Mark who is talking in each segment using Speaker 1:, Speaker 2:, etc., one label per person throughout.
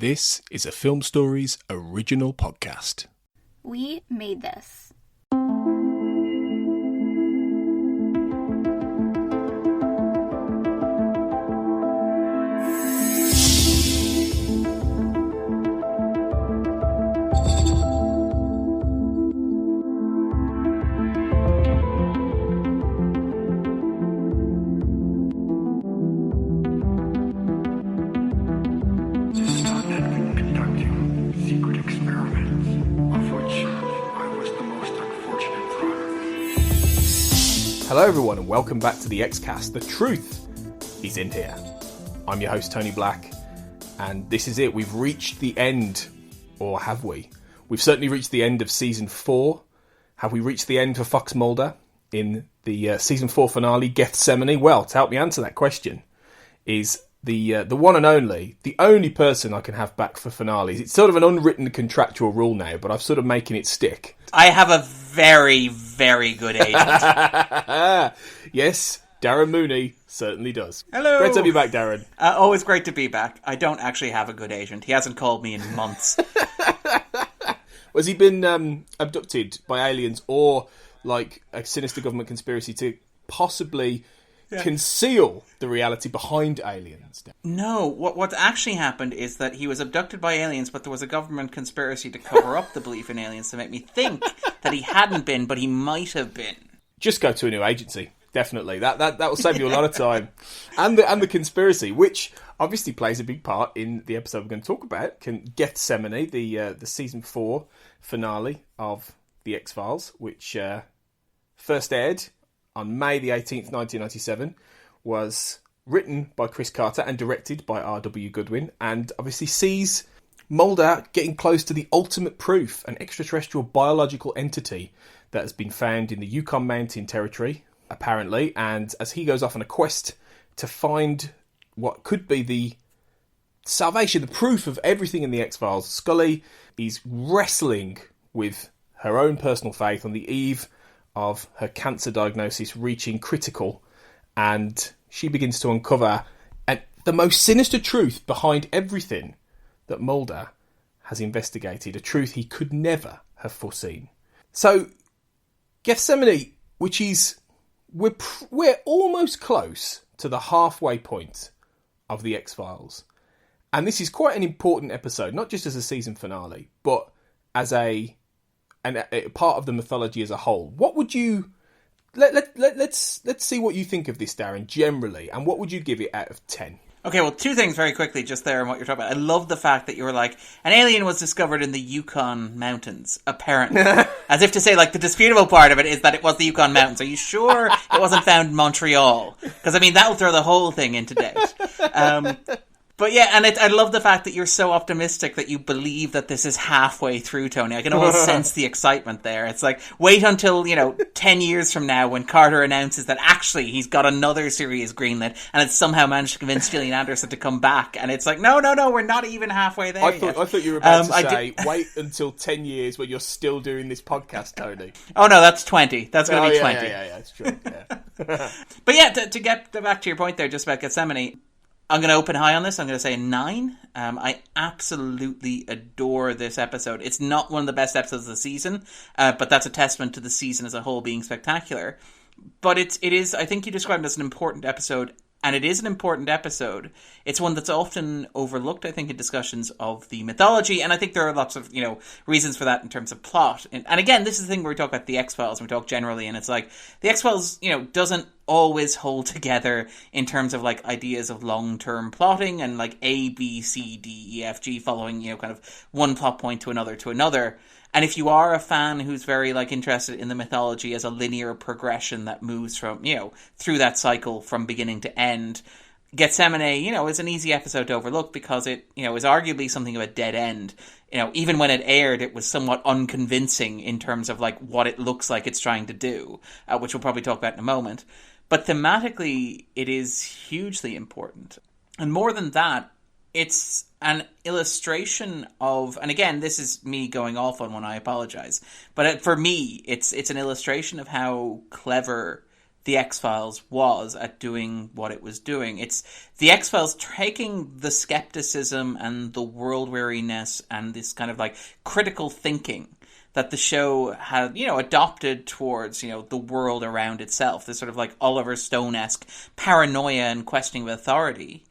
Speaker 1: This is a Film Stories original podcast.
Speaker 2: We made this.
Speaker 1: Hello everyone and welcome back to the X-Cast. The truth is in here. I'm your host Tony Black and this is it. We've reached the end, or have we? We've certainly reached the end of season 4. Have we reached the end for Fox Mulder in the season 4 finale, Gethsemane? Well, to help me answer that question is the one and only, the only person I can have back for finales. It's sort of an unwritten contractual rule now, but I'm sort of making it stick.
Speaker 3: I have a very, very good agent.
Speaker 1: Yes, Darren Mooney certainly does.
Speaker 3: Hello.
Speaker 1: Great to have you back, Darren.
Speaker 3: Always great to be back. I don't actually have a good agent. He hasn't called me in months.
Speaker 1: Has he been abducted by aliens or like a sinister government conspiracy to possibly conceal the reality behind aliens?
Speaker 3: No, what's actually happened is that he was abducted by aliens, but there was a government conspiracy to cover up the belief in aliens to make me think that he hadn't been, but he might have been. Just
Speaker 1: go to a new agency, definitely. That will save you a lot of time. And the conspiracy, which obviously plays a big part in the episode we're going to talk about, Gethsemane, the season 4 finale of The X-Files, which first aired on May the 18th, 1997, was written by Chris Carter and directed by R.W. Goodwin, and obviously sees Mulder getting close to the ultimate proof, an extraterrestrial biological entity that has been found in the Yukon Mountain Territory, apparently, and as he goes off on a quest to find what could be the salvation, the proof of everything in the X-Files, Scully is wrestling with her own personal faith on the eve of her cancer diagnosis reaching critical, and she begins to uncover the most sinister truth behind everything that Mulder has investigated, a truth he could never have foreseen. So, Gethsemane, which is, we're almost close to the halfway point of the X-Files, and this is quite an important episode, not just as a season finale, but as a part of the mythology as a whole. What would you... Let's see what you think of this, Darren, generally, and what would you give it out of 10?
Speaker 3: Okay, well, two things very quickly just there on what you're talking about. I love the fact that you were like, an alien was discovered in the Yukon Mountains, apparently. As if to say, like, the disputable part of it is that it was the Yukon Mountains. Are you sure it wasn't found in Montreal? Because, I mean, that'll throw the whole thing into doubt. But yeah, and I love the fact that you're so optimistic that you believe that this is halfway through, Tony. I can almost sense the excitement there. It's like, wait until, 10 years from now when Carter announces that actually he's got another series greenlit and it's somehow managed to convince Gillian Anderson to come back. And it's like, no, we're not even halfway there yet.
Speaker 1: I thought you were about to say, wait until 10 years when you're still doing this podcast, Tony.
Speaker 3: Oh no, that's 20. That's going to be 20.
Speaker 1: Yeah, that's true. Yeah.
Speaker 3: But yeah, to get back to your point there, just about Gethsemane, I'm going to open high on this. I'm going to say 9. I absolutely adore this episode. It's not one of the best episodes of the season, but that's a testament to the season as a whole being spectacular. But it is, I think you described it as an important episode, and it is an important episode. It's one that's often overlooked, I think, in discussions of the mythology, and I think there are lots of, reasons for that in terms of plot. And again, this is the thing where we talk about the X-Files, and we talk generally, and it's like, the X-Files, doesn't always hold together in terms of, like, ideas of long-term plotting, and, like, A, B, C, D, E, F, G, following, kind of one plot point to another. And if you are a fan who's very, like, interested in the mythology as a linear progression that moves from, through that cycle from beginning to end, Gethsemane, is an easy episode to overlook because it, is arguably something of a dead end. Even when it aired, it was somewhat unconvincing in terms of, like, what it looks like it's trying to do, which we'll probably talk about in a moment. But thematically, it is hugely important. And more than that, it's an illustration of, and again, this is me going off on one, I apologize, but for me, it's an illustration of how clever the X-Files was at doing what it was doing. It's the X-Files taking the skepticism and the world weariness and this kind of like critical thinking that the show had, adopted towards, the world around itself. This sort of like Oliver Stone-esque paranoia and questioning of authority.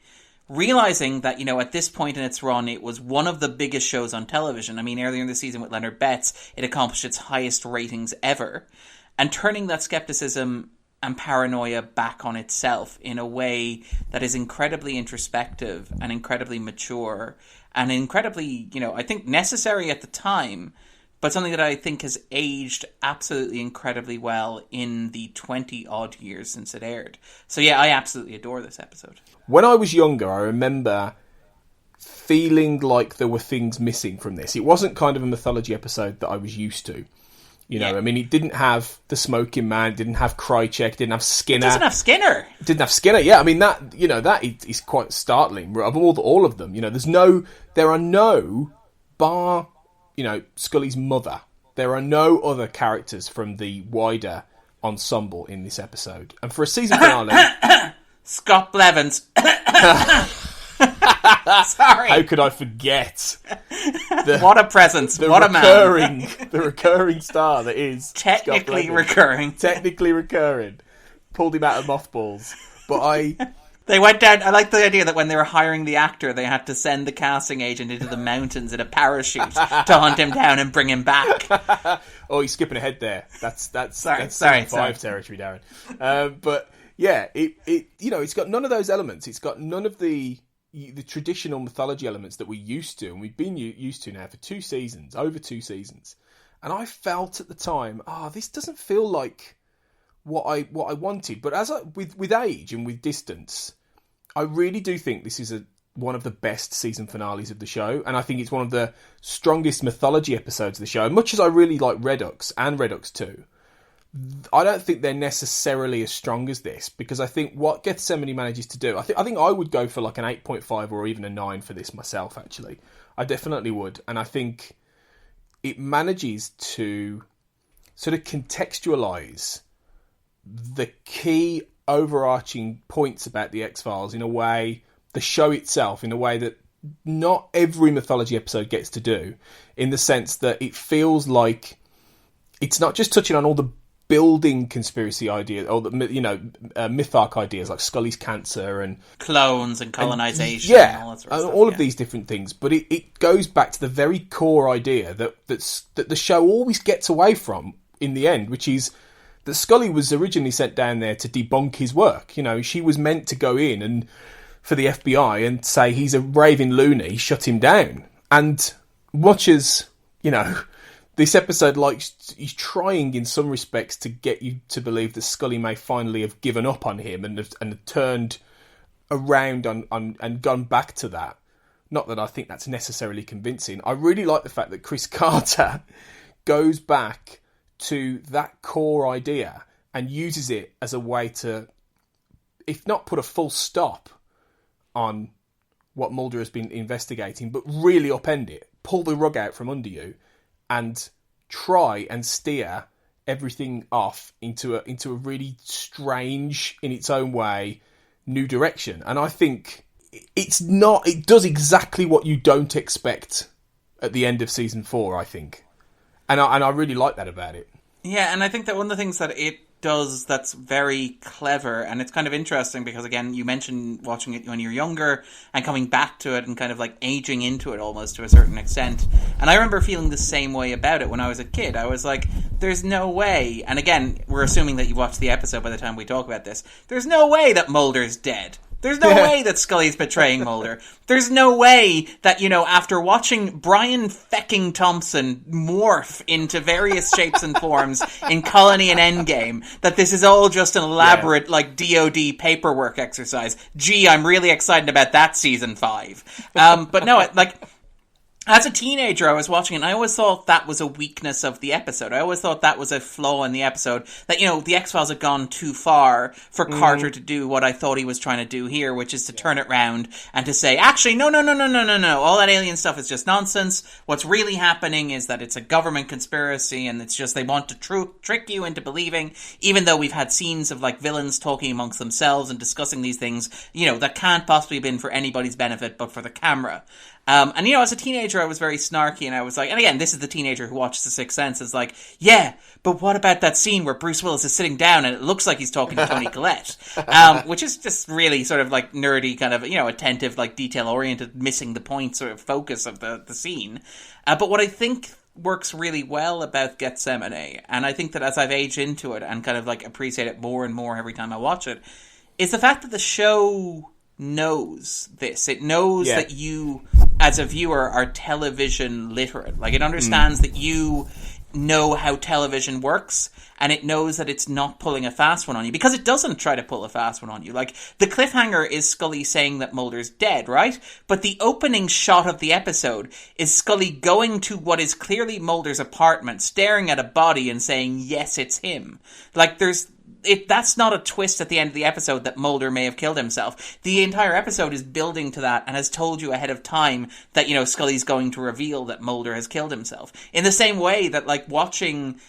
Speaker 3: Realizing that, at this point in its run, it was one of the biggest shows on television. I mean, earlier in the season with Leonard Betts, it accomplished its highest ratings ever. And turning that skepticism and paranoia back on itself in a way that is incredibly introspective and incredibly mature and incredibly, I think necessary at the time, but something that I think has aged absolutely incredibly well in the 20-odd years since it aired. So yeah, I absolutely adore this episode.
Speaker 1: When I was younger, I remember feeling like there were things missing from this. It wasn't kind of a mythology episode that I was used to. I mean, it didn't have the Smoking Man, didn't have Krychek, didn't have Skinner.
Speaker 3: It doesn't have Skinner.
Speaker 1: Didn't have Skinner, yeah. I mean, that is quite startling. Of all of them, there are no, bar, Scully's mother, there are no other characters from the wider ensemble in this episode. And for a season finale...
Speaker 3: Scott Blevins. Sorry.
Speaker 1: How could I forget?
Speaker 3: What a presence. What a man.
Speaker 1: The recurring star that is
Speaker 3: technically recurring.
Speaker 1: Technically recurring. Pulled him out of mothballs. But
Speaker 3: They went down... I like the idea that when they were hiring the actor, they had to send the casting agent into the mountains in a parachute to hunt him down and bring him back.
Speaker 1: Oh, you're skipping ahead there. That's
Speaker 3: sorry.
Speaker 1: territory, Darren. But yeah, it's got none of those elements. It's got none of the traditional mythology elements that we're used to, and we've been used to now for over 2 seasons. And I felt at the time, this doesn't feel like what I wanted. But with age and with distance, I really do think this is one of the best season finales of the show, and I think it's one of the strongest mythology episodes of the show. And much as I really like Redux and Redux 2, I don't think they're necessarily as strong as this, because I think what Gethsemane manages to do, I think I would go for like an 8.5 or even a 9 for this myself, actually. I definitely would. And I think it manages to sort of contextualise the key overarching points about the X-Files in a way, the show itself, in a way that not every mythology episode gets to do, in the sense that it feels like it's not just touching on all the building conspiracy ideas, or the myth-arc ideas like Scully's cancer and
Speaker 3: clones and colonization, and all that sort of stuff,
Speaker 1: all of these different things. But it goes back to the very core idea that the show always gets away from in the end, which is that Scully was originally sent down there to debunk his work. She was meant to go in and for the FBI and say he's a raving loony, shut him down. And much as this episode, he's trying in some respects to get you to believe that Scully may finally have given up on him and have turned around and gone back to that. Not that I think that's necessarily convincing. I really like the fact that Chris Carter goes back to that core idea and uses it as a way to, if not put a full stop on what Mulder has been investigating, but really upend it, pull the rug out from under you, and try and steer everything off into a really strange, in its own way, new direction. And I think it does exactly what you don't expect at the end of season 4, I think. And I really like that about it. Yeah,
Speaker 3: and I think that one of the things that it does that's very clever, and it's kind of interesting because, again, you mentioned watching it when you're younger and coming back to it and kind of like aging into it almost to a certain extent. And I remember feeling the same way about it when I was a kid. I was like, there's no way, and again, we're assuming that you watched the episode by the time we talk about this, there's no way that Mulder's dead. There's no way that Scully's betraying Mulder. There's no way that, after watching Brian fecking Thompson morph into various shapes and forms in Colony and Endgame, that this is all just an elaborate, DOD paperwork exercise. Gee, I'm really excited about that season 5. But no, As a teenager, I was watching it, and I always thought that was a weakness of the episode. I always thought that was a flaw in the episode. That, the X-Files had gone too far for Carter to do what I thought he was trying to do here, which is to turn it round and to say, actually, no. All that alien stuff is just nonsense. What's really happening is that it's a government conspiracy, and it's just they want to trick you into believing, even though we've had scenes of, villains talking amongst themselves and discussing these things, that can't possibly have been for anybody's benefit but for the camera. And as a teenager, I was very snarky, and I was like, and again, this is the teenager who watches The Sixth Sense, is like, yeah, but what about that scene where Bruce Willis is sitting down and it looks like he's talking to Toni Collette? Which is just really sort of nerdy, kind of, attentive, detail-oriented, missing the point sort of focus of the scene. But what I think works really well about Gethsemane, and I think that as I've aged into it and kind of appreciate it more and more every time I watch it, is the fact that the show knows this. It knows that you, as a viewer, are television literate. It understands that you know how television works, and it knows that it's not pulling a fast one on you, because it doesn't try to pull a fast one on you. The cliffhanger is Scully saying that Mulder's dead, right? But the opening shot of the episode is Scully going to what is clearly Mulder's apartment, staring at a body and saying, yes, it's him. That's not a twist at the end of the episode that Mulder may have killed himself. The entire episode is building to that and has told you ahead of time that, Scully's going to reveal that Mulder has killed himself. In the same way that, watching,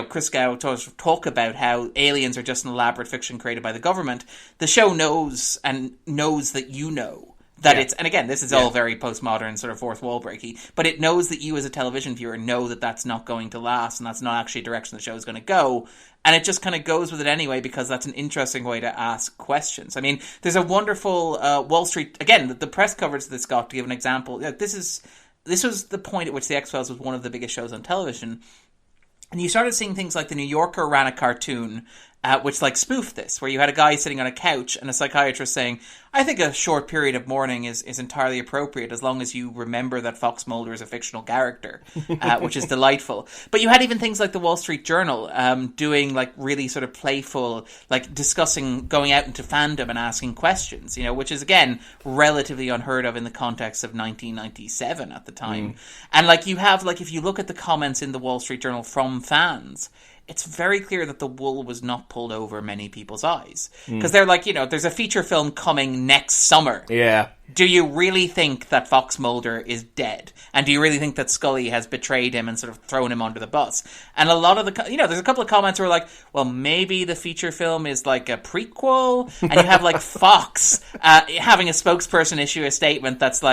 Speaker 3: Chris Gow talk about how aliens are just an elaborate fiction created by the government, the show knows that that it's, and again, this is all very postmodern, sort of fourth wall breaky, but it knows that you as a television viewer know that that's not going to last, and that's not actually a direction the show is going to go, and it just kind of goes with it anyway, because that's an interesting way to ask questions. I mean, there's a wonderful Wall Street, again, the press coverage of this got, to give an example, this was the point at which The X-Files was one of the biggest shows on television, and you started seeing things like The New Yorker ran a cartoon which spoofed this, where you had a guy sitting on a couch and a psychiatrist saying, I think a short period of mourning is entirely appropriate as long as you remember that Fox Mulder is a fictional character, which is delightful. But you had even things like the Wall Street Journal doing really sort of playful, discussing going out into fandom and asking questions, which is, again, relatively unheard of in the context of 1997 at the time. And you have, if you look at the comments in the Wall Street Journal from fans, it's very clear that the wool was not pulled over many people's eyes. Because they're there's a feature film coming next summer. Yeah. Do you really think that Fox Mulder is dead? And do you really think that Scully has betrayed him and sort of thrown him under the bus? And a lot of the, there's a couple of comments where well, maybe the feature film is a prequel. And you have Fox having a spokesperson issue a statement that's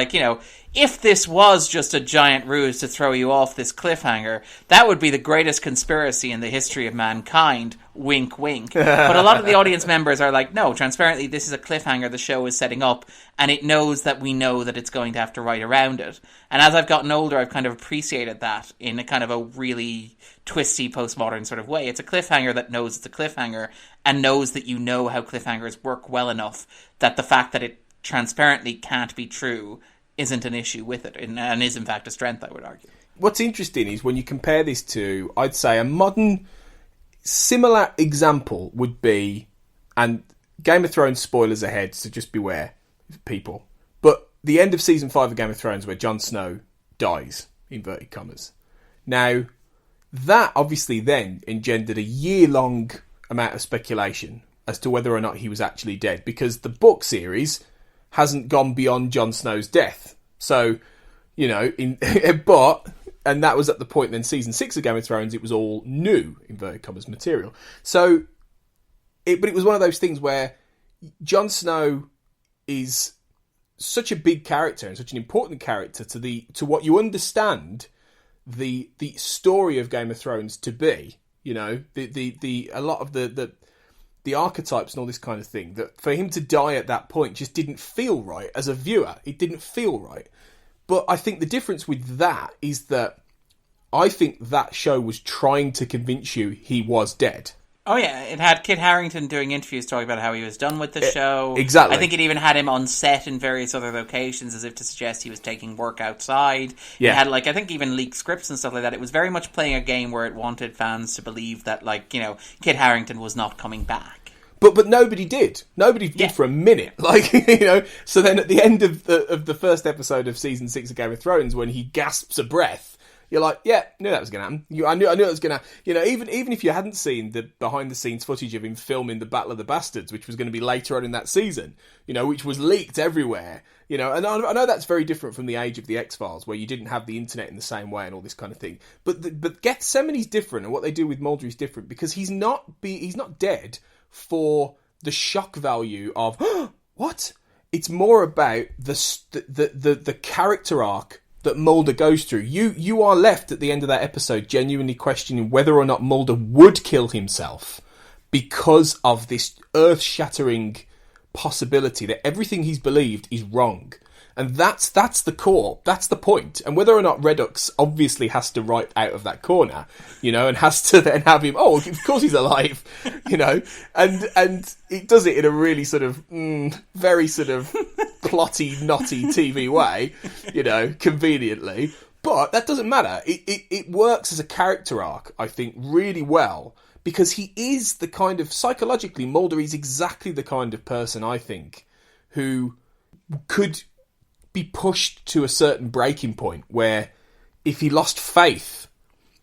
Speaker 3: if this was just a giant ruse to throw you off this cliffhanger, that would be the greatest conspiracy in the history of mankind. Wink, wink. But a lot of the audience members are no, transparently, this is a cliffhanger the show is setting up, and it knows that we know that it's going to have to write around it. And as I've gotten older, I've kind of appreciated that in a kind of a really twisty postmodern sort of way. It's a cliffhanger that knows it's a cliffhanger, and knows that you know how cliffhangers work well enough that the fact that it transparently can't be true isn't an issue with it, and is in fact a strength, I would argue.
Speaker 1: What's interesting is when you compare this to, I'd say, a modern similar example would be, and Game of Thrones spoilers ahead, so just beware, people, but the end of season 5 of Game of Thrones where Jon Snow dies, inverted commas. Now, that obviously then engendered a year-long amount of speculation as to whether or not he was actually dead, because the book series hasn't gone beyond Jon Snow's death. So, but, and that was at the point then season 6 of Game of Thrones, it was all new, inverted commas, material. So, but it was one of those things where Jon Snow is such a big character and such an important character to what you understand the story of Game of Thrones to be. A lot of the archetypes and all this kind of thing, that for him to die at that point just didn't feel right as a viewer. It didn't feel right. But I think the difference with that is that I think that show was trying to convince you he was dead.
Speaker 3: Oh yeah, it had Kit Harington doing interviews talking about how he was done with the show.
Speaker 1: Exactly.
Speaker 3: I think it even had him on set in various other locations as if to suggest he was taking work outside. Yeah. It had I think even leaked scripts and stuff like that. It was very much playing a game where it wanted fans to believe that Kit Harington was not coming back.
Speaker 1: But nobody did. Nobody did for a minute. Like, you know. So then at the end of the first episode of season 6 of Game of Thrones, when he gasps a breath, you're like, yeah, knew that was going to happen. I knew it was going to. You know, even if you hadn't seen the behind the scenes footage of him filming the Battle of the Bastards, which was going to be later on in that season, you know, which was leaked everywhere. You know, and I know that's very different from the age of the X-Files, where you didn't have the internet in the same way and all this kind of thing. But Gethsemane's different, and what they do with Mulder is different, because he's not dead for the shock value of what? It's more about the character arc that Mulder goes through. You are left at the end of that episode genuinely questioning whether or not Mulder would kill himself because of this earth-shattering possibility that everything he's believed is wrong. And that's the core. That's the point. And whether or not Redux obviously has to write out of that corner, you know, and has to then have him, oh, of course he's alive, you know, and it does it in a really sort of, very sort of plotty, knotty TV way, you know, conveniently. But that doesn't matter. It works as a character arc, I think, really well, because he is the kind of, psychologically, Mulder is exactly the kind of person, I think, who could be pushed to a certain breaking point where if he lost faith,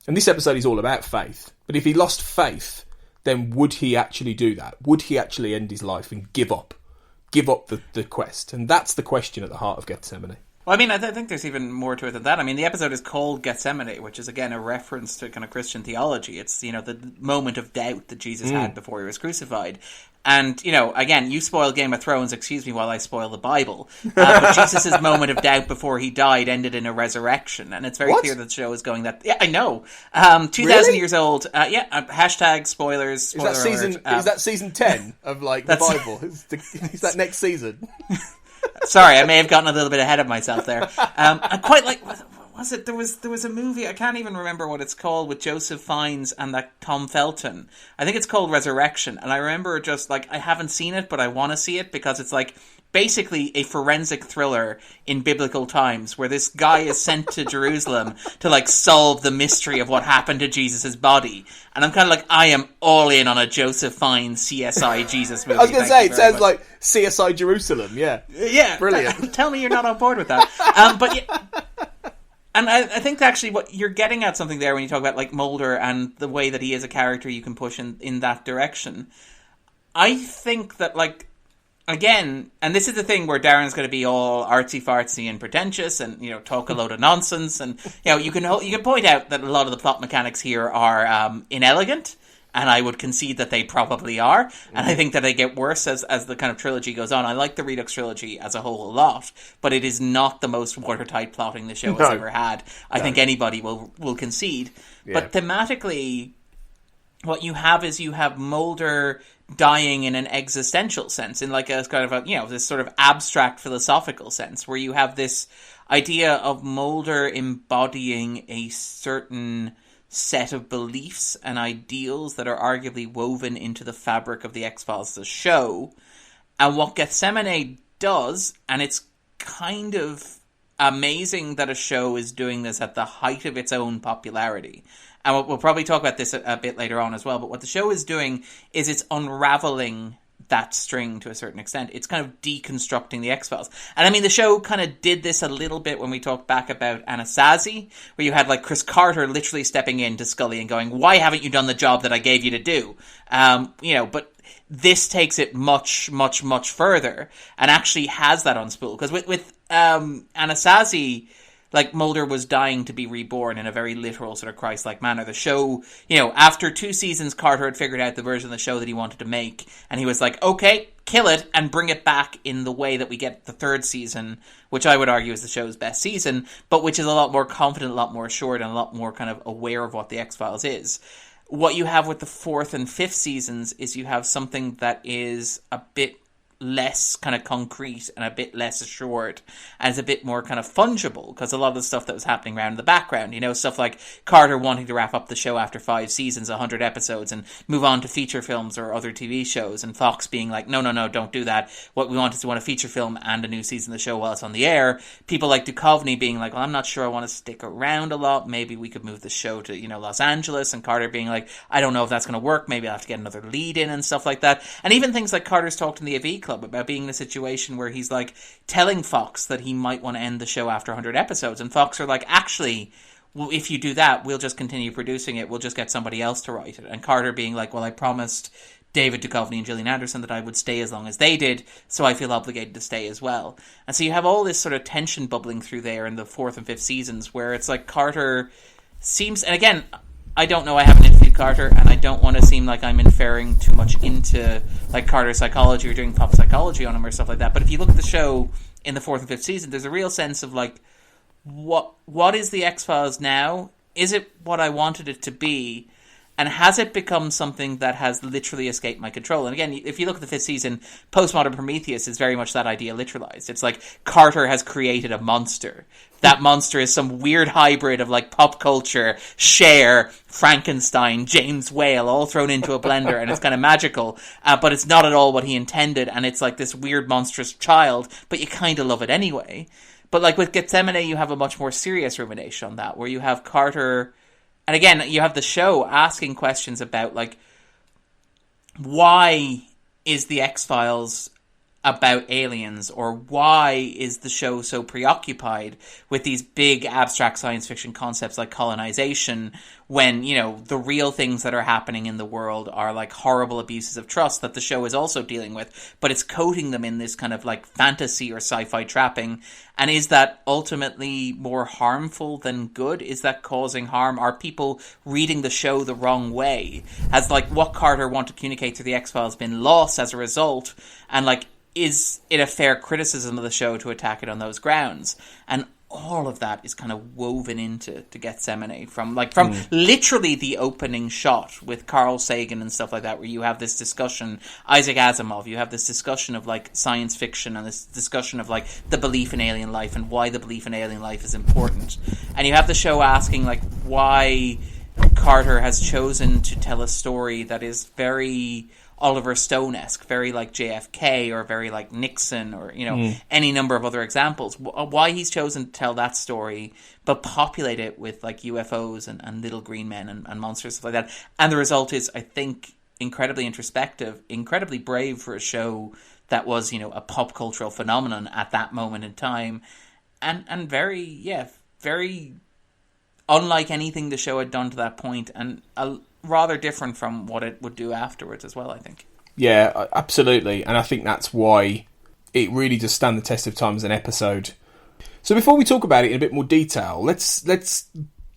Speaker 1: and this episode is all about faith, but if he lost faith, then would he actually do that? Would he actually end his life and give up the quest? And that's the question at the heart of Gethsemane.
Speaker 3: Well, I mean, I think there's even more to it than that. I mean, the episode is called Gethsemane, which is, again, a reference to kind of Christian theology. It's, you know, the moment of doubt that Jesus had before he was crucified. And, you know, again, you spoil Game of Thrones, excuse me while I spoil the Bible. But Jesus' moment of doubt before he died ended in a resurrection. And it's very clear that the show is going that... Yeah, I know. 2,000
Speaker 1: really?
Speaker 3: Years old. Hashtag spoilers. Spoiler
Speaker 1: is that season 10 of, like, the Bible? Is that next season?
Speaker 3: Sorry, I may have gotten a little bit ahead of myself there. I quite like... Was it? There was a movie, I can't even remember what it's called, with Joseph Fiennes and that Tom Felton. I think it's called Resurrection. And I remember just, like, I haven't seen it, but I want to see it because it's, like, basically a forensic thriller in biblical times where this guy is sent to Jerusalem to, like, solve the mystery of what happened to Jesus' body. And I'm kind of like, I am all in on a Joseph Fiennes CSI Jesus movie.
Speaker 1: I was going to say, it sounds like CSI Jerusalem, yeah.
Speaker 3: Yeah.
Speaker 1: Brilliant.
Speaker 3: Tell me you're not on board with that. But yeah... And I think actually what you're getting at something there when you talk about like Mulder and the way that he is a character you can push in that direction. I think that, like, again, and this is the thing where Darren's going to be all artsy-fartsy and pretentious and, you know, talk a load of nonsense. And, you know, you can point out that a lot of the plot mechanics here are inelegant. And I would concede that they probably are. And I think that they get worse as the kind of trilogy goes on. I like the Redux trilogy as a whole a lot, but it is not the most watertight plotting the show has ever had. I think anybody will concede. Yeah. But thematically, what you have is you have Mulder dying in an existential sense, in like a kind of a, you know, this sort of abstract philosophical sense, where you have this idea of Mulder embodying a certain set of beliefs and ideals that are arguably woven into the fabric of the X-Files, the show. And what Gethsemane does, and it's kind of amazing that a show is doing this at the height of its own popularity. And we'll probably talk about this a bit later on as well, but what the show is doing is it's unraveling that string to a certain extent. It's kind of deconstructing the X-Files. And I mean, the show kind of did this a little bit when we talked back about Anasazi, where you had like Chris Carter literally stepping in to Scully and going, why haven't you done the job that I gave you to do? You know, but this takes it much, much, much further and actually has that unspool. Because with Anasazi, like, Mulder was dying to be reborn in a very literal sort of Christ-like manner. The show, you know, after 2 seasons, Carter had figured out the version of the show that he wanted to make, and he was like, okay, kill it and bring it back in the way that we get the 3rd season, which I would argue is the show's best season, but which is a lot more confident, a lot more assured, and a lot more kind of aware of what the X-Files is. What you have with the 4th and 5th seasons is you have something that is a bit less kind of concrete and a bit less assured, and it's a bit more kind of fungible, because a lot of the stuff that was happening around in the background, stuff like Carter wanting to wrap up the show after 5 seasons, 100 episodes, and move on to feature films or other TV shows, and Fox being like, no, don't do that. What we want is to want a feature film and a new season of the show while it's on the air. People like Duchovny being like, well, I'm not sure I want to stick around a lot. Maybe we could move the show to, Los Angeles, and Carter being like, I don't know if that's going to work. Maybe I'll have to get another lead in and stuff like that. And even things like Carter's talked in the AV Club about being in a situation where he's like telling Fox that he might want to end the show after 100 episodes, and Fox are like, actually, well, if you do that, we'll just continue producing it, we'll just get somebody else to write it. And Carter being like, well, I promised David Duchovny and Gillian Anderson that I would stay as long as they did, so I feel obligated to stay as well. And so you have all this sort of tension bubbling through there in the 4th and 5th seasons, where it's like Carter seems, and again, I don't know, I haven't interviewed Carter, and I don't want to seem like I'm inferring too much into like Carter's psychology or doing pop psychology on him or stuff like that, but if you look at the show in the 4th and 5th season, there's a real sense of like, what is the X-Files now? Is it what I wanted it to be? And has it become something that has literally escaped my control? And again, if you look at the 5th season, Postmodern Prometheus is very much that idea literalized. It's like Carter has created a monster. That monster is some weird hybrid of like pop culture, Cher, Frankenstein, James Whale, all thrown into a blender, and it's kind of magical. But it's not at all what he intended, and it's like this weird monstrous child, but you kind of love it anyway. But like with Gethsemane, you have a much more serious rumination on that, where you have Carter... And again, you have the show asking questions about, like, why is the X-Files about aliens, or why is the show so preoccupied with these big abstract science fiction concepts like colonization, when, the real things that are happening in the world are like horrible abuses of trust that the show is also dealing with, but it's coating them in this kind of like fantasy or sci-fi trapping. And is that ultimately more harmful than good? Is that causing harm? Are people reading the show the wrong way? Has like what Carter wanted to communicate through the X-Files been lost as a result? And like, is it a fair criticism of the show to attack it on those grounds? And all of that is kind of woven into Gethsemane from literally the opening shot with Carl Sagan and stuff like that, where you have this discussion, Isaac Asimov, you have this discussion of like science fiction and this discussion of like the belief in alien life and why the belief in alien life is important. And you have the show asking like why Carter has chosen to tell a story that is very Oliver Stone-esque, very like JFK or very like Nixon or, any number of other examples. Why he's chosen to tell that story, but populate it with like UFOs and little green men and monsters, stuff like that. And the result is, I think, incredibly introspective, incredibly brave for a show that was, a pop cultural phenomenon at that moment in time. And very, very unlike anything the show had done to that point, and rather different from what it would do afterwards as well, I think.
Speaker 1: Yeah, absolutely. And I think that's why it really does stand the test of time as an episode. So before we talk about it in a bit more detail, let's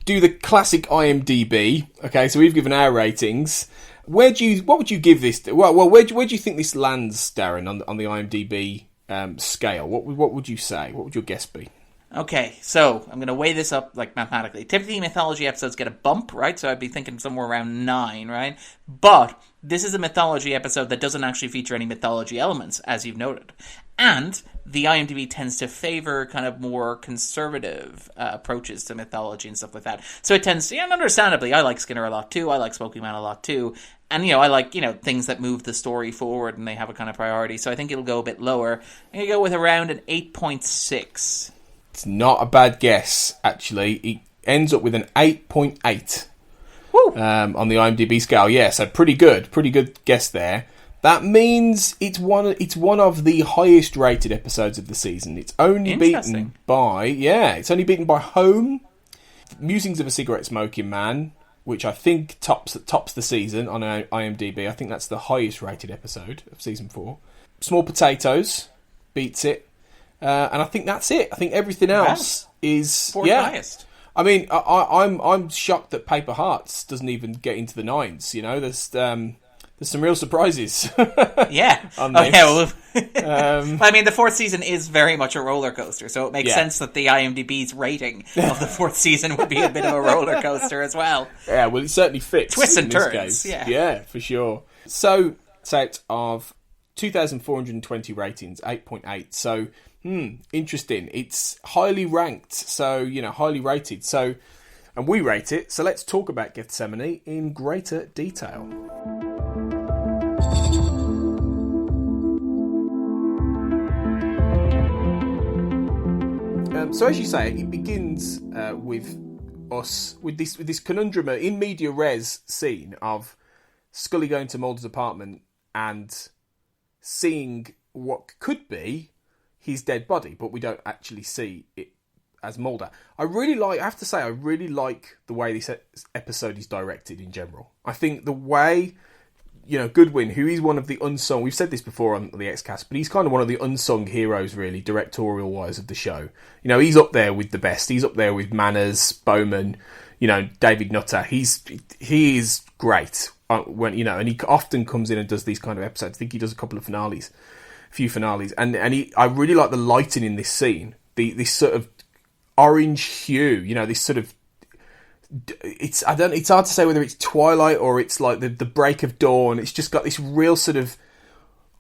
Speaker 1: do the classic IMDb. Okay, so we've given our ratings. What would you give this? Where do you think this lands, Darren, on the IMDb scale? What would you say? What would your guess be?
Speaker 3: Okay, so I'm going to weigh this up like mathematically. Typically, mythology episodes get a bump, right? So I'd be thinking somewhere around 9, right? But this is a mythology episode that doesn't actually feature any mythology elements, as you've noted. And the IMDb tends to favor kind of more conservative approaches to mythology and stuff like that. So it tends to, and understandably, I like Skinner a lot too. I like Smoky Man a lot too. And, I like, things that move the story forward and they have a kind of priority. So I think it'll go a bit lower. I'm going to go with around an 8.6.
Speaker 1: It's not a bad guess, actually. It ends up with an 8.8 on the IMDb scale. Yeah, so pretty good guess there. That means it's one of the highest rated episodes of the season. It's only beaten by Home, Musings of a Cigarette Smoking Man, which I think tops the season on IMDb. I think that's the highest rated episode of season 4. Small Potatoes beats it. And I think that's it. I think everything else is
Speaker 3: fourth highest.
Speaker 1: I mean, I'm shocked that Paper Hearts doesn't even get into the 9s. There's some real surprises.
Speaker 3: Yeah.
Speaker 1: On this.
Speaker 3: Well, I mean, the 4th season is very much a roller coaster, so it makes sense that the IMDb's rating of the 4th season would be a bit of a roller coaster as well.
Speaker 1: Yeah, well, it certainly fits.
Speaker 3: Twists and turns.
Speaker 1: Case. Yeah, for sure. So, out of 2,420 ratings, 8.8. So, interesting. It's highly ranked, so, highly rated. So, and we rate it. So let's talk about Gethsemane in greater detail. So as you say, it begins with us with this conundrum in media res scene of Scully going to Mulder's apartment and seeing what could be his dead body, but we don't actually see it as Mulder. I have to say, I really like the way this episode is directed in general. I think the way, Goodwin, who is one of the unsung, we've said this before on the X-Cast, but he's kind of one of the unsung heroes, really, directorial-wise, of the show. He's up there with the best. He's up there with Manners, Bowman, David Nutter. He is great. And he often comes in and does these kind of episodes. I think he does a few finales. And I really like the lighting in this scene. This sort of orange hue, this sort of, it's hard to say whether it's twilight or it's like the break of dawn. It's just got this real sort of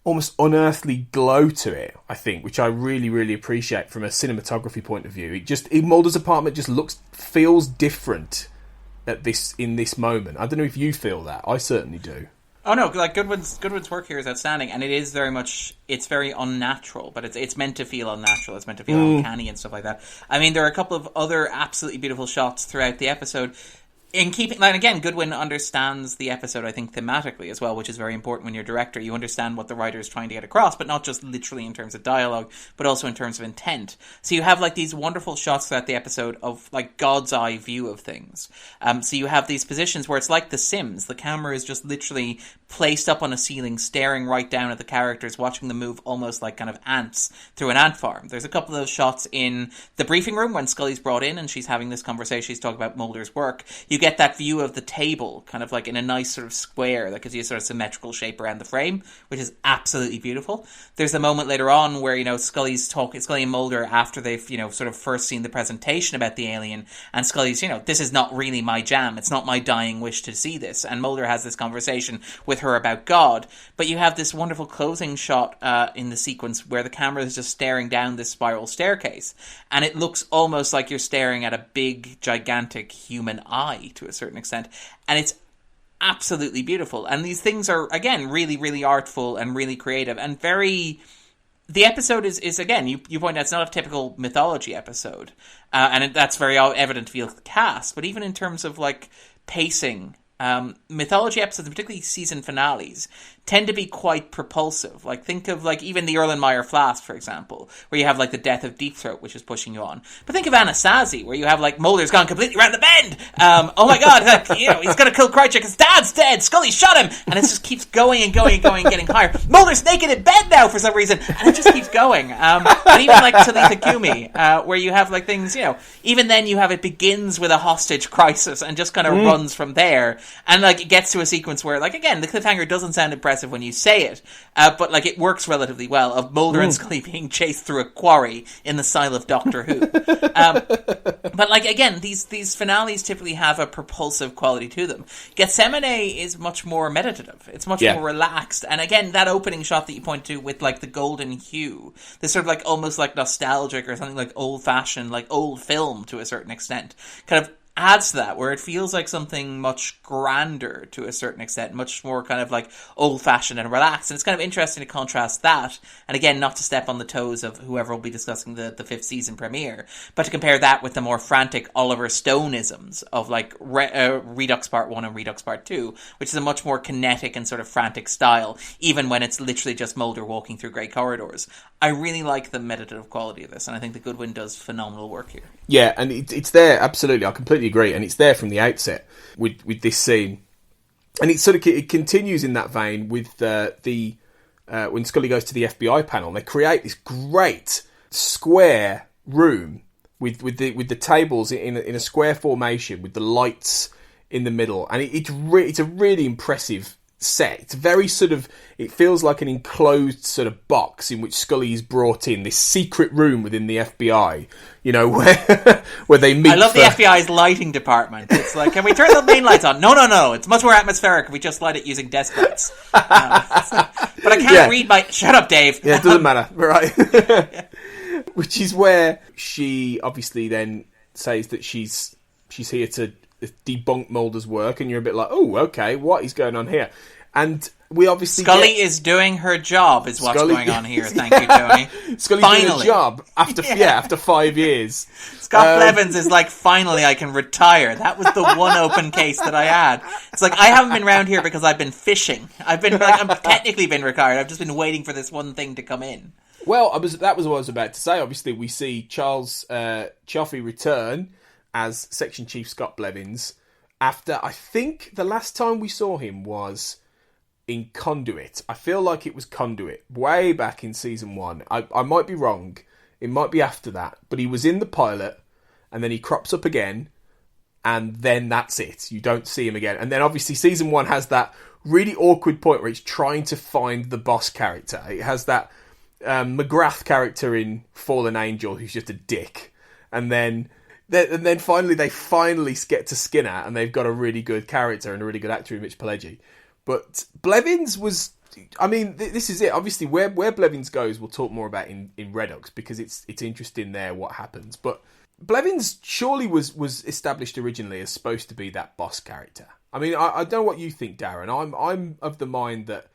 Speaker 1: almost unearthly glow to it, I think, which I really, really appreciate from a cinematography point of view. Mulder's apartment just feels different in this moment. I don't know if you feel that. I certainly do.
Speaker 3: Oh no, like Goodwin's work here is outstanding, and it is very much, it's very unnatural, but it's meant to feel unnatural, it's meant to feel uncanny and stuff like that. I mean, there are a couple of other absolutely beautiful shots throughout the episode. In keeping, like, again, Goodwin understands the episode, I think, thematically as well, which is very important when you're a director. You understand what the writer is trying to get across, but not just literally in terms of dialogue, but also in terms of intent. So you have, like, these wonderful shots throughout the episode of, like, God's eye view of things. So you have these positions where it's like The Sims. The camera is just literally placed up on a ceiling, staring right down at the characters, watching them move almost like kind of ants through an ant farm. There's a couple of those shots in the briefing room when Scully's brought in and she's having this conversation. She's talking about Mulder's work. You get that view of the table kind of like in a nice sort of square that gives you a sort of symmetrical shape around the frame, which is absolutely beautiful. There's a moment later on where, Scully and Mulder, after they've, sort of first seen the presentation about the alien, and Scully's, this is not really my jam. It's not my dying wish to see this. And Mulder has this conversation with her about God. But you have this wonderful closing shot in the sequence where the camera is just staring down this spiral staircase. And it looks almost like you're staring at a big, gigantic human eye to a certain extent, and it's absolutely beautiful. And these things are, again, really, really artful and really creative and very... The episode is again, you point out, it's not a typical mythology episode, and that's very evident to the cast, but even in terms of, like, pacing, mythology episodes, particularly season finales, tend to be quite propulsive. Like, think of, like, even the Erlenmeyer Flask, for example, where you have, like, the death of Deep Throat, which is pushing you on. But think of Anasazi, where you have, like, Mulder's gone completely round the bend. Oh my god, like, he's gonna kill Krychek, his dad's dead, Scully shot him, and it just keeps going and going and going, getting higher. Mulder's naked in bed now for some reason, and it just keeps going. And even, like, Talitha Kumi, where you have, like, things, even then you have it begins with a hostage crisis and just kind of runs from there. And, like, it gets to a sequence where, like, again, the cliffhanger doesn't sound impressive when you say it, but, like, it works relatively well, of Mulder and Scully being chased through a quarry in the style of Doctor Who. But, like, again, these finales typically have a propulsive quality to them. Gethsemane is much more meditative. It's much more relaxed. And, again, that opening shot that you point to with, like, the golden hue, this sort of, like, almost, like, nostalgic or something like old-fashioned, like, old film to a certain extent, kind of adds to that, where it feels like something much grander to a certain extent, much more kind of like old-fashioned and relaxed. And it's kind of interesting to contrast that, and again, not to step on the toes of whoever will be discussing the fifth season premiere, but to compare that with the more frantic Oliver Stone-isms of like Redux Part 1 and Redux Part 2, which is a much more kinetic and sort of frantic style, even when it's literally just Mulder walking through grey corridors. I really like the meditative quality of this, and I think that Goodwin does phenomenal work here. Yeah,
Speaker 1: and it's there, absolutely. I completely agree, and it's there from the outset with this scene, and it continues in that vein with when Scully goes to the FBI panel. They create this great square room with the tables in a square formation with the lights in the middle, and it's a really impressive set. It's very sort of, it feels like an enclosed sort of box in which Scully is brought in, this secret room within the FBI, where they meet.
Speaker 3: I love the FBI's lighting department. It's like, can we turn the main lights on? No. It's much more atmospheric if we just light it using desk lights. But I can't read my... Shut up, Dave.
Speaker 1: Yeah, it doesn't matter. Right. Which is where she obviously then says that she's here to debunk Mulder's work, and you're a bit like, oh, okay, what is going on here? And we obviously
Speaker 3: Scully is doing her job, is what's going on here. Thank you, Tony.
Speaker 1: Scully's doing a job after 5 years.
Speaker 3: Scott Blevins is like, finally, I can retire. That was the one open case that I had. It's like, I haven't been around here because I've been fishing. I'm technically been retired. I've just been waiting for this one thing to come in.
Speaker 1: Well, that was what I was about to say. Obviously, we see Charles Chaffee return as Section Chief Scott Blevins after, I think the last time we saw him was in Conduit. I feel like it was Conduit, way back in season 1. I might be wrong. It might be after that. But he was in the pilot, and then he crops up again, and then that's it. You don't see him again. And then obviously season 1 has that really awkward point where it's trying to find the boss character. It has that McGrath character in Fallen Angel who's just a dick. And then finally they get to Skinner, and they've got a really good character and a really good actor in Mitch Pileggi. But Blevins was... I mean, this is it. Obviously, where Blevins goes, we'll talk more about in Redux, because it's interesting there what happens. But Blevins surely was established originally as supposed to be that boss character. I mean, I don't know what you think, Darren. I'm of the mind that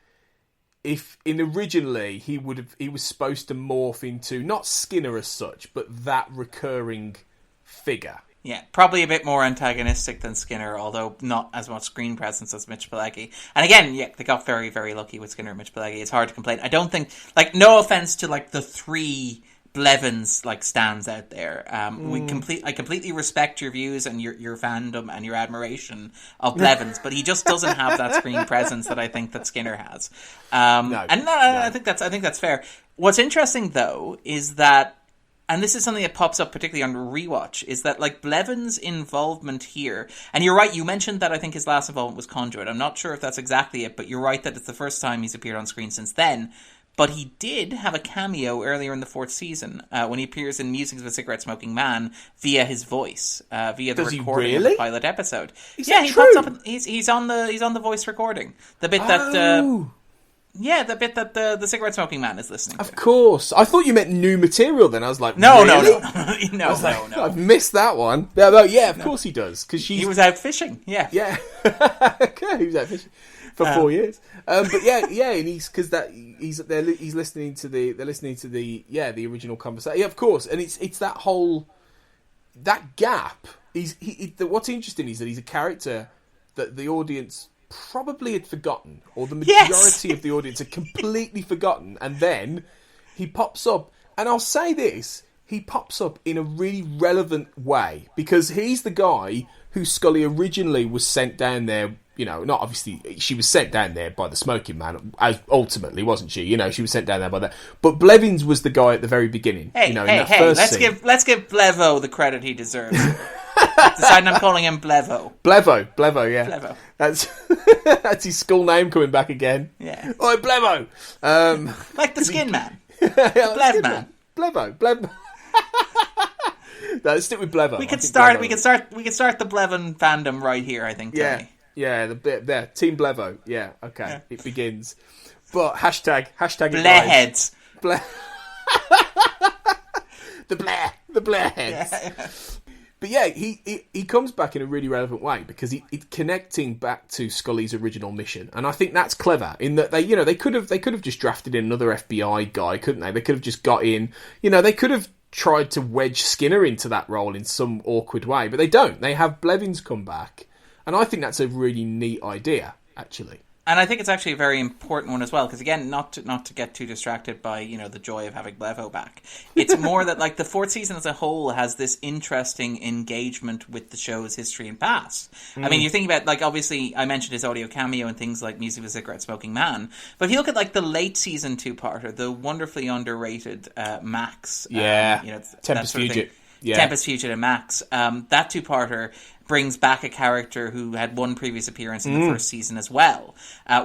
Speaker 1: originally he was supposed to morph into not Skinner as such, but that recurring figure.
Speaker 3: Yeah, probably a bit more antagonistic than Skinner, although not as much screen presence as Mitch Pileggi. And again, yeah, they got very, very lucky with Skinner and Mitch Pileggi. It's hard to complain. I don't think, no offense to the three Blevins stands out there. I completely respect your views and your fandom and your admiration of Blevins, but he just doesn't have that screen presence that I think that Skinner has. I think that's fair. What's interesting though is that, and this is something that pops up particularly on rewatch, is that Blevins' involvement here, and you're right, you mentioned that I think his last involvement was Conduit. I'm not sure if that's exactly it, but you're right that it's the first time he's appeared on screen since then. But he did have a cameo earlier in the 4th season when he appears in Musings of a Cigarette-Smoking Man via his voice, via the recording of the pilot episode. He pops up. He's on the voice recording. The bit that. Yeah, the bit that the cigarette-smoking man is listening to.
Speaker 1: Of course. I thought you meant new material then. I was like,
Speaker 3: no,
Speaker 1: really?
Speaker 3: No.
Speaker 1: I've missed that one. Yeah, of course he does.
Speaker 3: He was out fishing, yeah.
Speaker 1: Yeah. Okay, he was out fishing for 4 years. But yeah, and they're listening to the original conversation. Yeah, of course. And it's that whole, that gap. What's interesting is that he's a character that the audience probably had forgotten, or the majority of the audience had completely forgotten, and then he pops up, and I'll say this, he pops up in a really relevant way, because he's the guy who Scully originally was sent down there, not obviously, she was sent down there by the smoking man, as ultimately, wasn't she? She was sent down there by that, but Blevins was the guy at the very beginning.
Speaker 3: Let's give Blevo the credit he deserves. Deciding I'm calling him Blevo.
Speaker 1: Blevo, yeah.
Speaker 3: Blevo.
Speaker 1: That's his school name coming back again.
Speaker 3: Yeah.
Speaker 1: Oi, Blevo.
Speaker 3: Like the Skin Man.
Speaker 1: Blev
Speaker 3: Man.
Speaker 1: Blevo. No, let's stick with Blevo.
Speaker 3: We could start the Blevin fandom right here, I think, Tony.
Speaker 1: Yeah, the bit there. Team Blevo. Yeah, okay. Yeah. It begins. But hashtag
Speaker 3: Blairheads.
Speaker 1: The Blairheads.
Speaker 3: Yeah.
Speaker 1: But yeah, he comes back in a really relevant way, because he's connecting back to Scully's original mission, and I think that's clever. In that they could have just drafted in another FBI guy, couldn't they? They could have just got in, they could have tried to wedge Skinner into that role in some awkward way, but they don't. They have Blevins come back, and I think that's a really neat idea, actually.
Speaker 3: And I think it's actually a very important one as well, because again, not to get too distracted by, the joy of having Blevo back. It's more that the 4th season as a whole has this interesting engagement with the show's history and past. I mean, you think about, obviously, I mentioned his audio cameo and things like Music of a Cigarette-Smoking Man, but if you look at the late season 2-parter, the wonderfully underrated Max.
Speaker 1: Yeah, Tempest Fugit.
Speaker 3: Tempest Fugitive Max. That two-parter brings back a character who had one previous appearance in the first season as well,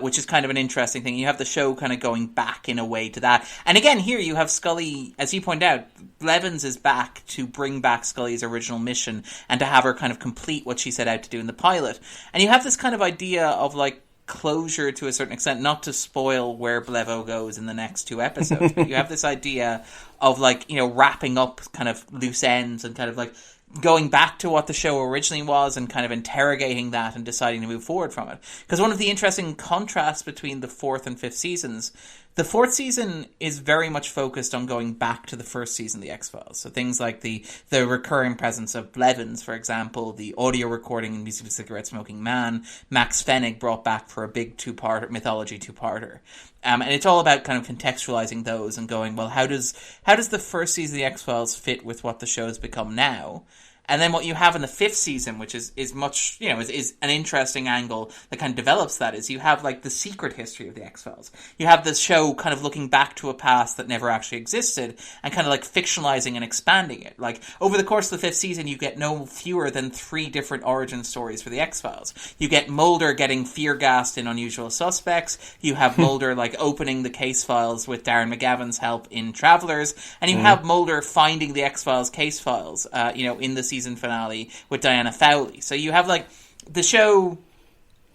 Speaker 3: which is kind of an interesting thing. You have the show kind of going back in a way to that. And again, here you have Scully, as you point out, Blevins is back to bring back Scully's original mission and to have her kind of complete what she set out to do in the pilot. And you have this kind of idea of like closure to a certain extent, not to spoil where Blevo goes in the next 2 episodes, but you have this idea of like, you know, wrapping up kind of loose ends and kind of like going back to what the show originally was and kind of interrogating that and deciding to move forward from it. Because one of the interesting contrasts between the 4th and 5th seasons, the 4th season is very much focused on going back to the first season of The X-Files. So things like the recurring presence of Blevins, for example, the audio recording and music of a cigarette-smoking man, Max Fennig brought back for a big mythology two-parter. And it's all about kind of contextualizing those and going, well, how does the first season of The X-Files fit with what the show's become now? And then what you have in the 5th season, which is much, you know, is an interesting angle that kind of develops that, is you have like the secret history of the X-Files. You have this show kind of looking back to a past that never actually existed and kind of like fictionalizing and expanding it. Like over the course of the 5th season, you get no fewer than 3 different origin stories for the X-Files. You get Mulder getting fear-gassed in Unusual Suspects. You have Mulder like opening the case files with Darren McGavin's help in Travelers. And you have Mulder finding the X-Files case files, you know, in the season finale with Diana Fowley. So you have like the show,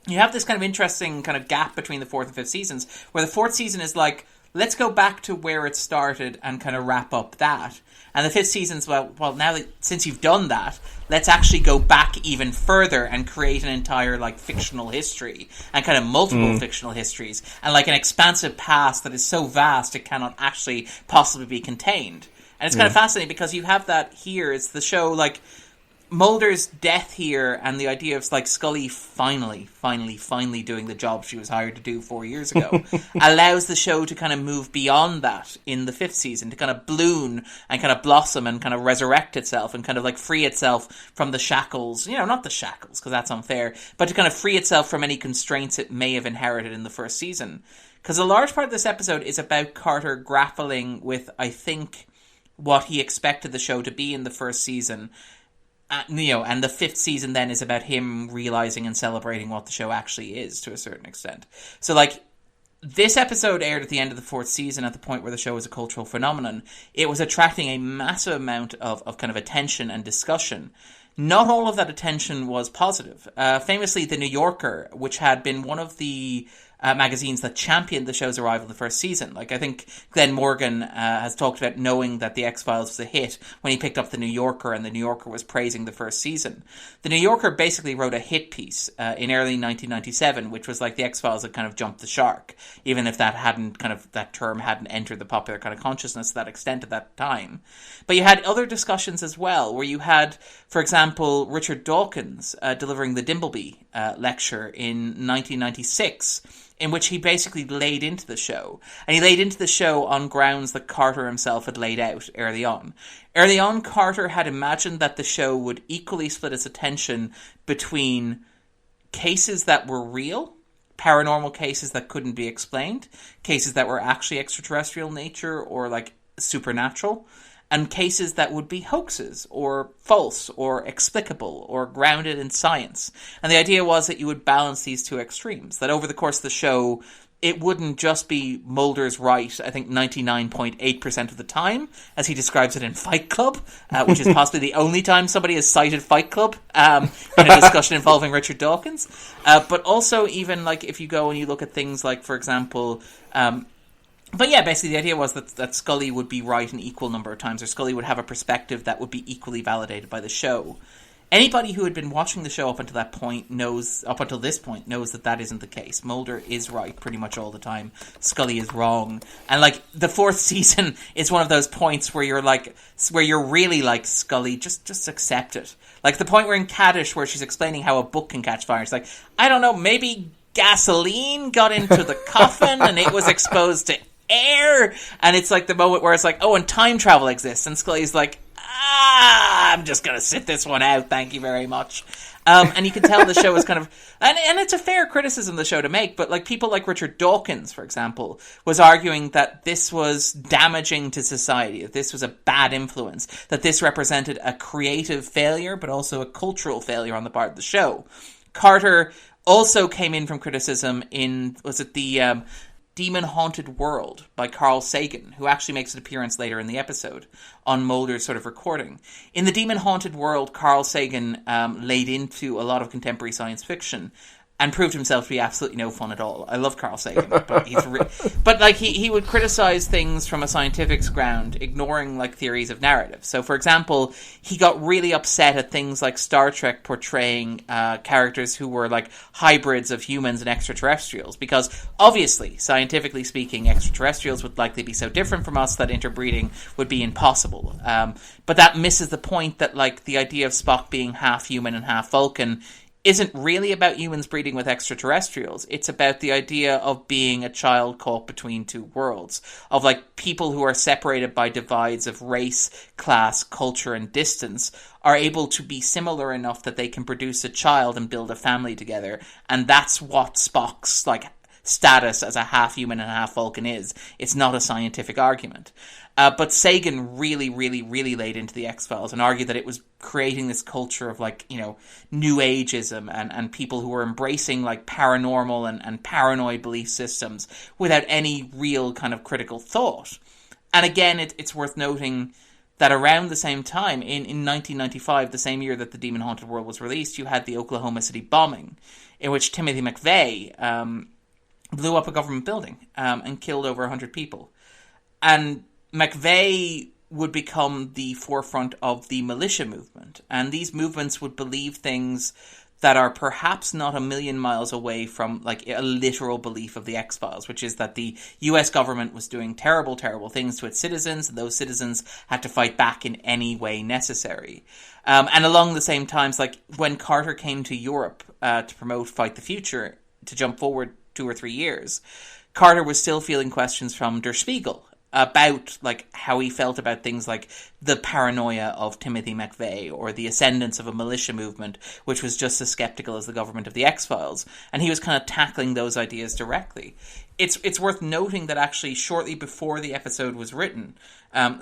Speaker 3: you have this kind of interesting kind of gap between the 4th and 5th seasons, where the 4th season is like, let's go back to where it started and kind of wrap up that. And the 5th season's, well now that since you've done that, let's actually go back even further and create an entire like fictional history and kind of multiple fictional histories and like an expansive past that is so vast it cannot actually possibly be contained. And it's kind of fascinating because you have that here. It's the show, like, Mulder's death here and the idea of, like, Scully finally doing the job she was hired to do 4 years ago allows the show to kind of move beyond that in the 5th season, to kind of bloom and kind of blossom and kind of resurrect itself and kind of, like, free itself from the shackles. You know, not the shackles, because that's unfair, but to kind of free itself from any constraints it may have inherited in the first season. Because a large part of this episode is about Carter grappling with, I think, what he expected the show to be in the first season, you know, and the 5th season then is about him realizing and celebrating what the show actually is to a certain extent. So, like, this episode aired at the end of the 4th season at the point where the show was a cultural phenomenon. It was attracting a massive amount of kind of attention and discussion. Not all of that attention was positive. Famously, The New Yorker, which had been one of the magazines that championed the show's arrival in the first season. Like, I think Glenn Morgan has talked about knowing that The X-Files was a hit when he picked up The New Yorker, and The New Yorker was praising the first season. The New Yorker basically wrote a hit piece in early 1997, which was like The X-Files had kind of jumped the shark, even if that term hadn't entered the popular kind of consciousness to that extent at that time. But you had other discussions as well, where you had, for example, Richard Dawkins delivering the Dimbleby lecture in 1996, in which he basically laid into the show. And he laid into the show on grounds that Carter himself had laid out early on. Early on, Carter had imagined that the show would equally split its attention between cases that were real, paranormal cases that couldn't be explained, cases that were actually extraterrestrial in nature or like supernatural, and cases that would be hoaxes or false or explicable or grounded in science. And the idea was that you would balance these two extremes, that over the course of the show, it wouldn't just be Mulder's right, I think 99.8% of the time, as he describes it in Fight Club, which is possibly the only time somebody has cited Fight Club in a discussion involving Richard Dawkins. But also even like if you go and you look at things like, for example, but yeah, basically the idea was that Scully would be right an equal number of times, or Scully would have a perspective that would be equally validated by the show. Anybody who had been watching the show up until this point knows that that isn't the case. Mulder is right pretty much all the time. Scully is wrong. And like the 4th season is one of those points where you're really like, Scully, just accept it. Like the point where in Kaddish where she's explaining how a book can catch fire. It's like, I don't know, maybe gasoline got into the coffin and it was exposed to air, and it's like the moment where it's like, oh, and time travel exists, and Scully's like, I'm just going to sit this one out. Thank you very much. And you can tell the show is kind of, and it's a fair criticism of the show to make, but like people like Richard Dawkins, for example, was arguing that this was damaging to society, that this was a bad influence, that this represented a creative failure, but also a cultural failure on the part of the show. Carter also came in from criticism in, was it the Demon-Haunted World by Carl Sagan, who actually makes an appearance later in the episode on Mulder's sort of recording. In the Demon-Haunted World, Carl Sagan laid into a lot of contemporary science fiction and proved himself to be absolutely no fun at all. I love Carl Sagan, but he would criticize things from a scientific ground, ignoring like theories of narrative. So, for example, he got really upset at things like Star Trek portraying characters who were like hybrids of humans and extraterrestrials, because obviously, scientifically speaking, extraterrestrials would likely be so different from us that interbreeding would be impossible. But that misses the point that like the idea of Spock being half human and half Vulcan isn't really about humans breeding with extraterrestrials. It's about the idea of being a child caught between two worlds, of like people who are separated by divides of race, class, culture, and distance are able to be similar enough that they can produce a child and build a family together. And that's what Spock's like status as a half human and half Vulcan is. It's not a scientific argument. But Sagan really, really, really laid into the X-Files and argued that it was creating this culture of like, you know, new ageism and people who were embracing like paranormal and paranoid belief systems without any real kind of critical thought. And again, it's worth noting that around the same time, in 1995, the same year that The Demon-Haunted World was released, you had the Oklahoma City bombing, in which Timothy McVeigh blew up a government building and killed over 100 people. And McVeigh would become the forefront of the militia movement, and these movements would believe things that are perhaps not a million miles away from like a literal belief of the X-Files, which is that the US government was doing terrible, terrible things to its citizens, and those citizens had to fight back in any way necessary. And along the same times, like when Carter came to Europe to promote Fight the Future, to jump forward 2 or 3 years, Carter was still feeling questions from Der Spiegel about like how he felt about things like the paranoia of Timothy McVeigh or the ascendance of a militia movement, which was just as skeptical as the government of the X-Files. And he was kind of tackling those ideas directly. It's worth noting that actually shortly before the episode was written,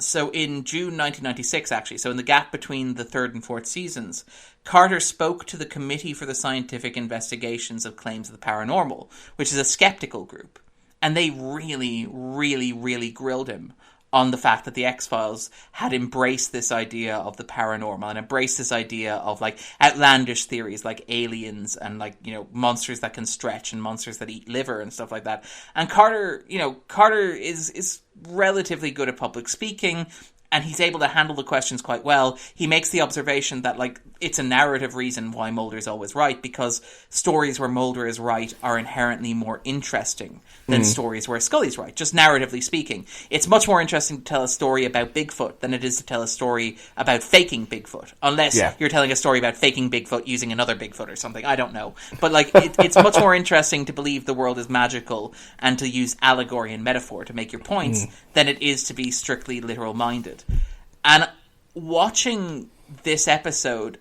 Speaker 3: so in June 1996 actually, so in the gap between the 3rd and 4th seasons, Carter spoke to the Committee for the Scientific Investigations of Claims of the Paranormal, which is a skeptical group. And they really, really, really grilled him on the fact that the X-Files had embraced this idea of the paranormal and embraced this idea of like outlandish theories like aliens and like, you know, monsters that can stretch and monsters that eat liver and stuff like that. And Carter is relatively good at public speaking, and he's able to handle the questions quite well. He makes the observation that, like, it's a narrative reason why Mulder's always right, because stories where Mulder is right are inherently more interesting than stories where Scully's right, just narratively speaking. It's much more interesting to tell a story about Bigfoot than it is to tell a story about faking Bigfoot, unless you're telling a story about faking Bigfoot using another Bigfoot or something. I don't know. But, like, it's much more interesting to believe the world is magical and to use allegory and metaphor to make your points than it is to be strictly literal-minded. And watching this episode,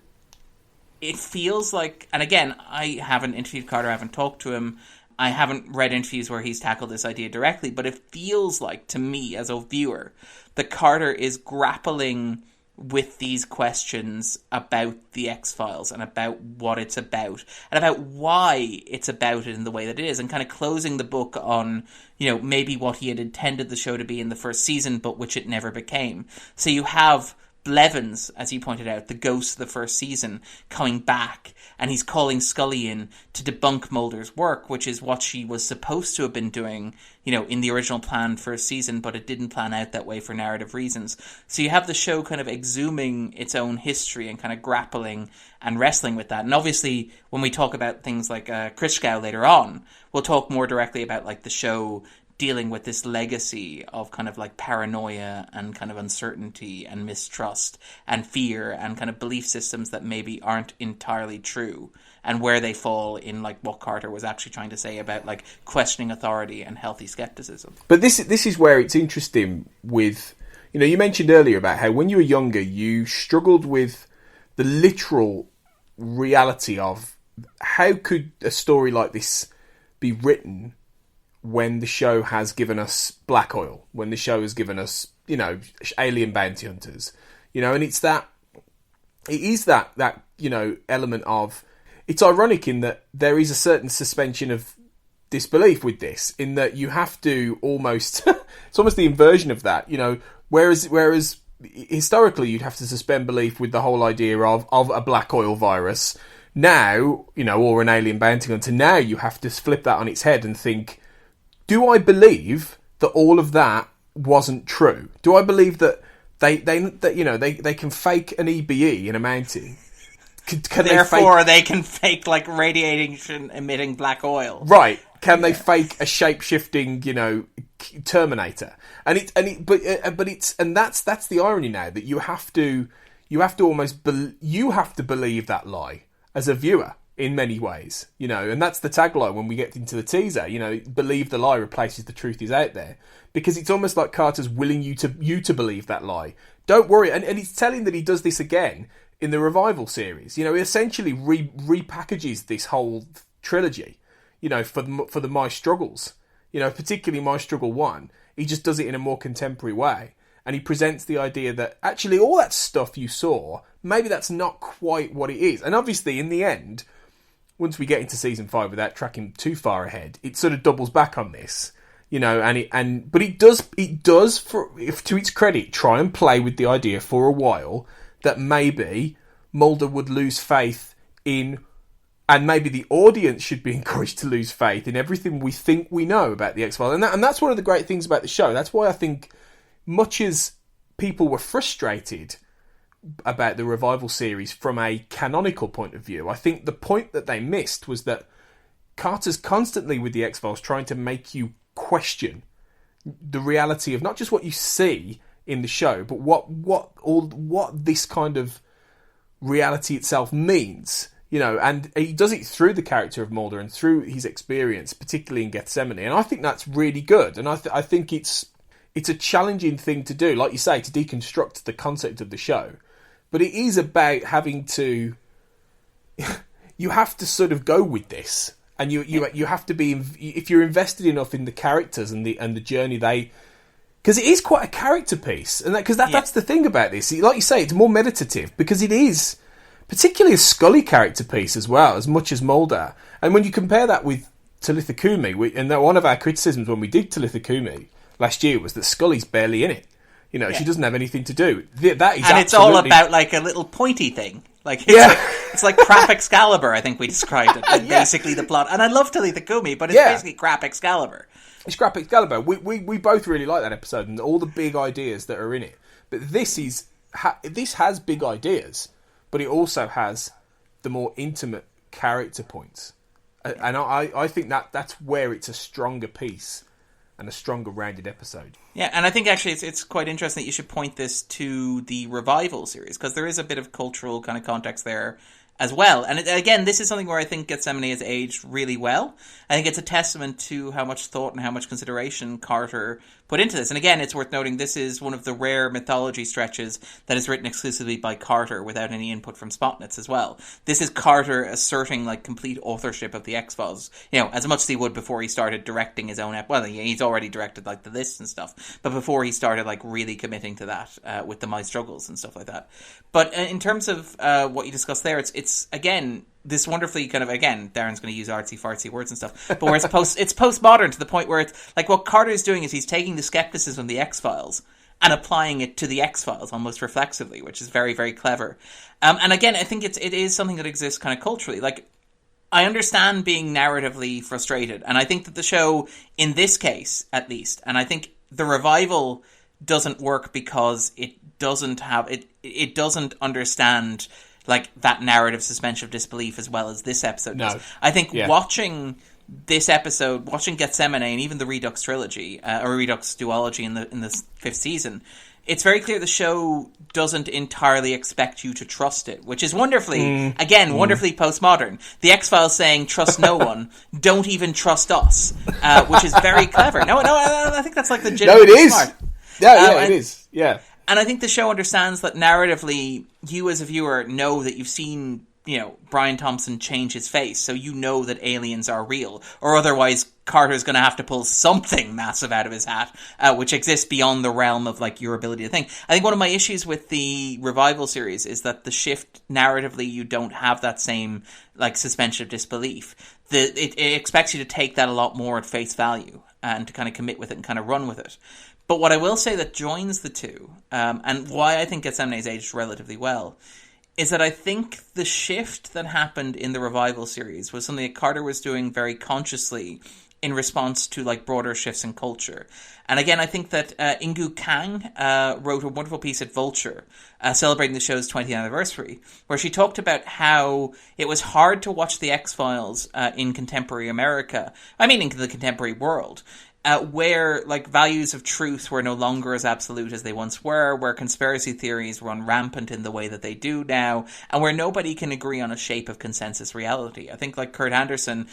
Speaker 3: it feels like, and again, I haven't interviewed Carter, I haven't talked to him, I haven't read interviews where he's tackled this idea directly, but it feels like, to me as a viewer, that Carter is grappling with these questions about the X-Files and about what it's about and about why it's about it in the way that it is, and kind of closing the book on, you know, maybe what he had intended the show to be in the first season, but which it never became. So you have Blevins, as you pointed out, the ghost of the first season, coming back, and he's calling Scully in to debunk Mulder's work, which is what she was supposed to have been doing, you know, in the original plan for a season, but it didn't plan out that way for narrative reasons. So you have the show kind of exhuming its own history and kind of grappling and wrestling with that. And obviously, when we talk about things like Krischgau later on, we'll talk more directly about like the show dealing with this legacy of kind of like paranoia and kind of uncertainty and mistrust and fear and kind of belief systems that maybe aren't entirely true, and where they fall in like what Carter was actually trying to say about like questioning authority and healthy skepticism.
Speaker 1: But this is where it's interesting with, You know, you mentioned earlier about how when you were younger, you struggled with the literal reality of how could a story like this be written when the show has given us black oil, when the show has given us, you know, alien bounty hunters, you know, and it is that, you know, element of, it's ironic in that there is a certain suspension of disbelief with this, in that you have to almost, it's almost the inversion of that, you know, whereas historically you'd have to suspend belief with the whole idea of a black oil virus. Now, you know, or an alien bounty hunter, now you have to flip that on its head and think, do I believe that all of that wasn't true? Do I believe that they can fake an EBE in a mountain?
Speaker 3: Therefore, they can fake like radiation emitting black oil.
Speaker 1: Right. Can they fake a shape-shifting, you know, Terminator? That's the irony now, that you have to believe that lie as a viewer in many ways, you know, and that's the tagline when we get into the teaser, you know, believe the lie replaces the truth is out there, because it's almost like Carter's willing you to believe that lie. Don't worry, and it's telling that he does this again in the revival series. You know, he essentially repackages this whole trilogy, you know, for the My Struggles, you know, particularly My Struggle 1. He just does it in a more contemporary way. And he presents the idea that actually all that stuff you saw, maybe that's not quite what it is. And obviously, in the end, once we get into season 5 without tracking too far ahead, it sort of doubles back on this, you know. But it does, to its credit, try and play with the idea for a while that maybe Mulder would lose faith in, and maybe the audience should be encouraged to lose faith in everything we think we know about the X-Files. And that's one of the great things about the show. That's why I think, much as people were frustrated about the revival series from a canonical point of view, I think the point that they missed was that Carter's constantly with the X-Files trying to make you question the reality of not just what you see in the show, but what this kind of reality itself means, you know. And he does it through the character of Mulder and through his experience, particularly in Gethsemane, and I think that's really good. And I think it's a challenging thing to do, like you say, to deconstruct the concept of the show. But it is about having to, you have to sort of go with this, and you have to be, if you're invested enough in the characters and the journey because it is quite a character piece, and that's the thing about this. Like you say, it's more meditative because it is particularly a Scully character piece as well, as much as Mulder. And when you compare that with Talitha Kumi, and one of our criticisms when we did Talitha Kumi last year was that Scully's barely in it. You know, she doesn't have anything to do. That is, and
Speaker 3: it's all about like a little pointy thing. Like it's like Crap Excalibur, I think we described it. Basically the plot. And I love Talitha Kumi, but it's basically Crap Excalibur.
Speaker 1: It's Crap Excalibur. We both really like that episode and all the big ideas that are in it. But this has big ideas, but it also has the more intimate character points. And I think that's where it's a stronger piece and a stronger rounded episode.
Speaker 3: Yeah, and I think actually it's quite interesting that you should point this to the revival series, because there is a bit of cultural kind of context there as well. And again, this is something where I think Gethsemane has aged really well. I think it's a testament to how much thought and how much consideration Carter put into this. And again, it's worth noting this is one of the rare mythology stretches that is written exclusively by Carter without any input from Spotnitz as well. This is Carter asserting like complete authorship of the X-Files, you know, as much as he would before he started directing his own well, he's already directed like the lists and stuff, but before he started like really committing to that with the My Struggles and stuff like that. But in terms of what you discussed there, it's again this wonderfully kind of, again, Darren's going to use artsy-fartsy words and stuff, but where it's postmodern to the point where it's like what Carter is doing is he's taking the skepticism of the X-Files and applying it to the X-Files almost reflexively, which is very, very clever. And again, I think it is something that exists kind of culturally. Like, I understand being narratively frustrated, and I think that the show, in this case, at least, and I think the revival doesn't work because it doesn't have, it doesn't understand like that narrative suspension of disbelief as well as this episode does. I think watching this episode, watching Gethsemane and even the Redux trilogy, or Redux duology in the fifth season, it's very clear the show doesn't entirely expect you to trust it, which is wonderfully postmodern. The X-Files saying, trust no one, don't even trust us, which is very clever. No, I think that's like legitimately smart.
Speaker 1: Yeah, it is. Yeah.
Speaker 3: And I think the show understands that narratively, you as a viewer know that you've seen, Brian Thompson change his face, so you know that aliens are real. Or otherwise, Carter's going to have to pull something massive out of his hat, which exists beyond the realm of, your ability to think. I think one of my issues with the Revival series is that the shift narratively, you don't have that same, suspension of disbelief. It expects you to take that a lot more at face value and to kind of commit with it and kind of run with it. But what I will say that joins the two, and why I think Gethsemane's aged relatively well, is that I think the shift that happened in the Revival series was something that Carter was doing very consciously in response to broader shifts in culture. And again, I think that Ingu Kang wrote a wonderful piece at Vulture celebrating the show's 20th anniversary, where she talked about how it was hard to watch The X-Files in contemporary America, in the contemporary world, where values of truth were no longer as absolute as they once were, where conspiracy theories run rampant in the way that they do now, and where nobody can agree on a shape of consensus reality. I think Kurt Anderson,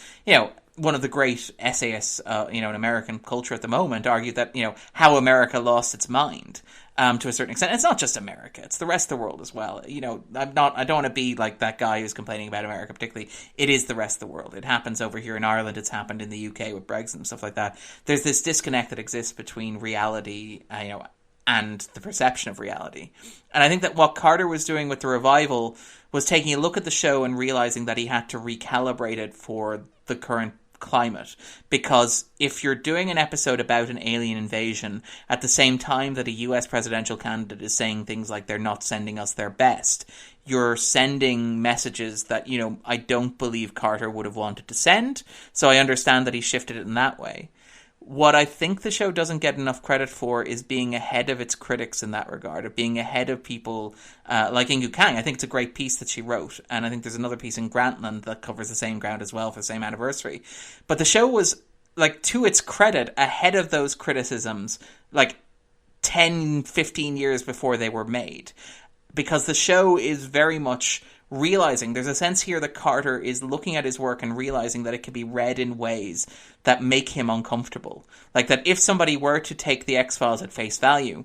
Speaker 3: one of the great essayists, in American culture at the moment, argued that, how America lost its mind. To a certain extent. It's not just America, it's the rest of the world as well. I don't want to be like that guy who's complaining about America particularly. It is the rest of the world. It happens over here in Ireland, it's happened in the UK with Brexit and stuff like that. There's this disconnect that exists between reality, and the perception of reality. And I think that what Carter was doing with the Revival was taking a look at the show and realizing that he had to recalibrate it for the current climate, because if you're doing an episode about an alien invasion at the same time that a US presidential candidate is saying things like they're not sending us their best, you're sending messages that, I don't believe Carter would have wanted to send. So I understand that he shifted it in that way. What I think the show doesn't get enough credit for is being ahead of its critics in that regard, of being ahead of people like Ingu Kang. I think it's a great piece that she wrote, and I think there's another piece in Grantland that covers the same ground as well for the same anniversary. But the show was, to its credit, ahead of those criticisms, 10, 15 years before they were made. Because the show is very much realizing, there's a sense here that Carter is looking at his work and realizing that it can be read in ways that make him uncomfortable. That if somebody were to take the X-Files at face value,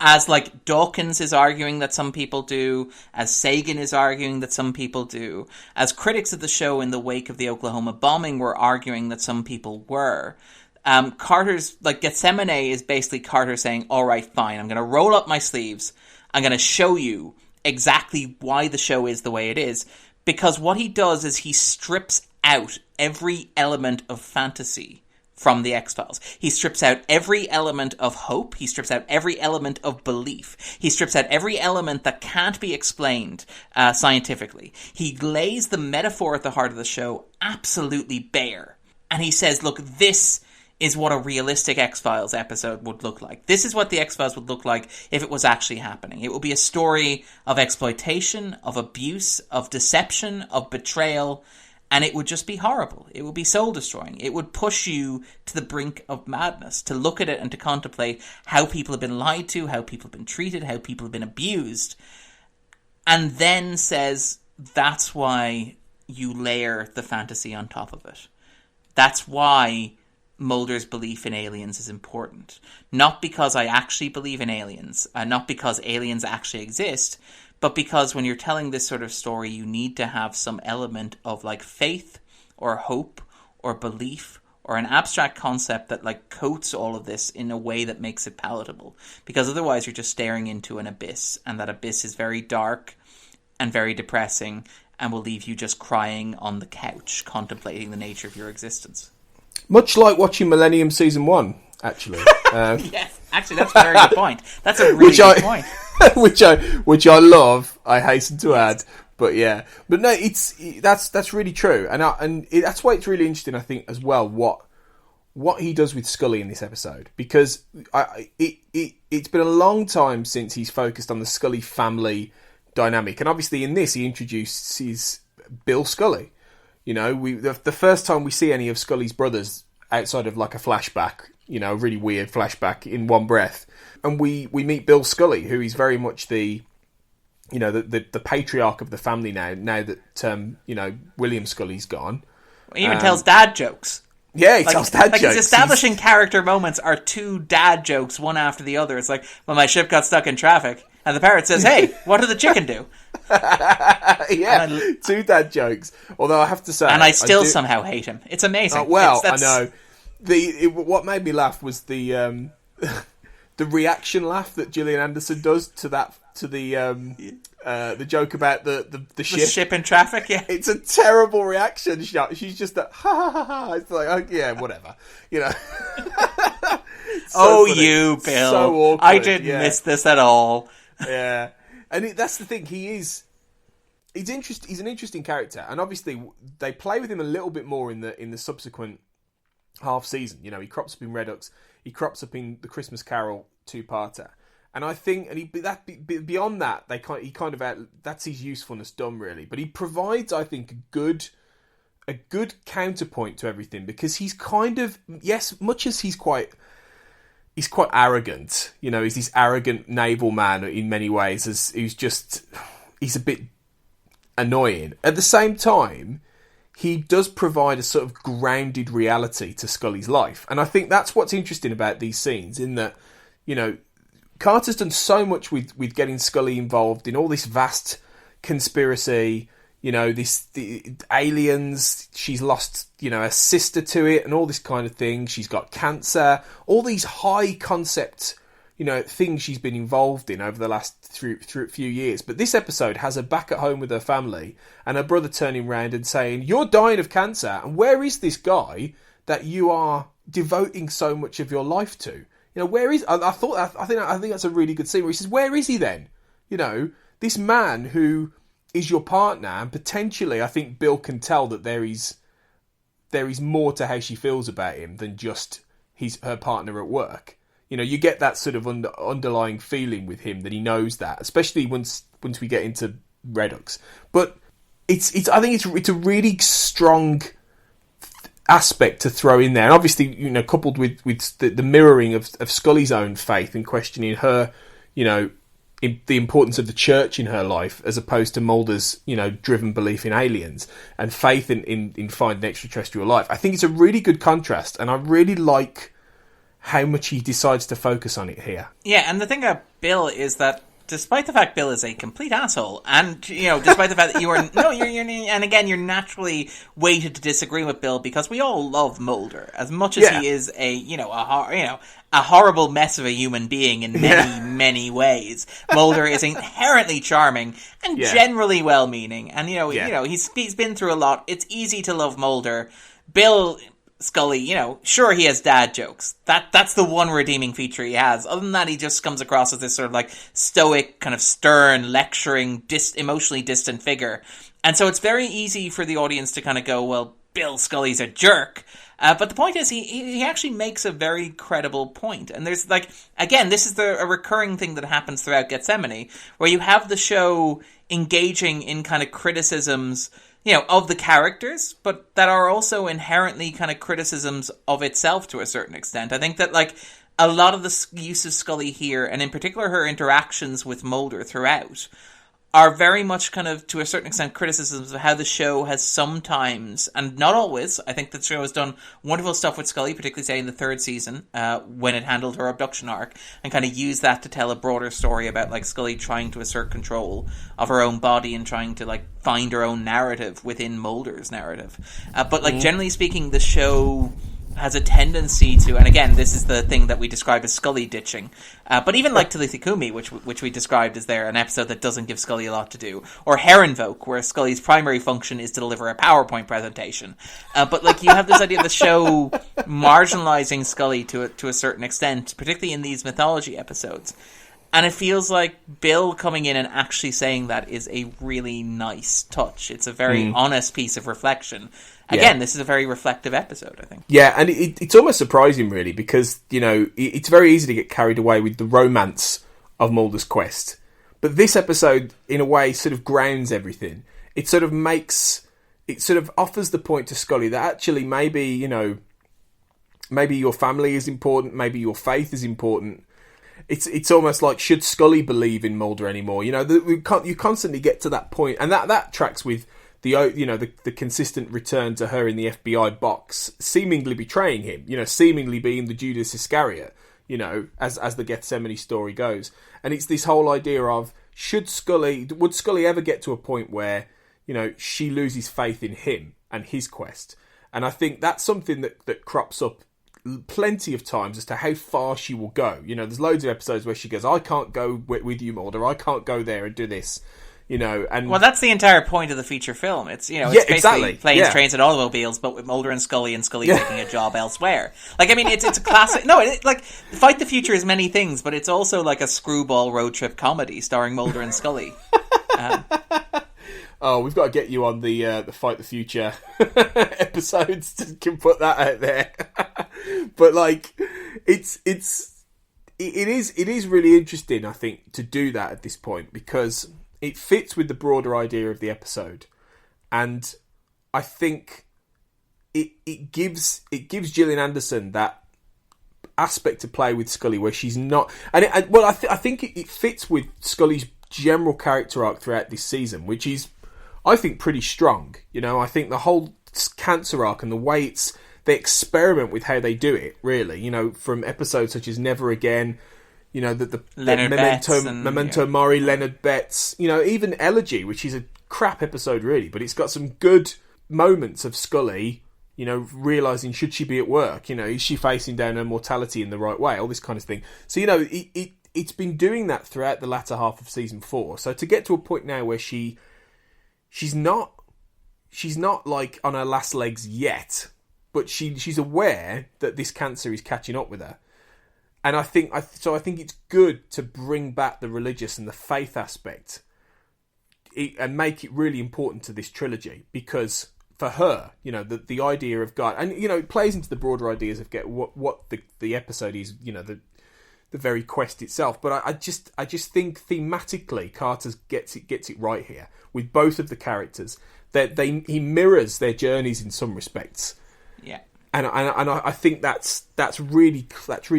Speaker 3: as Dawkins is arguing that some people do, as Sagan is arguing that some people do, as critics of the show in the wake of the Oklahoma bombing were arguing that some people were, Carter's, Gethsemane is basically Carter saying, all right, fine, I'm going to roll up my sleeves, I'm going to show you exactly why the show is the way it is, because what he does is he strips out every element of fantasy from the X-Files. He strips out every element of hope. He strips out every element of belief. He strips out every element that can't be explained scientifically. He lays the metaphor at the heart of the show absolutely bare. And he says, look, this is what a realistic X-Files episode would look like. This is what the X-Files would look like if it was actually happening. It would be a story of exploitation, of abuse, of deception, of betrayal, and it would just be horrible. It would be soul-destroying. It would push you to the brink of madness, to look at it and to contemplate how people have been lied to, how people have been treated, how people have been abused, and then says, that's why you layer the fantasy on top of it. That's why Mulder's belief in aliens is important. Not because I actually believe in aliens, not because aliens actually exist, but because when you're telling this sort of story, you need to have some element of faith or hope or belief or an abstract concept that coats all of this in a way that makes it palatable. Because otherwise you're just staring into an abyss, and that abyss is very dark and very depressing and will leave you just crying on the couch, contemplating the nature of your existence.
Speaker 1: Much like watching Millennium Season 1, actually.
Speaker 3: Yes, actually, that's a very good point. That's a really good point.
Speaker 1: which I love, I hasten to add. But yeah. But no, that's really true. And that's why it's really interesting, I think, as well, what he does with Scully in this episode. Because it's been a long time since he's focused on the Scully family dynamic. And obviously in this, he introduces Bill Scully. The first time we see any of Scully's brothers outside of a flashback, a really weird flashback in one breath, and we meet Bill Scully, who is very much the patriarch of the family now that William Scully's gone.
Speaker 3: He even tells dad jokes.
Speaker 1: Yeah, he tells dad jokes.
Speaker 3: His establishing character moments are 2 dad jokes, one after the other. It's like, well, my ship got stuck in traffic, and the parrot says, hey, what did the chicken do?
Speaker 1: 2 dad jokes. Although I have to say...
Speaker 3: And I still somehow hate him. It's amazing.
Speaker 1: I know. What made me laugh was the reaction laugh that Gillian Anderson does to the joke about the ship.
Speaker 3: The ship in traffic, yeah.
Speaker 1: It's a terrible reaction shot. She's just that, ha ha ha ha. It's like, oh, yeah, whatever. You know.
Speaker 3: So funny. You, Bill.
Speaker 1: So awkward.
Speaker 3: I didn't miss this at all.
Speaker 1: Yeah. And that's the thing. He's an interesting character. And obviously, they play with him a little bit more in the subsequent half season. You know, he crops up in Redux. He crops up in the Christmas Carol 2-parter. And I think, beyond that, that's his usefulness done, really. But he provides, I think, a good counterpoint to everything, because he's kind of, yes, much as he's quite arrogant. You know, he's this arrogant naval man in many ways. He's a bit annoying. At the same time, he does provide a sort of grounded reality to Scully's life, and I think that's what's interesting about these scenes. In that, you know, Carter's done so much with getting Scully involved in all this vast conspiracy, you know, the aliens, she's lost, you know, a sister to it and all this kind of thing. She's got cancer, all these high concept, you know, things she's been involved in over the last few years. But this episode has her back at home with her family and her brother turning around and saying, you're dying of cancer, and where is this guy that you are devoting so much of your life to? You know, where is... I think that's a really good scene where he says, where is he then? You know, this man who is your partner, and potentially, I think Bill can tell that there is more to how she feels about him than just her partner at work. You know, you get that sort of underlying feeling with him that he knows that, especially once we get into Redux. But I think it's a really strong aspect to throw in there, and obviously, you know, coupled with the mirroring of Scully's own faith and questioning her, you know, the importance of the church in her life, as opposed to Mulder's, you know, driven belief in aliens and faith in finding extraterrestrial life. I think it's a really good contrast, and I really like how much he decides to focus on it here.
Speaker 3: Yeah, and the thing about Bill is that, despite the fact Bill is a complete asshole, and, you know, despite the fact that and again, you're naturally weighted to disagree with Bill, because we all love Mulder as much as he is a horrible mess of a human being in many ways. Mulder is inherently charming and generally well-meaning, and he's been through a lot. It's easy to love Mulder. Bill, Scully, you know, sure, he has dad jokes. That's the one redeeming feature he has. Other than that, he just comes across as this sort of like stoic, kind of stern, lecturing, emotionally distant figure. And so it's very easy for the audience to kind of go, well, Bill Scully's a jerk. But the point is, he actually makes a very credible point. And there's, like, again, this is a recurring thing that happens throughout Gethsemane, where you have the show engaging in kind of criticisms, you know, of the characters, but that are also inherently kind of criticisms of itself to a certain extent. I think that, like, a lot of the use of Scully here, and in particular her interactions with Mulder throughout, are very much kind of, to a certain extent, criticisms of how the show has sometimes, and not always, I think the show has done wonderful stuff with Scully, particularly, say, in the 3rd season, when it handled her abduction arc, and kind of used that to tell a broader story about, like, Scully trying to assert control of her own body and trying to, like, find her own narrative within Mulder's narrative. But, like, generally speaking, the show has a tendency to, and again, this is the thing that we describe as Scully ditching, but even like Talitha Kumi, which we described as an episode that doesn't give Scully a lot to do, or Herrenvolk, where Scully's primary function is to deliver a PowerPoint presentation. But like, you have this idea of the show marginalizing Scully to a certain extent, particularly in these mythology episodes. And it feels like Bill coming in and actually saying that is a really nice touch. It's a very honest piece of reflection. Again, this is a very reflective episode, I think. Yeah,
Speaker 1: and it's almost surprising, really, because, you know, it's very easy to get carried away with the romance of Mulder's quest. But this episode, in a way, sort of grounds everything. It sort of offers the point to Scully that actually maybe, you know, maybe your family is important, maybe your faith is important. It's almost like, should Scully believe in Mulder anymore? You know, you constantly get to that point, and that tracks with the consistent return to her in the FBI box, seemingly betraying him, seemingly being the Judas Iscariot, as the Gethsemane story goes. And it's this whole idea of, would Scully ever get to a point where, she loses faith in him and his quest? And I think that's something that crops up plenty of times as to how far she will go. There's loads of episodes where she goes, I can't go with you, Mulder, I can't go there and do this. And
Speaker 3: well, that's the entire point of the feature film. It's it's basically
Speaker 1: exactly.
Speaker 3: planes, trains, and automobiles, but with Mulder and Scully taking a job elsewhere. It's a classic. No, Fight the Future is many things, but it's also like a screwball road trip comedy starring Mulder and Scully.
Speaker 1: Oh, we've got to get you on the Fight the Future episodes. Can put that out there. But it is really interesting, I think, to do that at this point, because it fits with the broader idea of the episode, and I think it gives Gillian Anderson that aspect to play with Scully where she's not, I think it fits with Scully's general character arc throughout this season, which is, I think, pretty strong. I think the whole cancer arc and the way they experiment with how they do it, really, from episodes such as Never Again, the Memento Mori, Leonard Betts, even Elegy, which is a crap episode really, but it's got some good moments of Scully, realising, should she be at work? Is she facing down her mortality in the right way? All this kind of thing. So, it's been doing that throughout the latter half of season 4. So to get to a point now where she's not like on her last legs yet, but she's aware that this cancer is catching up with her. And I think it's good to bring back the religious and the faith aspect and make it really important to this trilogy, because for her, the idea of God, and it plays into the broader ideas of what the episode is, the very quest itself. But I just think thematically Carter gets it right here with both of the characters. That he mirrors their journeys in some respects. Yeah. And I think that's really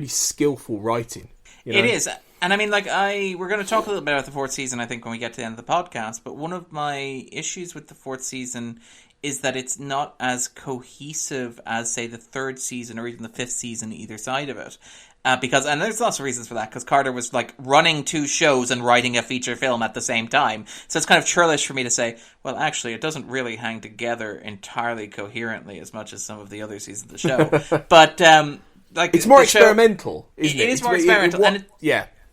Speaker 1: skillful writing.
Speaker 3: It is, and we're going to talk a little bit about the fourth season, I think, when we get to the end of the podcast. But one of my issues with the fourth season is that it's not as cohesive as, say, the third season or even the fifth season, either side of it. And there's lots of reasons for that, because Carter was running 2 shows and writing a feature film at the same time. So it's kind of churlish for me to say, well, actually, it doesn't really hang together entirely coherently as much as some of the other seasons of the show. But
Speaker 1: it's more experimental, isn't it?
Speaker 3: It is more experimental,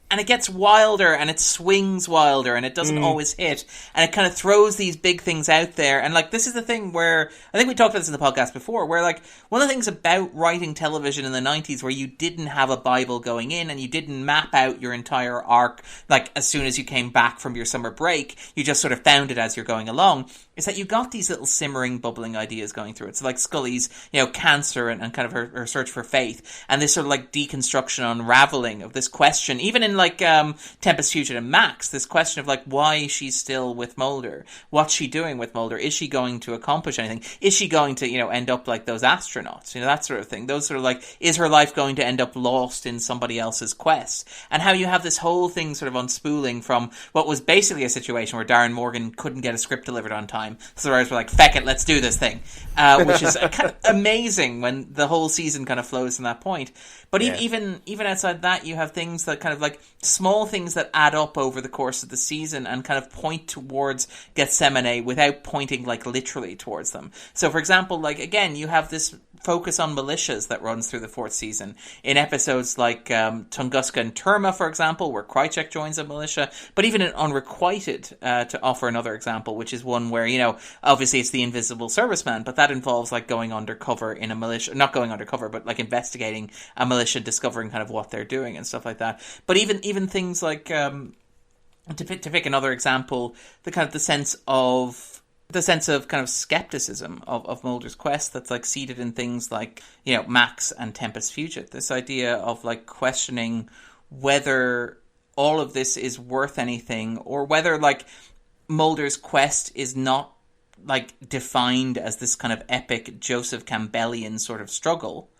Speaker 3: and it gets wilder, and it swings wilder, and it doesn't always hit, and it kind of throws these big things out there. And this is the thing where, I think we talked about this in the podcast before, where one of the things about writing television in the 90s, where you didn't have a Bible going in, and you didn't map out your entire arc, as soon as you came back from your summer break, you just sort of found it as you're going along, is that you got these little simmering, bubbling ideas going through it. So Scully's, cancer and kind of her search for faith, and this sort of deconstruction, unraveling of this question, even in Tempest Fugitive and Max, this question of why she's still with Mulder, what's she doing with Mulder, is she going to accomplish anything, is she going to end up like those astronauts, that sort of thing, those sort of is her life going to end up lost in somebody else's quest, and how you have this whole thing sort of unspooling from what was basically a situation where Darren Morgan couldn't get a script delivered on time, so the writers were like, feck it, let's do this thing, which is kind of amazing when the whole season kind of flows from that point. But even outside that, you have things that kind of small things that add up over the course of the season and kind of point towards Gethsemane without pointing literally towards them. So, for example, again, you have this focus on militias that runs through the fourth season in episodes like Tunguska and Terma, for example, where Krychek joins a militia, but even in Unrequited, to offer another example, which is one where, obviously it's the invisible serviceman, but that involves going undercover in a militia, not going undercover, but investigating a militia, discovering kind of what they're doing and stuff like that. But even things like, to pick another example, the sense of kind of skepticism of Mulder's quest that's seated in things like, Max and Tempest Fugit. This idea of questioning whether all of this is worth anything, or whether Mulder's quest is not defined as this kind of epic Joseph Campbellian sort of struggle,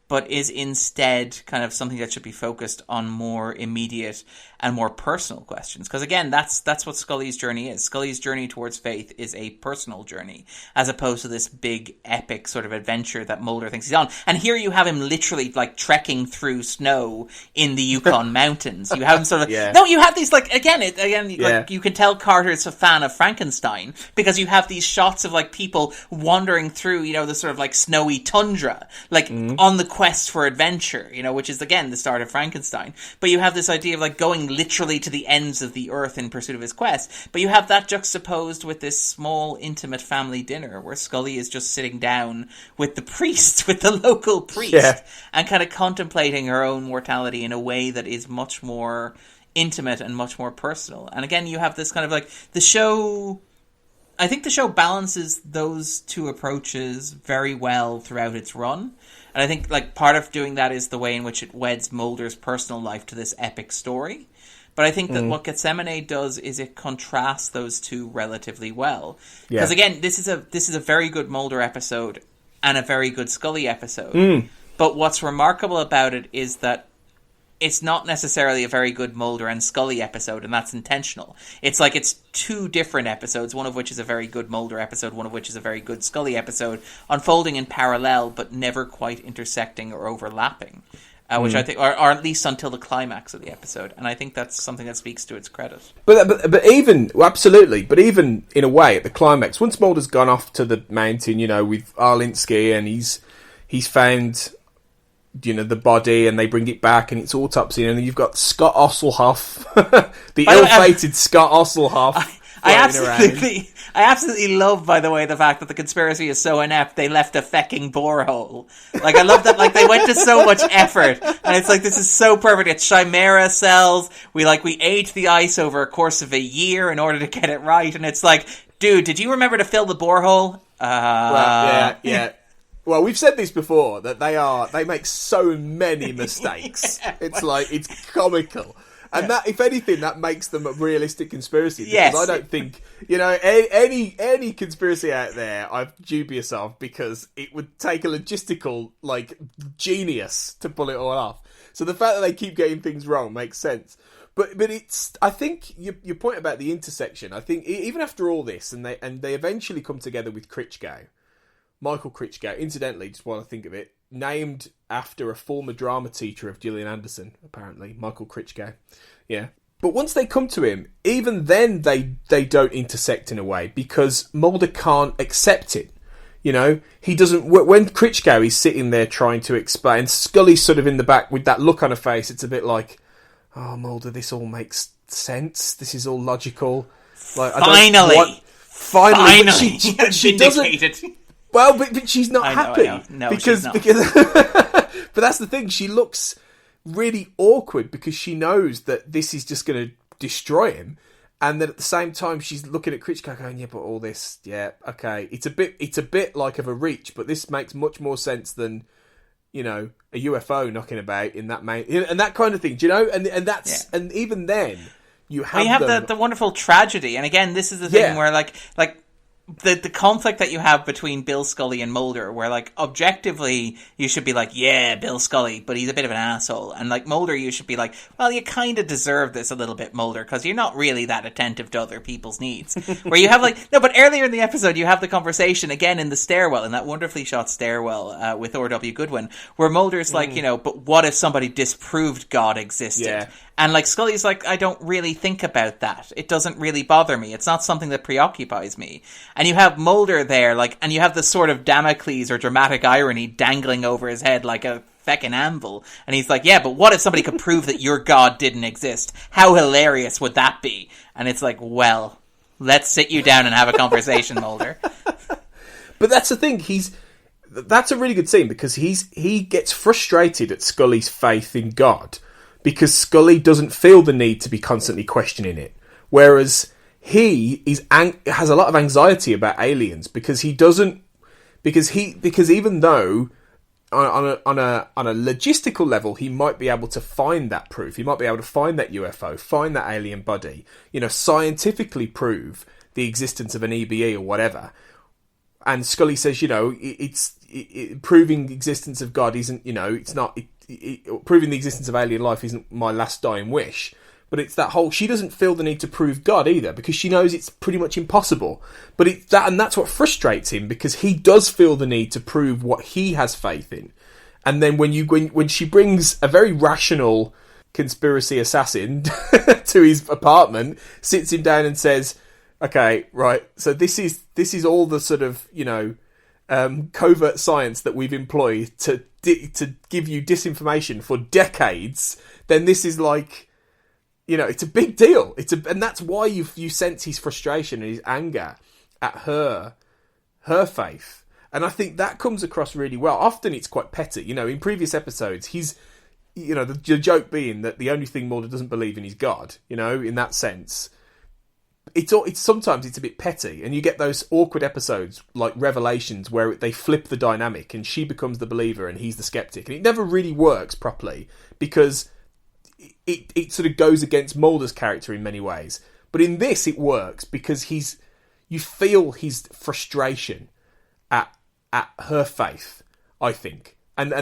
Speaker 3: but is instead kind of something that should be focused on more immediate and more personal questions. Because again, that's what Scully's journey is. Scully's journey towards faith is a personal journey, as opposed to this big, epic sort of adventure that Mulder thinks he's on. And here you have him literally, like, trekking through snow in the Yukon mountains. You have him sort of...
Speaker 1: Yeah.
Speaker 3: No, you have these, like, like, you can tell Carter's a fan of Frankenstein, because you have these shots of, like, people wandering through, you know, the sort of, like, snowy tundra, like, on the quest for adventure, you know, which is, again, the start of Frankenstein. But you have this idea of, like, going literally to the ends of the earth in pursuit of his quest. But you have that juxtaposed with this small, intimate family dinner where Scully is just sitting down with the priest, with the local priest, and kind of contemplating her own mortality in a way that is much more intimate and much more personal. And again, you have this kind of, like, the show... I think the show balances those two approaches very well throughout its run. And I think, like, part of doing that is the way in which it weds Mulder's personal life to this epic story. But I think that what Gethsemane does is it contrasts those two relatively well. Because again, this is a very good Mulder episode and a very good Scully episode. But what's remarkable about it is that it's not necessarily a very good Mulder and Scully episode, and that's intentional. It's like it's two different episodes, one of which is a very good Mulder episode, one of which is a very good Scully episode, unfolding in parallel but never quite intersecting or overlapping. Which I think, or at least until the climax of the episode, and I think that's something that speaks to its credit.
Speaker 1: But even, well, absolutely, but even in a way at the climax, once Mulder's gone off to the mountain, you know, with Arlinsky, and he's found, you know, the body, and they bring it back, and it's autopsy, and you've got Scott Osselhoff, the ill-fated Scott Osselhoff.
Speaker 3: I absolutely love, by the way, the fact that the conspiracy is so inept they left a fecking borehole. Like, I love that, like, they went to so much effort, and it's like, this is so perfect. It's chimera cells. We ate the ice over a course of a year in order to get it right, and it's like, dude, did you remember to fill the borehole?
Speaker 1: Yeah. Well, we've said this before, that they make so many mistakes. It's like, it's comical. And that, if anything, that makes them a realistic conspiracy. Because I don't think, you know, any conspiracy out there I'm dubious of, because it would take a logistical, like, genius to pull it all off. So the fact that they keep getting things wrong makes sense. But it's, I think your point about the intersection, I think even after all this, and they eventually come together with Critchgau, Michael Critchgau, incidentally, just while I think of it, named after a former drama teacher of Gillian Anderson, apparently, Michael Critchgau. Yeah. But once they come to him, even then they don't intersect in a way, because Mulder can't accept it. You know, he doesn't... When Critchgau is sitting there trying to explain, Scully's sort of in the back with that look on her face, it's a bit like, oh, Mulder, this all makes sense. This is all logical. Like,
Speaker 3: Finally!
Speaker 1: She doesn't... Well, but she's not happy.
Speaker 3: I know. No,
Speaker 1: because,
Speaker 3: she's not.
Speaker 1: But that's the thing. She looks really awkward because she knows that this is just going to destroy him, and then at the same time she's looking at Critchgau going, "Yeah, but all this, yeah, okay, it's a bit like of a reach, but this makes much more sense than, you know, a UFO knocking about in that mountain and that kind of thing." Do you know? And that's and even then you have
Speaker 3: the wonderful tragedy, and again, this is the thing where like. The conflict that you have between Bill Scully and Mulder, where, like, objectively, you should be like, yeah, Bill Scully, but he's a bit of an asshole. And, like, Mulder, you should be like, well, you kind of deserve this a little bit, Mulder, because you're not really that attentive to other people's needs. Where you have, like, no, but earlier in the episode, you have the conversation, again, in the stairwell, in that wonderfully shot stairwell with R.W. Goodwin, where Mulder's like, you know, but what if somebody disproved God existed?
Speaker 1: Yeah.
Speaker 3: And, like, Scully's like, I don't really think about that. It doesn't really bother me. It's not something that preoccupies me. And you have Mulder there, like, and you have this sort of Damocles or dramatic irony dangling over his head like a feckin' anvil. And he's like, yeah, but what if somebody could prove that your God didn't exist? How hilarious would that be? And it's like, well, let's sit you down and have a conversation, Mulder.
Speaker 1: But that's the thing. That's a really good scene, because he gets frustrated at Scully's faith in God, because Scully doesn't feel the need to be constantly questioning it, whereas he has a lot of anxiety about aliens, because even though on a logistical level he might be able to find that proof, he might be able to find that UFO, find that alien body, you know, scientifically prove the existence of an EBE or whatever. and Scully says, proving the existence of God isn't, it's not, proving the existence of alien life isn't my last dying wish. But it's that whole, she doesn't feel the need to prove God either, because she knows it's pretty much impossible. But it's that, and that's what frustrates him, because he does feel the need to prove what he has faith in. And then when she brings a very rational conspiracy assassin to his apartment, sits him down and says, okay, right, so this is all the sort of, covert science that we've employed to give you disinformation for decades, then this is like, it's a big deal. And that's why you sense his frustration and his anger at her faith. And I think that comes across really well. Often it's quite petty. In previous episodes, he's, the joke being that the only thing Mulder doesn't believe in is God, in that sense. It's sometimes it's a bit petty, and you get those awkward episodes like Revelations where they flip the dynamic and she becomes the believer and he's the skeptic. And it never really works properly because it sort of goes against Mulder's character in many ways. But in this, it works because you feel his frustration at her faith, I think. And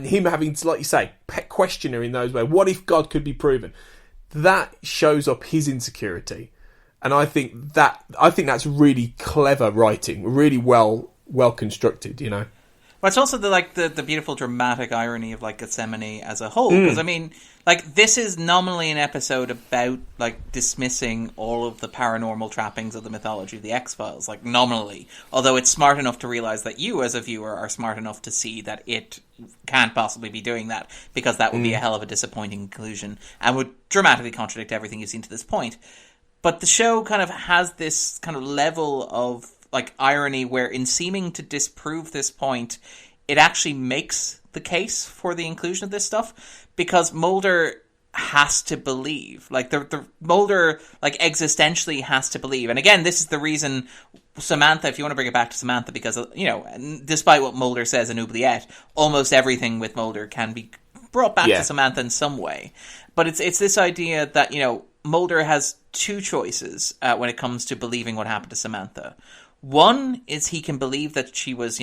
Speaker 1: him having to, like you say, question her in those ways. What if God could be proven? That shows up his insecurity. And I think that's really clever writing, really well constructed,
Speaker 3: Well, it's also the beautiful dramatic irony of Gethsemane as a whole, because this is nominally an episode about dismissing all of the paranormal trappings of the mythology of the X-Files, nominally. Although it's smart enough to realize that you as a viewer are smart enough to see that it can't possibly be doing that, because that would be a hell of a disappointing conclusion and would dramatically contradict everything you've seen to this point. But the show kind of has this kind of level of irony where, in seeming to disprove this point, it actually makes the case for the inclusion of this stuff, because Mulder has to believe. The Mulder existentially has to believe. And again, this is the reason Samantha, if you want to bring it back to Samantha, because despite what Mulder says in Oubliette, almost everything with Mulder can be brought back to Samantha in some way. But it's this idea that Mulder has two choices when it comes to believing what happened to Samantha. One is he can believe that she was,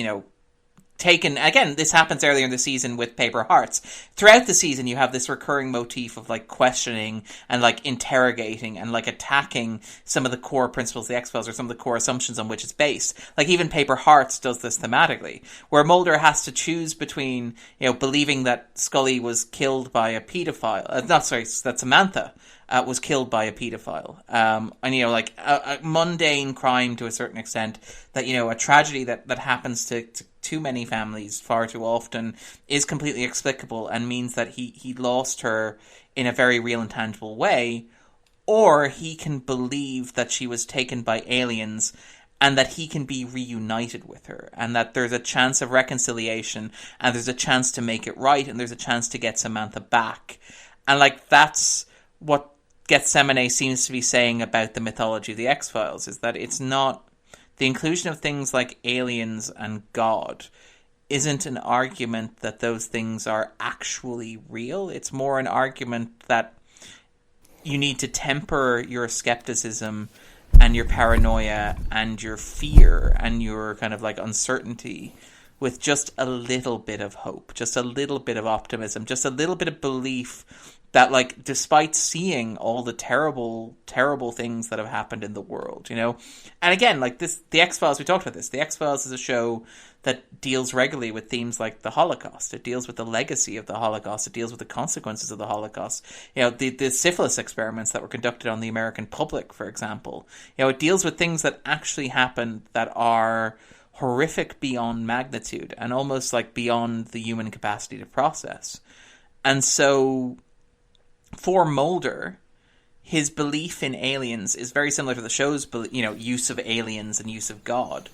Speaker 3: taken. Again, this happens earlier in the season with Paper Hearts. Throughout the season, you have this recurring motif of questioning and interrogating and attacking some of the core principles of the X-Files, or some of the core assumptions on which it's based. Even Paper Hearts does this thematically, where Mulder has to choose between believing that Scully was killed by a paedophile. That Samantha was killed by a paedophile. And a mundane crime to a certain extent, that a tragedy that happens to too many families far too often is completely explicable and means that he lost her in a very real and tangible way. Or he can believe that she was taken by aliens and that he can be reunited with her, and that there's a chance of reconciliation, and there's a chance to make it right, and there's a chance to get Samantha back. And that's what Gethsemane seems to be saying about the mythology of the X-Files, is that it's not, the inclusion of things like aliens and God isn't an argument that those things are actually real. It's more an argument that you need to temper your skepticism and your paranoia and your fear and your kind of uncertainty with just a little bit of hope, just a little bit of optimism, just a little bit of belief that despite seeing all the terrible, terrible things that have happened in the world, and again, the X-Files, we talked about this, the X-Files is a show that deals regularly with themes like the Holocaust. It deals with the legacy of the Holocaust. It deals with the consequences of the Holocaust. The syphilis experiments that were conducted on the American public, for example. It deals with things that actually happened that are horrific beyond magnitude and almost beyond the human capacity to process. And so for Mulder, his belief in aliens is very similar to the show's, use of aliens and use of God,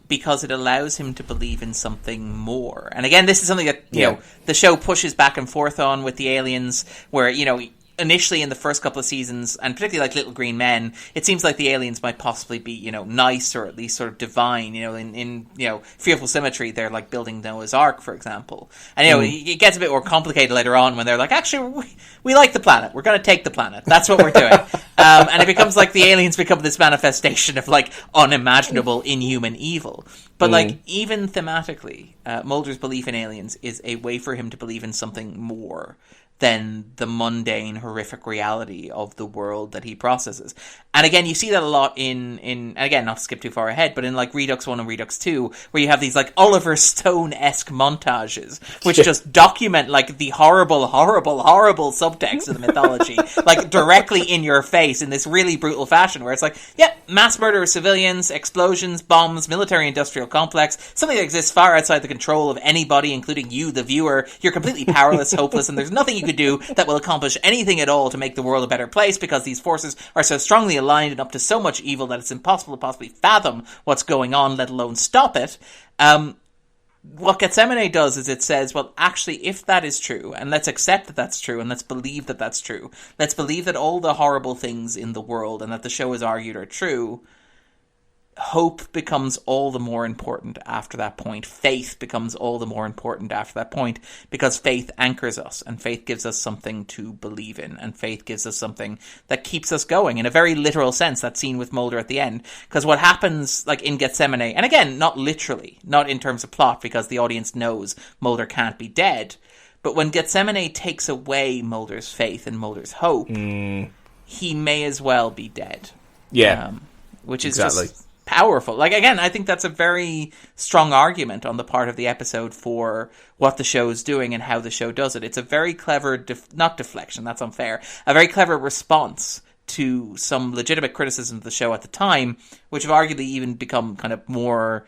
Speaker 3: because it allows him to believe in something more. And again, this is something that, the show pushes back and forth on with the aliens, where, initially in the first couple of seasons, and particularly Little Green Men, it seems like the aliens might possibly be, nice, or at least sort of divine. In Fearful Symmetry, they're building Noah's Ark, for example. And, it gets a bit more complicated later on when they're actually, we like the planet. We're going to take the planet. That's what we're doing. And it becomes like the aliens become this manifestation of like unimaginable inhuman evil. But like even thematically, Mulder's belief in aliens is a way for him to believe in something more than the mundane, horrific reality of the world that he processes. And again, you see that a lot in and again, not to skip too far ahead, but in like Redux 1 and Redux 2, where you have these like Oliver Stone-esque montages, which just document like the horrible, horrible, horrible subtext of the mythology, like directly in your face in this really brutal fashion, where it's like, yep, mass murder of civilians, explosions, bombs, military-industrial complex, something that exists far outside the control of anybody, including you, the viewer. You're completely powerless, hopeless, and there's nothing you could do that will accomplish anything at all to make the world a better place, because these forces are so strongly aligned and up to so much evil that it's impossible to possibly fathom what's going on, let alone stop it. What Gethsemane does is it says, well, actually, if that is true, and let's accept that that's true, and let's believe that that's true, let's believe that all the horrible things in the world and that the show has argued are true, hope becomes all the more important after that point. Faith becomes all the more important after that point, because faith anchors us, and faith gives us something to believe in, and faith gives us something that keeps us going. In a very literal sense, that scene with Mulder at the end, because what happens like in Gethsemane, and again, not literally, not in terms of plot, because the audience knows Mulder can't be dead, but when Gethsemane takes away Mulder's faith and Mulder's hope, he may as well be dead.
Speaker 1: Yeah.
Speaker 3: Which is
Speaker 1: exactly.
Speaker 3: Just powerful. Like, again, I think that's a very strong argument on the part of the episode for what the show is doing and how the show does it. It's a very clever, not deflection, that's unfair, a very clever response to some legitimate criticism of the show at the time, which have arguably even become kind of more,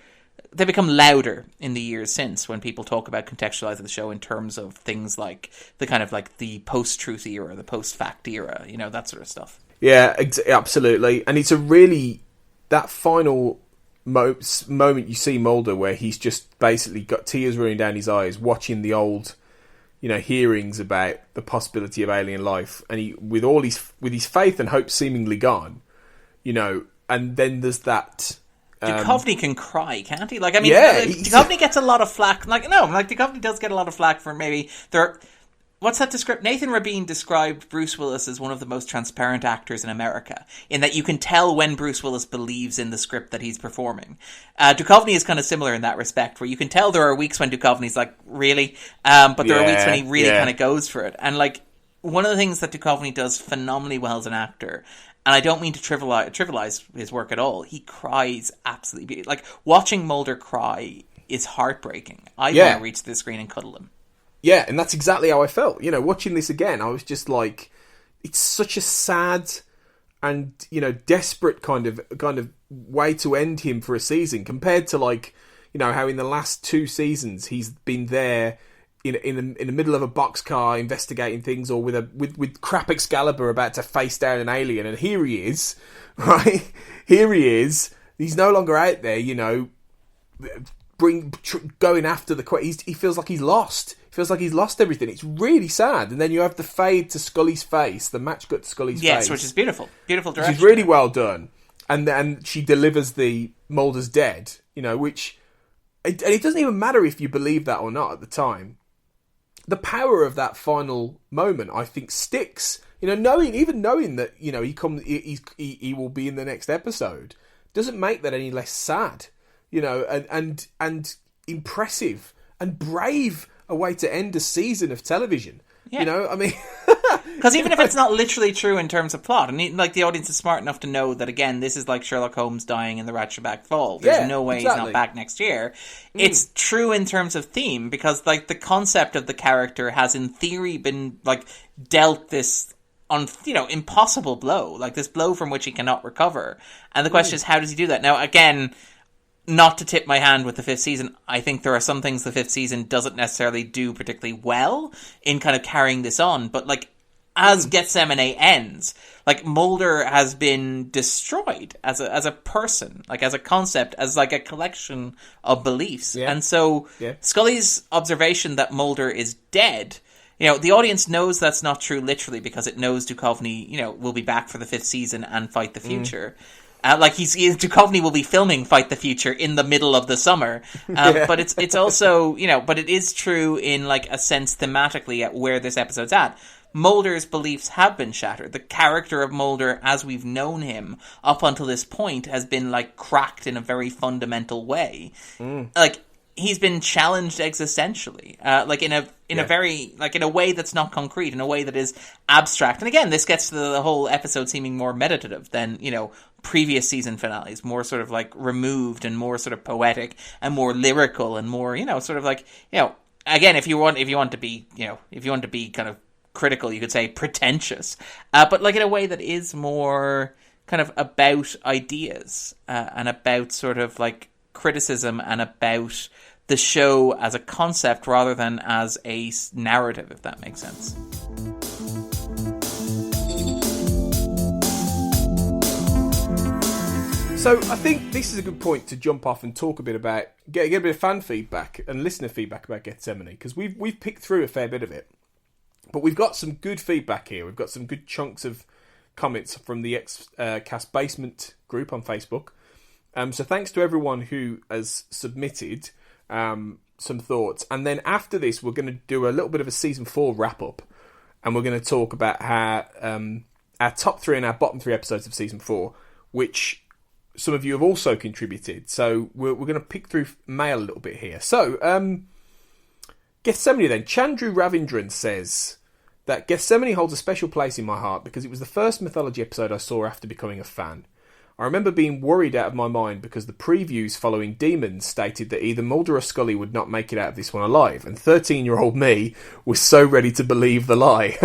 Speaker 3: they become louder in the years since, when people talk about contextualizing the show in terms of things like the kind of like the post-truth era, the post-fact era, you know, that sort of stuff.
Speaker 1: Yeah, absolutely. And it's a really, that final moment you see Mulder where he's just basically got tears running down his eyes watching the old, you know, hearings about the possibility of alien life, and he with his faith and hope seemingly gone, you know, and then there's that.
Speaker 3: Duchovny can cry, can't he? Like, I mean,
Speaker 1: yeah,
Speaker 3: Duchovny gets a lot of flack. Duchovny does get a lot of flack for maybe what's that descript? Nathan Rabin described Bruce Willis as one of the most transparent actors in America, in that you can tell when Bruce Willis believes in the script that he's performing. Duchovny is kind of similar in that respect, where you can tell there are weeks when Duchovny's like, really? But there are weeks when he really kind of goes for it. And like, one of the things that Duchovny does phenomenally well as an actor, and I don't mean to trivialize his work at all, he cries absolutely. Like, watching Mulder cry is heartbreaking. I want to reach the screen and cuddle him.
Speaker 1: Yeah, and that's exactly how I felt. You know, watching this again, I was just like, it's such a sad and, you know, desperate kind of way to end him for a season, compared to, like, you know, how in the last 2 seasons he's been there in the middle of a boxcar investigating things, or with crap Excalibur about to face down an alien, and here he is, right? Here he is. He's no longer out there, you know, going after he feels like he's lost. Feels like he's lost everything. It's really sad. And then you have the fade to Scully's face, the match cut to Scully's face.
Speaker 3: Yes, which is beautiful. Beautiful direction.
Speaker 1: Which is really well done. And she delivers the Mulder's dead, you know, which... And it doesn't even matter if you believe that or not at the time. The power of that final moment, I think, sticks. You know, knowing that, you know, he will be in the next episode, doesn't make that any less sad. You know, and impressive and brave a way to end a season of television. Yeah. You know, I mean...
Speaker 3: Because even if it's not literally true in terms of plot, and like the audience is smart enough to know that, again, this is like Sherlock Holmes dying in the Ratchetback Fall. There's no way he's not back next year. It's true in terms of theme, because like the concept of the character has in theory been like dealt this impossible blow, like this blow from which he cannot recover. And the question is, how does he do that? Now, again, not to tip my hand with the 5th season, I think there are some things the 5th season doesn't necessarily do particularly well in kind of carrying this on, but like, as Gethsemane ends, like, Mulder has been destroyed as a person, like as a concept, as like a collection of beliefs. Yeah. And so Scully's observation that Mulder is dead, you know, the audience knows that's not true literally, because it knows Duchovny, you know, will be back for the 5th season and fight the future. Duchovny will be filming Fight the Future in the middle of the summer. But it's also, you know, but it is true in like a sense thematically at where this episode's at. Mulder's beliefs have been shattered. The character of Mulder, as we've known him up until this point, has been, like, cracked in a very fundamental way. Like, he's been challenged existentially, like in a very, like, in a way that's not concrete, in a way that is abstract. And again, this gets to the whole episode seeming more meditative than, you know, previous season finales, more sort of like removed and more sort of poetic and more lyrical and more, you know, sort of like, you know, again, if you want to be kind of critical, you could say pretentious, but like in a way that is more kind of about ideas, and about sort of like criticism and about the show as a concept rather than as a narrative, if that makes sense.
Speaker 1: So I think this is a good point to jump off and talk a bit about, get a bit of fan feedback and listener feedback about Gethsemane, because we've picked through a fair bit of it, but we've got some good feedback here. We've got some good chunks of comments from the Cast Basement group on Facebook. So thanks to everyone who has submitted some thoughts. And then after this, we're going to do a little bit of a season 4 wrap up, and we're going to talk about how our top 3 and our bottom 3 episodes of season 4, which some of you have also contributed. So we're going to pick through mail a little bit here. So Gethsemane then. Chandru Ravindran says that Gethsemane holds a special place in my heart because it was the first mythology episode I saw after becoming a fan. I remember being worried out of my mind because the previews following Demons stated that either Mulder or Scully would not make it out of this one alive, and 13-year-old me was so ready to believe the lie.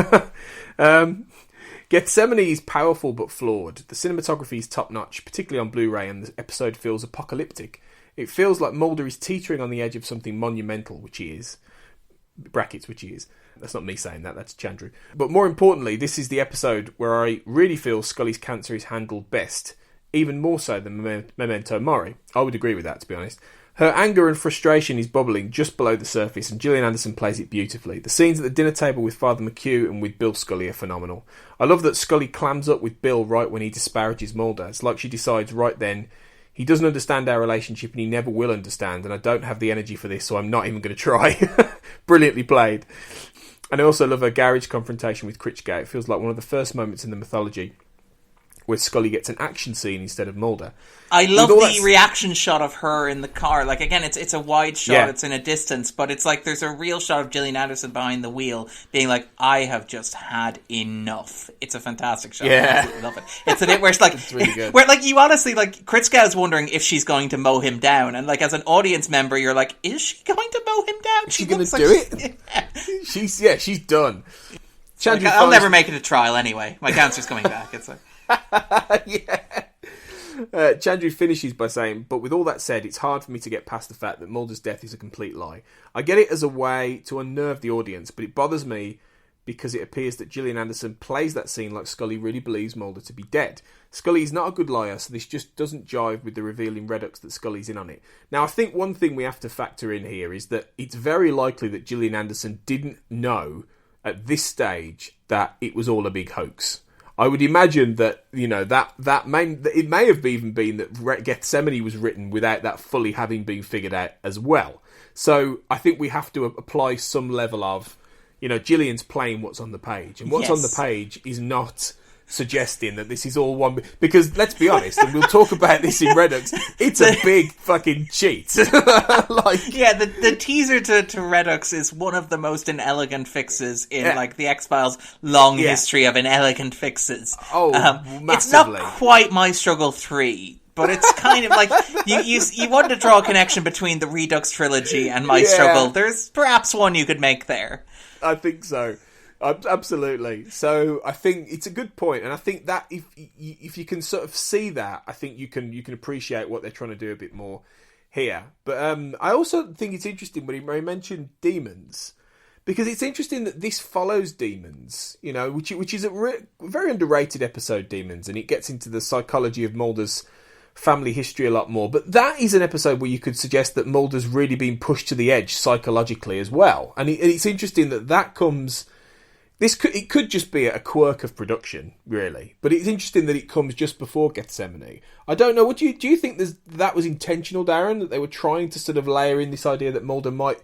Speaker 1: Gethsemane is powerful but flawed. The cinematography is top-notch, particularly on Blu-ray, and the episode feels apocalyptic. It feels like Mulder is teetering on the edge of something monumental, which he is. Brackets, which he is. That's not me saying that, that's Chandru. But more importantly, this is the episode where I really feel Scully's cancer is handled best, even more so than Memento Mori. I would agree with that, to be honest. Her anger and frustration is bubbling just below the surface, and Gillian Anderson plays it beautifully. The scenes at the dinner table with Father McHugh and with Bill Scully are phenomenal. I love that Scully clams up with Bill right when he disparages Mulder. It's like she decides right then, he doesn't understand our relationship and he never will understand, and I don't have the energy for this, so I'm not even going to try. Brilliantly played. And I also love her garage confrontation with Critchgate. It feels like one of the first moments in the mythology where Scully gets an action scene instead of Mulder.
Speaker 3: I love the reaction shot of her in the car. Like, again, it's a wide shot,
Speaker 1: yeah.
Speaker 3: It's in a distance, but it's like there's a real shot of Gillian Anderson behind the wheel being like, I have just had enough. It's a fantastic shot.
Speaker 1: Yeah.
Speaker 3: I absolutely love it. It's a bit where it's like,
Speaker 1: it's really good.
Speaker 3: Where like you honestly, like, Kritzkow's wondering if she's going to mow him down, and like as an audience member, you're like, is she going to mow him down?
Speaker 1: Is she going to do it? Yeah. She's done.
Speaker 3: Like, I'll never make it to trial anyway. My cancer's coming back. It's like...
Speaker 1: yeah. Chandru finishes by saying, but with all that said, it's hard for me to get past the fact that Mulder's death is a complete lie. I get it as a way to unnerve the audience, but it bothers me because it appears that Gillian Anderson plays that scene like Scully really believes Mulder to be dead. Scully is not a good liar, so this just doesn't jive with the reveal in Redux that Scully's in on it. Now, I think one thing we have to factor in here is that it's very likely that Gillian Anderson didn't know at this stage that it was all a big hoax. I would imagine that, you know, it may have even been that Gethsemane was written without that fully having been figured out as well. So I think we have to apply some level of, you know, Gillian's playing what's on the page, and what's on the page is not suggesting that this is all one, because let's be honest, and we'll talk about this in Redux, it's a big fucking cheat.
Speaker 3: The teaser to Redux is one of the most inelegant fixes in like the X-Files long history of inelegant fixes.
Speaker 1: Massively.
Speaker 3: It's not quite My Struggle 3, but it's kind of like you want to draw a connection between the Redux trilogy and My Struggle. There's perhaps one you could make there.
Speaker 1: I think so. Absolutely. So I think it's a good point, and I think that if you can sort of see that, I think you can appreciate what they're trying to do a bit more here. But I also think it's interesting when he mentioned Demons, because it's interesting that this follows Demons, you know, which is a very underrated episode, Demons, and it gets into the psychology of Mulder's family history a lot more. But that is an episode where you could suggest that Mulder's really been pushed to the edge psychologically as well, and it's interesting that comes. It could just be a quirk of production, really, but it's interesting that it comes just before Gethsemane. I don't know. What do you think? That was intentional, Darren? That they were trying to sort of layer in this idea that Mulder might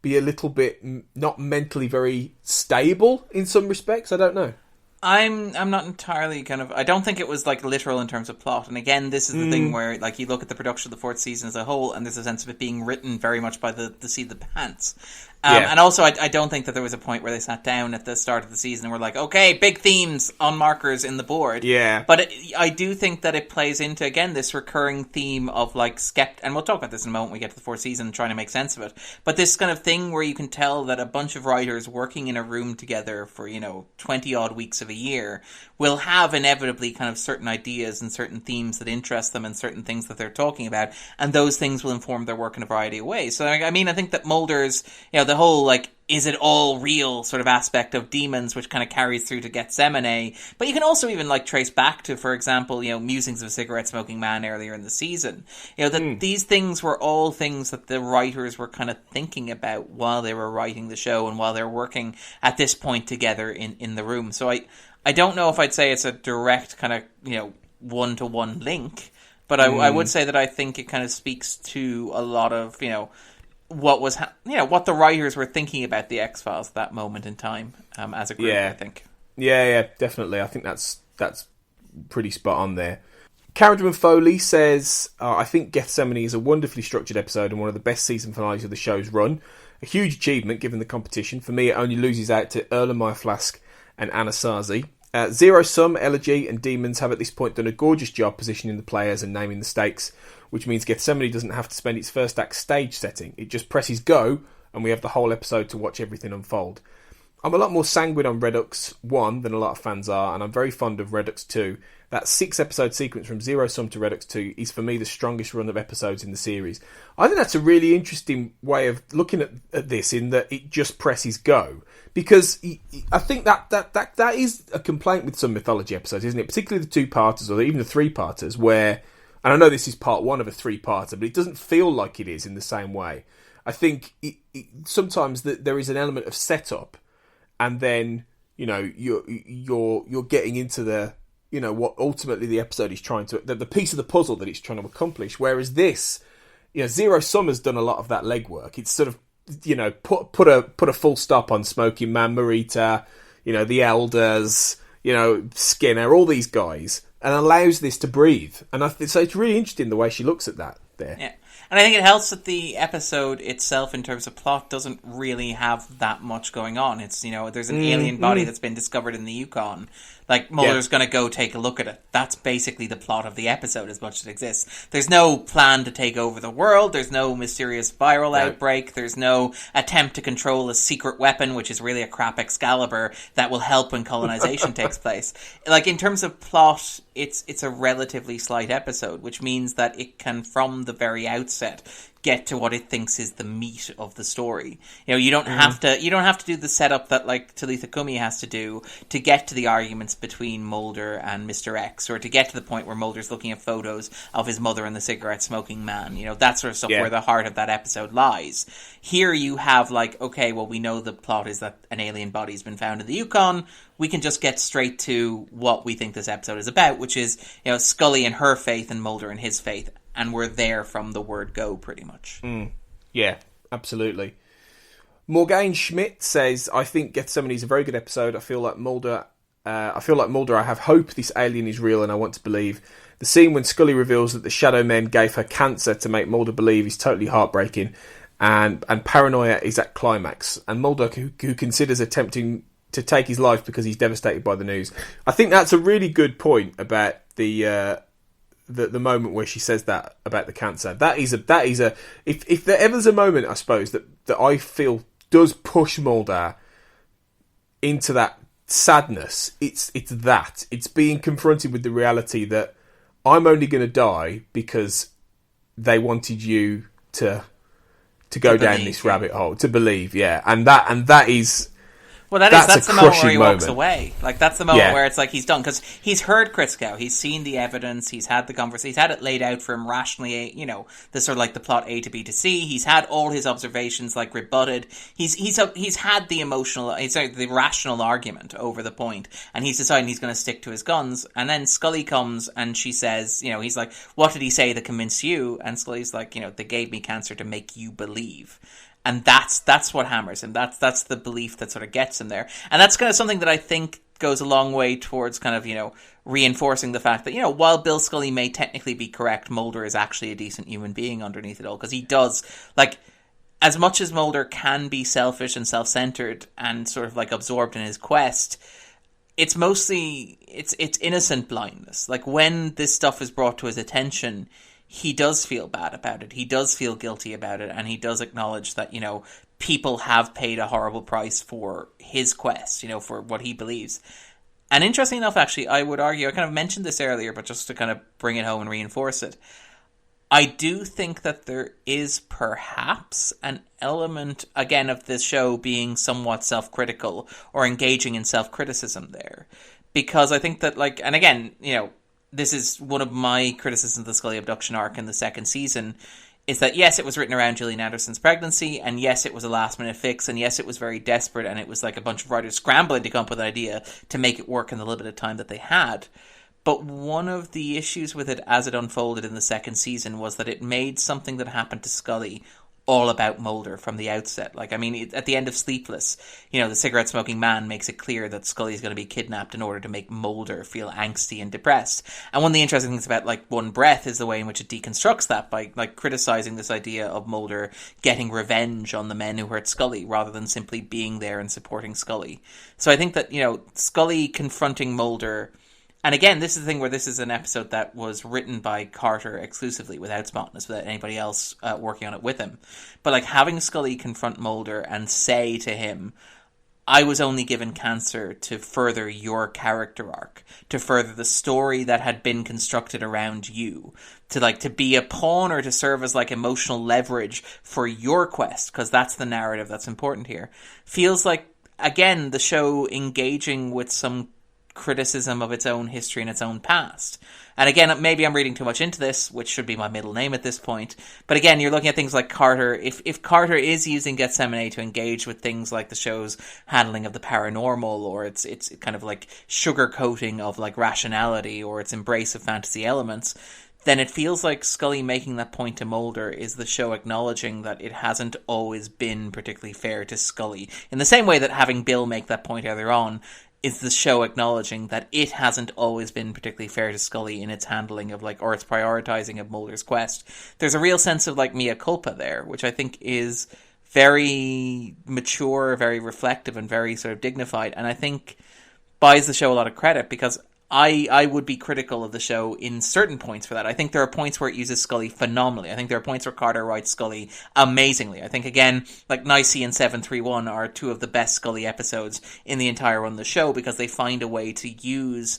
Speaker 1: be a little bit not mentally very stable in some respects. I don't know.
Speaker 3: I'm not entirely I don't think it was like literal in terms of plot. And again, this is the thing where like you look at the production of the fourth season as a whole, and there's a sense of it being written very much by the seat of the pants. And also, I don't think that there was a point where they sat down at the start of the season and were like, okay, big themes on markers in the board.
Speaker 1: Yeah.
Speaker 3: But I do think that it plays into, again, this recurring theme of like and we'll talk about this in a moment when we get to the fourth season, trying to make sense of it. But this kind of thing where you can tell that a bunch of writers working in a room together for, 20 odd weeks of a year will have inevitably kind of certain ideas and certain themes that interest them and certain things that they're talking about. And those things will inform their work in a variety of ways. So, I mean, I think that Mulder's, the whole, like, is it all real sort of aspect of demons, which kind of carries through to Gethsemane. But you can also even, like, trace back to, for example, musings of a cigarette-smoking man earlier in the season. That these things were all things that the writers were kind of thinking about while they were writing the show and while they were working at this point together in the room. So I don't know if I'd say it's a direct kind of, one-to-one link, but I would say that I think it kind of speaks to a lot of, what was, what the writers were thinking about the X-Files at that moment in time as a group, I think.
Speaker 1: Yeah, definitely. I think that's pretty spot on there. Caredwen Foley says, I think Gethsemane is a wonderfully structured episode and one of the best season finales of the show's run. A huge achievement given the competition. For me, it only loses out to Erlenmeyer Flask and Anasazi. Zero Sum, Elegy and Demons have at this point done a gorgeous job positioning the players and naming the stakes, which means Gethsemane doesn't have to spend its first act stage setting. It just presses go, and we have the whole episode to watch everything unfold. I'm a lot more sanguine on Redux 1 than a lot of fans are, and I'm very fond of Redux 2. That 6-episode sequence from Zero Sum to Redux 2 is for me the strongest run of episodes in the series. I think that's a really interesting way of looking at this, in that it just presses go. Because I think that is a complaint with some mythology episodes, isn't it? Particularly the two-parters or even the three-parters, where, and I know this is part one of a three-parter, but it doesn't feel like it is in the same way. I think sometimes there is an element of setup, and then you're getting into the what ultimately the episode is trying to, the piece of the puzzle that it's trying to accomplish. Whereas this, Zero Sum has done a lot of that legwork. It's sort of put a full stop on Smoking Man, Marita, the Elders, Skinner, all these guys, and allows this to breathe. And so it's really interesting the way she looks at that there.
Speaker 3: Yeah. And I think it helps that the episode itself, in terms of plot, doesn't really have that much going on. It's, there's an alien body that's been discovered in the Yukon. Like, Mulder's going to go take a look at it. That's basically the plot of the episode, as much as it exists. There's no plan to take over the world. There's no mysterious viral outbreak. There's no attempt to control a secret weapon, which is really a crap Excalibur, that will help when colonization takes place. Like, in terms of plot, it's a relatively slight episode, which means that it can, from the very outset, get to what it thinks is the meat of the story. You don't have to do the setup that like Talitha Kumi has to do to get to the arguments between Mulder and Mr. X, or to get to the point where Mulder's looking at photos of his mother and the cigarette smoking man. That sort of stuff, where the heart of that episode lies. Here you have like, okay, well, we know the plot is that an alien body's been found in the Yukon. We can just get straight to what we think this episode is about, which is, Scully and her faith and Mulder and his faith. And we're there from the word go, pretty much.
Speaker 1: Yeah, absolutely. Morgane Schmidt says, I think Gethsemane is a very good episode. I feel like Mulder, I have hope this alien is real and I want to believe. The scene when Scully reveals that the Shadow Men gave her cancer to make Mulder believe is totally heartbreaking. And paranoia is at climax. And Mulder, who considers attempting to take his life because he's devastated by the news. I think that's a really good point about the moment where she says that about the cancer. That is a if there ever's a moment, I suppose, that I feel does push Mulder into that sadness, it's that. It's being confronted with the reality that I'm only going to die because they wanted you to go down this rabbit hole, to believe, and that is.
Speaker 3: Well, that's the moment where he walks away. Like, that's the moment where it's like he's done. Because he's heard Crisco. He's seen the evidence. He's had the conversation. He's had it laid out for him rationally, the sort of like the plot A to B to C. He's had all his observations, like, rebutted. He's had the rational argument over the point. And he's deciding he's going to stick to his guns. And then Scully comes and she says, he's like, what did he say that convinced you? And Scully's like, they gave me cancer to make you believe. And that's what hammers him. That's the belief that sort of gets him there. And that's kind of something that I think goes a long way towards kind of, reinforcing the fact that, while Bill Scully may technically be correct, Mulder is actually a decent human being underneath it all. Because he does, as much as Mulder can be selfish and self-centered and sort of absorbed in his quest, it's mostly, it's innocent blindness. When this stuff is brought to his attention, he does feel bad about it. He does feel guilty about it. And he does acknowledge that, people have paid a horrible price for his quest, for what he believes. And interesting enough, actually, I would argue, I kind of mentioned this earlier, but just to kind of bring it home and reinforce it, I do think that there is perhaps an element, again, of this show being somewhat self-critical or engaging in self-criticism there. Because I think that, and again, this is one of my criticisms of the Scully abduction arc in the second season, is that, yes, it was written around Gillian Anderson's pregnancy, and yes, it was a last-minute fix, and yes, it was very desperate, and it was a bunch of writers scrambling to come up with an idea to make it work in the little bit of time that they had. But one of the issues with it as it unfolded in the second season was that it made something that happened to Scully all about Mulder from the outset. At the end of Sleepless, the cigarette-smoking man makes it clear that Scully's going to be kidnapped in order to make Mulder feel angsty and depressed. And one of the interesting things about, One Breath is the way in which it deconstructs that by, criticizing this idea of Mulder getting revenge on the men who hurt Scully rather than simply being there and supporting Scully. So I think that, Scully confronting Mulder... And again, this is the thing where this is an episode that was written by Carter exclusively, without Spontanus, without anybody else working on it with him. But having Scully confront Mulder and say to him, I was only given cancer to further your character arc, to further the story that had been constructed around you, to be a pawn or to serve as emotional leverage for your quest, because that's the narrative that's important here. Feels again, the show engaging with some criticism of its own history and its own past. And again, maybe I'm reading too much into this, which should be my middle name at this point. But again, you're looking at things like Carter. If Carter is using Gethsemane to engage with things like the show's handling of the paranormal, or its kind of sugarcoating of rationality, or its embrace of fantasy elements, then it feels like Scully making that point to Mulder is the show acknowledging that it hasn't always been particularly fair to Scully. In the same way that having Bill make that point earlier on is the show acknowledging that it hasn't always been particularly fair to Scully in its handling of or its prioritizing of Mulder's quest. There's a real sense of mea culpa there, which I think is very mature, very reflective, and very sort of dignified, and I think buys the show a lot of credit, because I would be critical of the show in certain points for that. I think there are points where it uses Scully phenomenally. I think there are points where Carter writes Scully amazingly. I think, again, Nicey and 731 are two of the best Scully episodes in the entire run of the show, because they find a way to use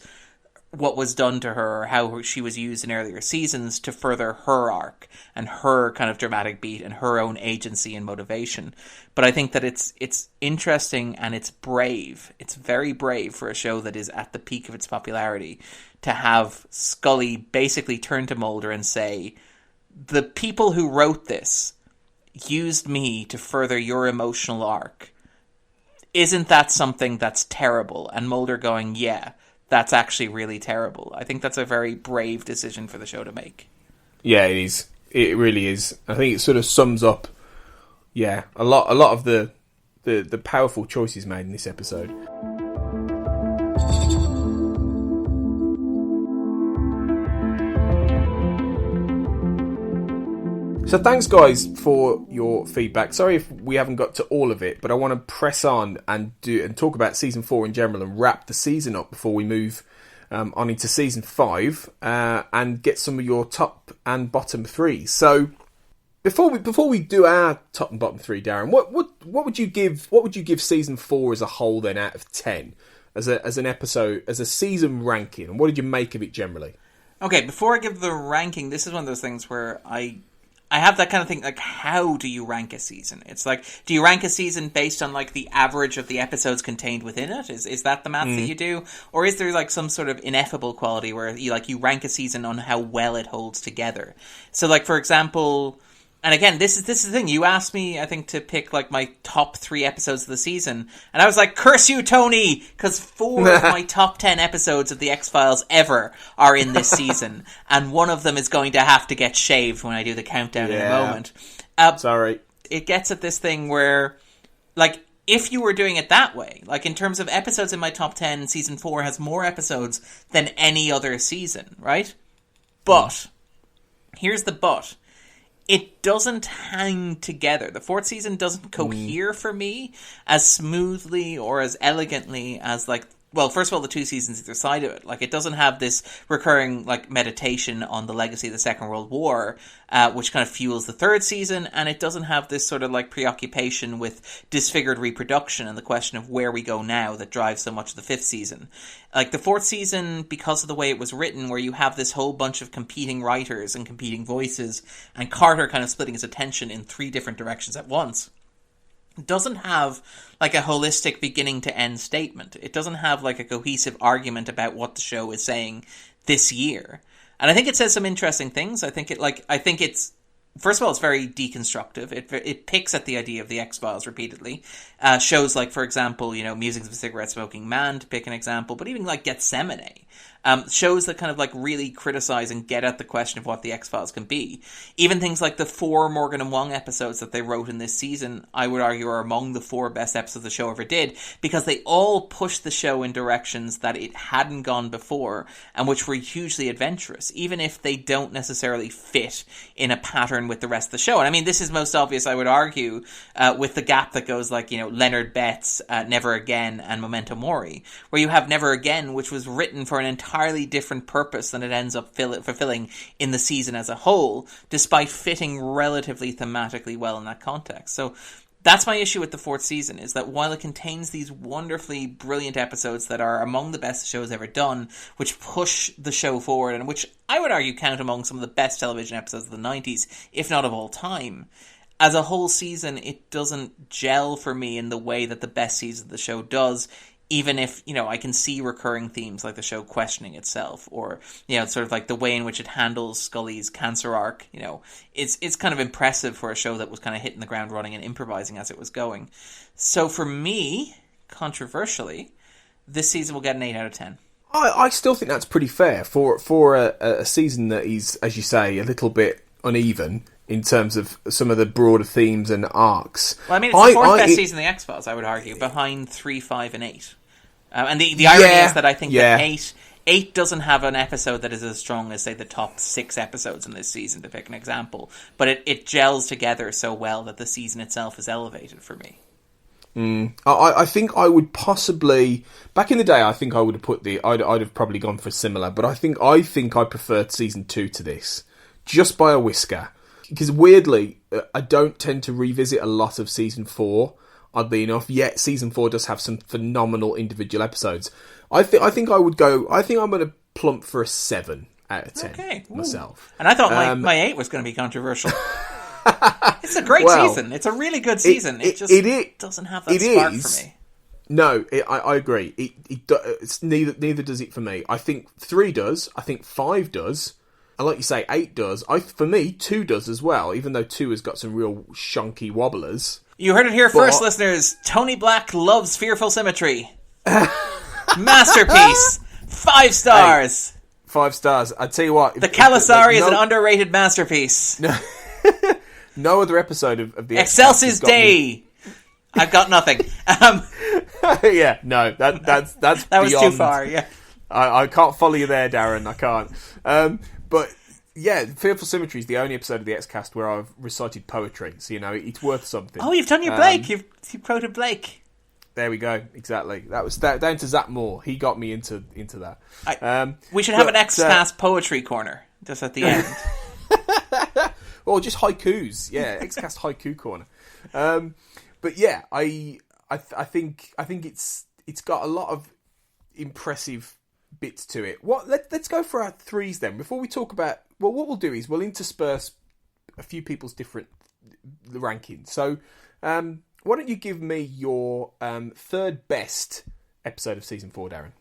Speaker 3: what was done to her, or how she was used in earlier seasons, to further her arc and her kind of dramatic beat and her own agency and motivation. But I think that it's interesting and it's brave. It's very brave for a show that is at the peak of its popularity to have Scully basically turn to Mulder and say, the people who wrote this used me to further your emotional arc. Isn't that something that's terrible? And Mulder going, yeah, that's actually really terrible. I think that's a very brave decision for the show to make.
Speaker 1: Yeah, it is. It really is. I think it sort of sums up, a lot of the powerful choices made in this episode. So thanks, guys, for your feedback. Sorry if we haven't got to all of it, but I want to press on and talk about Season 4 in general and wrap the season up before we move on into Season 5 and get some of your top and bottom three. So before we do our top and bottom three, Darren, what would you give Season 4 as a whole then out of 10 as an episode, as a season ranking, and what did you make of it generally?
Speaker 3: Okay, before I give the ranking, this is one of those things where I have that kind of thing, how do you rank a season? It's do you rank a season based on, the average of the episodes contained within it? Is that the math that you do? Or is there, some sort of ineffable quality where, you rank a season on how well it holds together? So, for example... And again, this is the thing. You asked me, I think, to pick, my top 3 episodes of the season. And I was like, curse you, Tony! Because 4 of my top 10 episodes of The X-Files ever are in this season. And one of them is going to have to get shaved when I do the countdown in a moment.
Speaker 1: Sorry.
Speaker 3: it gets at this thing where, like, if you were doing it that way, like in terms of episodes in my top 10, season 4 has more episodes than any other season, right? But, here's the but. It doesn't hang together. The 4th season doesn't cohere for me as smoothly or as elegantly as, like, well, first of all, the 2 seasons either side of it. Like, it doesn't have this recurring, like, meditation on the legacy of the Second World War, which kind of fuels the 3rd season, and it doesn't have this sort of, like, preoccupation with disfigured reproduction and the question of where we go now that drives so much of the 5th season. Like, the 4th season, because of the way it was written, where you have this whole bunch of competing writers and competing voices, and Carter kind of splitting his attention in 3 different directions at once, doesn't have, like, a holistic beginning to end statement. It doesn't have, like, a cohesive argument about what the show is saying this year. And I think it says some interesting things. I think it's, first of all, it's very deconstructive. It picks at the idea of the X-Files repeatedly. Shows like, for example, Musings of a Cigarette-Smoking Man, to pick an example, but even, like, Gethsemane. Shows that kind of, like, really criticize and get at the question of what the X-Files can be. Even things like the 4 Morgan and Wong episodes that they wrote in this season, I would argue, are among the 4 best episodes the show ever did, because they all pushed the show in directions that it hadn't gone before, and which were hugely adventurous, even if they don't necessarily fit in a pattern with the rest of the show. And I mean, this is most obvious, I would argue, with the gap that goes, like, Leonard Betts, Never Again, and Memento Mori, where you have Never Again, which was written for an entirely different purpose than it ends up fulfilling in the season as a whole, despite fitting relatively thematically well in that context. So that's my issue with the 4th season, is that while it contains these wonderfully brilliant episodes that are among the best the show's ever done, which push the show forward, and which I would argue count among some of the best television episodes of the 90s, if not of all time, as a whole season, it doesn't gel for me in the way that the best season of the show does, even if, I can see recurring themes like the show questioning itself, or, sort of like the way in which it handles Scully's cancer arc. It's kind of impressive for a show that was kind of hitting the ground running and improvising as it was going. So for me, controversially, this season will get an 8 out of 10.
Speaker 1: I still think that's pretty fair for a season that is, as you say, a little bit uneven in terms of some of the broader themes and arcs.
Speaker 3: Well, I mean, it's the 4th best season of the X-Files, I would argue, behind 3, 5, and 8. And the irony is that I think that 8 doesn't have an episode that is as strong as, say, the top 6 episodes in this season, to pick an example. But it gels together so well that the season itself is elevated for me.
Speaker 1: I think I would possibly... Back in the day, I think I would have put I'd have probably gone for similar, but I think I preferred season 2 to this, just by a whisker. Because weirdly, I don't tend to revisit a lot of season 4, oddly enough, yet season 4 does have some phenomenal individual episodes. I think I would go... I think I'm going to plump for a 7 out of 10 myself.
Speaker 3: And I thought my 8 was going to be controversial. It's a great season. It's a really good season. It doesn't have that spark for me.
Speaker 1: No, I agree. It's neither does it for me. I think 3 does. I think 5 does. And like you say, 8 does. For me, 2 does as well, even though 2 has got some real shonky wobblers.
Speaker 3: You heard it here first, listeners. Tony Black loves Fearful Symmetry. Masterpiece. 5 stars.
Speaker 1: Hey, 5 stars. I tell you what.
Speaker 3: The Calasari is an underrated masterpiece.
Speaker 1: No other episode of the
Speaker 3: Excelsis Day. I've got nothing.
Speaker 1: Yeah, no, that's
Speaker 3: that
Speaker 1: beyond.
Speaker 3: Was too far. Yeah,
Speaker 1: I can't follow you there, Darren. I can't. But yeah, Fearful Symmetry is the only episode of the X-Cast where I've recited poetry, so it's worth something.
Speaker 3: Oh, you've done your Blake. You've quoted Blake.
Speaker 1: There we go. Exactly. That was down to Zach Moore. He got me into that.
Speaker 3: We should have an X-Cast poetry corner just at the end.
Speaker 1: Or just haikus. Yeah, X-Cast haiku corner. But yeah, I think it's got a lot of impressive bits to it. Let's go for our 3s then. Before we talk about... Well, what we'll do is we'll intersperse a few people's different rankings. So, why don't you give me your 3rd best episode of Season 4, Darren?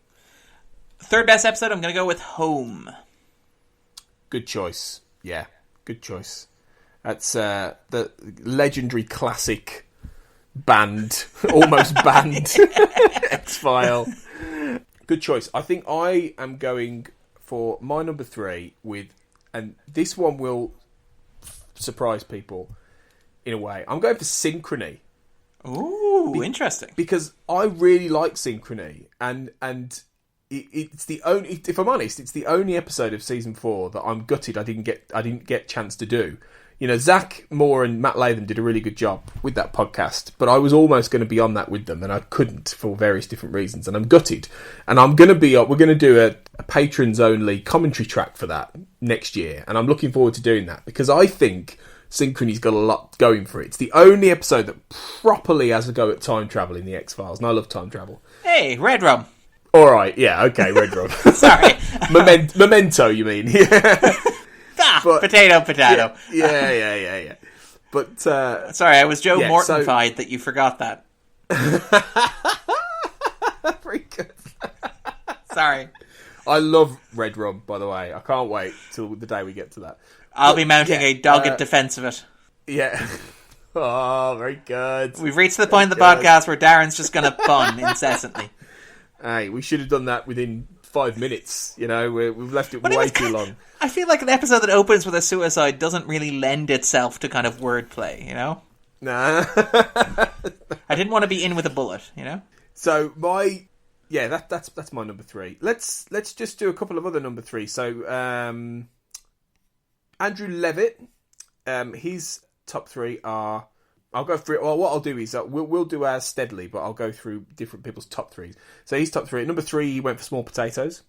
Speaker 3: 3rd best episode, I'm going to go with Home.
Speaker 1: Good choice. Yeah, good choice. That's the legendary classic banned, almost banned X-File. Good choice. I think I am going for my number 3 with, and this one will surprise people. in a way. I'm going for Synchrony.
Speaker 3: Ooh, interesting.
Speaker 1: Because I really like Synchrony, and it's the only, if I'm honest, it's the only episode of season 4 that I'm gutted I didn't get chance to do. You know, Zach Moore and Matt Latham did a really good job with that podcast, but I was almost going to be on that with them, and I couldn't for various different reasons, and I'm gutted. And we're going to do a patrons only commentary track for that next year, and I'm looking forward to doing that because I think Synchrony's got a lot going for it. It's the only episode that properly has a go at time travel in the X-Files, and I love time travel.
Speaker 3: Hey, Red Rum.
Speaker 1: All right, yeah, okay, Red Rum.
Speaker 3: Sorry.
Speaker 1: Memento, you mean? Yeah.
Speaker 3: Potato.
Speaker 1: Yeah. But
Speaker 3: sorry, I was Joe Mortified that you forgot that.
Speaker 1: Very good.
Speaker 3: Sorry.
Speaker 1: I love Red Rum, by the way. I can't wait till the day we get to that.
Speaker 3: I'll be mounting a dogged defence of it.
Speaker 1: Yeah. Oh, very good.
Speaker 3: We've reached the point of the podcast where Darren's just going to pun incessantly.
Speaker 1: Hey, we should have done that within 5 minutes. You know, we've left it way too long.
Speaker 3: I feel like an episode that opens with a suicide doesn't really lend itself to kind of wordplay, you know?
Speaker 1: Nah.
Speaker 3: I didn't want to be in with a bullet, you know?
Speaker 1: So that's my number 3. Let's just do a couple of other number 3. So Andrew Levitt, his top 3 are. I'll go through it. Well, what I'll do is we'll do ours steadily, but I'll go through different people's top 3s. So his top 3. Number 3, he went for Small Potatoes.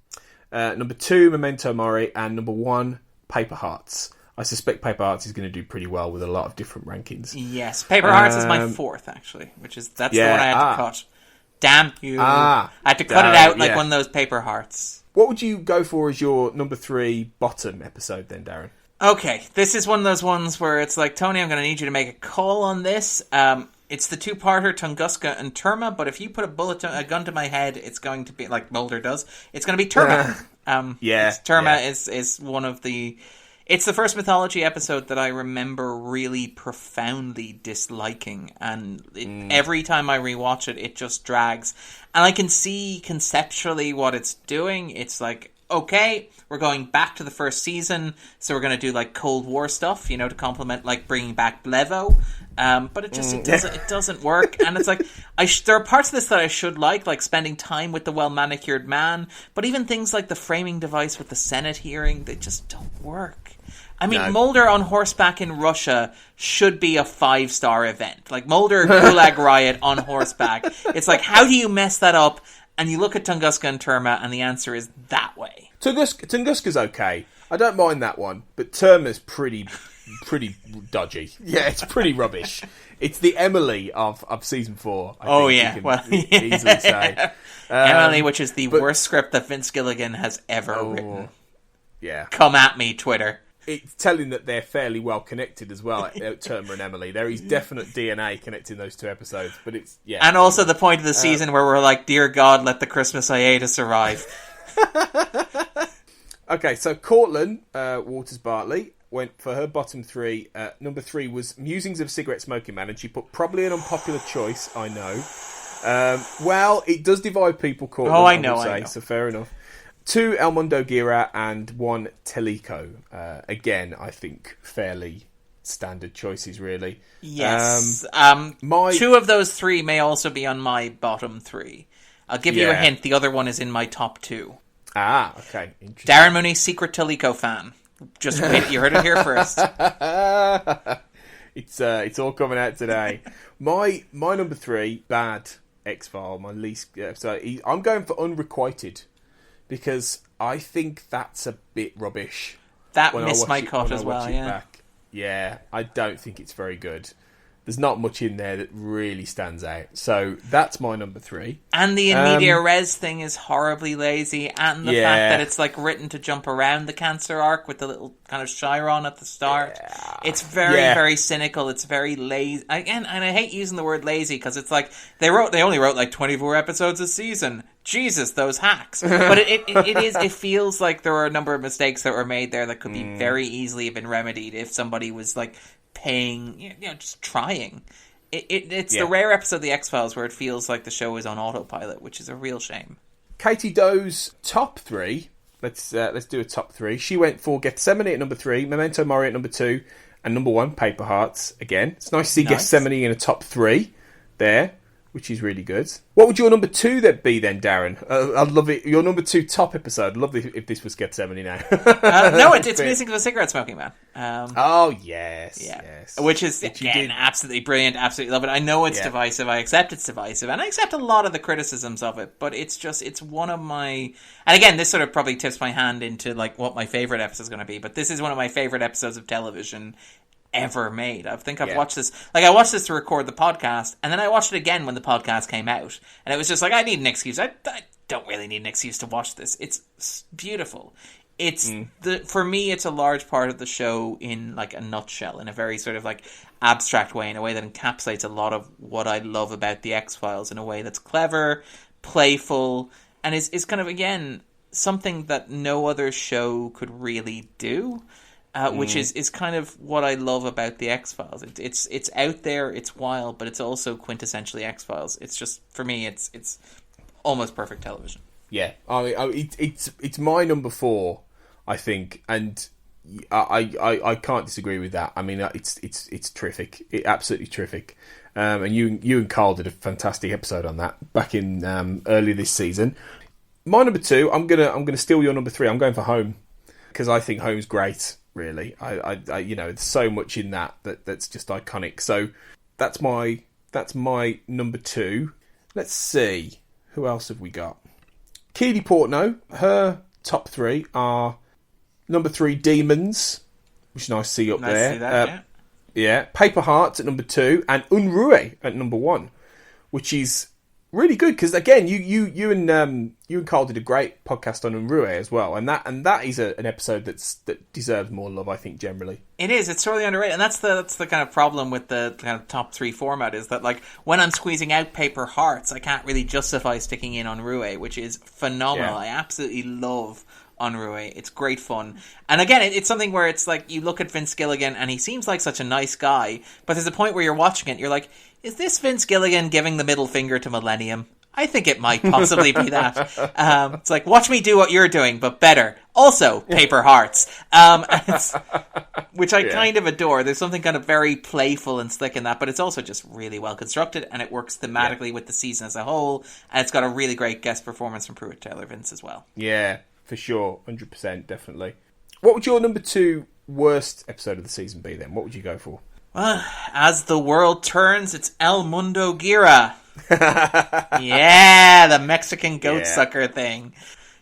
Speaker 1: Number 2, Memento Mori, and number 1, Paper Hearts. I suspect Paper Hearts is going to do pretty well with a lot of different rankings.
Speaker 3: Yes, Paper Hearts is my 4th actually, that's the one I had to cut. Damn you! I had to cut it out like one of those Paper Hearts.
Speaker 1: What would you go for as your number 3 bottom episode then, Darren?
Speaker 3: Okay, this is one of those ones where it's like, Tony, I'm going to need you to make a call on this. It's the 2-parter, Tunguska and Terma, but if you put a gun to my head, it's going to be, like Mulder does, it's going to be Terma. Terma is one of the... It's the first mythology episode that I remember really profoundly disliking, and every time I rewatch it, it just drags. And I can see conceptually what it's doing. It's like, okay, we're going back to the first season, so we're going to do like Cold War stuff, you know, to complement like bringing back Blevo. But it doesn't work. And it's like, there are parts of this that I should like spending time with the well-manicured man, but even things like the framing device with the Senate hearing, they just don't work. I mean, Mulder on horseback in Russia should be a 5-star event. Like, Mulder Gulag Riot on horseback. It's like, how do you mess that up? And you look at Tunguska and Terma, and the answer is that way.
Speaker 1: Tunguska's okay. I don't mind that one, but Terma's pretty dodgy. Yeah, it's pretty rubbish. It's the Emily of season 4. I think easily say.
Speaker 3: Emily, which is the worst script that Vince Gilligan has ever written.
Speaker 1: Yeah.
Speaker 3: Come at me, Twitter.
Speaker 1: It's telling that they're fairly well connected as well, Terma and Emily. There is definite DNA connecting those 2 episodes, but it's, yeah.
Speaker 3: And also the point of the season where we're like, dear God, let the Christmas hiatus arrive.
Speaker 1: Okay, so Cortlan, Waters Bartley, went for her bottom 3. Number 3 was Musings of a Cigarette Smoking Man, and she put probably an unpopular choice, I know. Well, it does divide people, Cortlan.
Speaker 3: Oh, I know.
Speaker 1: So fair enough. 2 El Mundo Gira and 1 Teleco. Again, I think fairly standard choices, really.
Speaker 3: Yes. 2 of those 3 may also be on my bottom 3. I'll give you a hint. The other one is in my top 2.
Speaker 1: Ah, okay. Interesting.
Speaker 3: Darren Mooney, secret Teleco fan. Just wait. You heard it here first.
Speaker 1: It's all coming out today. My number 3, Bad X-File, my least... So I'm going for Unrequited, because I think that's a bit rubbish.
Speaker 3: That missed my cut as well, yeah.
Speaker 1: Yeah, I don't think it's very good. There's not much in there that really stands out. So that's my number 3.
Speaker 3: And the in media res thing is horribly lazy, and the fact that it's like written to jump around the cancer arc with the little kind of Chiron at the start. Yeah. It's very, very cynical. It's very lazy. Again, and I hate using the word lazy because it's like they only wrote like 24 episodes a season. Jesus, those hacks. But it feels like there were a number of mistakes that were made there that could be very easily have been remedied if somebody was like paying, just trying. It's the rare episode of The X-Files where it feels like the show is on autopilot, which is a real shame.
Speaker 1: Katie Doe's top 3. Let's do a top 3. She went for Gethsemane at number 3, Memento Mori at number 2, and number 1, Paper Hearts. Again, it's nice to see
Speaker 3: Nice.
Speaker 1: Gethsemane in a top 3 there, which is really good. What would your number 2 be then, Darren? I'd love it. Your number 2 top episode. I'd love it if this was Gethsemane now.
Speaker 3: No, it's Music of a Cigarette Smoking Man.
Speaker 1: Oh, yes.
Speaker 3: Yeah.
Speaker 1: Yes.
Speaker 3: Which is,
Speaker 1: Which you
Speaker 3: again,
Speaker 1: did.
Speaker 3: absolutely brilliant, absolutely love it. I know it's divisive, I accept it's divisive, and I accept a lot of the criticisms of it, but it's one of my... And again, this sort of probably tips my hand into like what my favourite episode is going to be, but this is one of my favourite episodes of television ever made. I think I've watched this, like I watched this to record the podcast, and then I watched it again when the podcast came out, and it was just like, I need an excuse. I don't really need an excuse to watch this. It's beautiful. It's for me, it's a large part of the show in like a nutshell, in a very sort of like abstract way, in a way that encapsulates a lot of what I love about the X-Files, in a way that's clever, playful, and is kind of, again, something that no other show could really do. Which is kind of what I love about the X-Files. It's out there, it's wild, but it's also quintessentially X-Files. It's just, for me, it's almost perfect television.
Speaker 1: Yeah, it's my number 4, I think, and I can't disagree with that. I mean, it's terrific, absolutely terrific. And you and Carl did a fantastic episode on that back in early this season. My number 2, I'm gonna steal your number 3. I'm going for Home, because I think Home's great. Really, I there's so much in that's just iconic. So that's my number 2. Let's see, who else have we got? Keely Portnow, her top 3 are number 3, Demons, which is nice to see up
Speaker 3: Nice
Speaker 1: there.
Speaker 3: to see that,
Speaker 1: yeah, Paper Hearts at number 2, and Unruhe at number 1, which is really good, because again, you and Carl did a great podcast on Unruhe as well, and that is an episode that deserves more love, I think, generally.
Speaker 3: It is. It's sorely underrated, and that's the kind of problem with the kind of top 3 format, is that like when I'm squeezing out Paper Hearts, I can't really justify sticking in Unruhe, which is phenomenal.
Speaker 1: Yeah.
Speaker 3: I absolutely love Unruhe. It's great fun, and again, it's something where it's like you look at Vince Gilligan, and he seems like such a nice guy, but there's a point where you're watching it, you're like, is this Vince Gilligan giving the middle finger to Millennium? I think it might possibly be that. It's like, watch me do what you're doing, but better. Also, Paper Hearts. Which I kind of adore. There's something kind of very playful and slick in that, but it's also just really well constructed, and it works thematically with the season as a whole, and it's got a really great guest performance from Pruitt Taylor Vince as well.
Speaker 1: Yeah, for sure. 100%, definitely. What would your number 2 worst episode of the season be then? What would you go for?
Speaker 3: As the world turns, it's El Mundo Gira. Yeah, the Mexican goat sucker thing.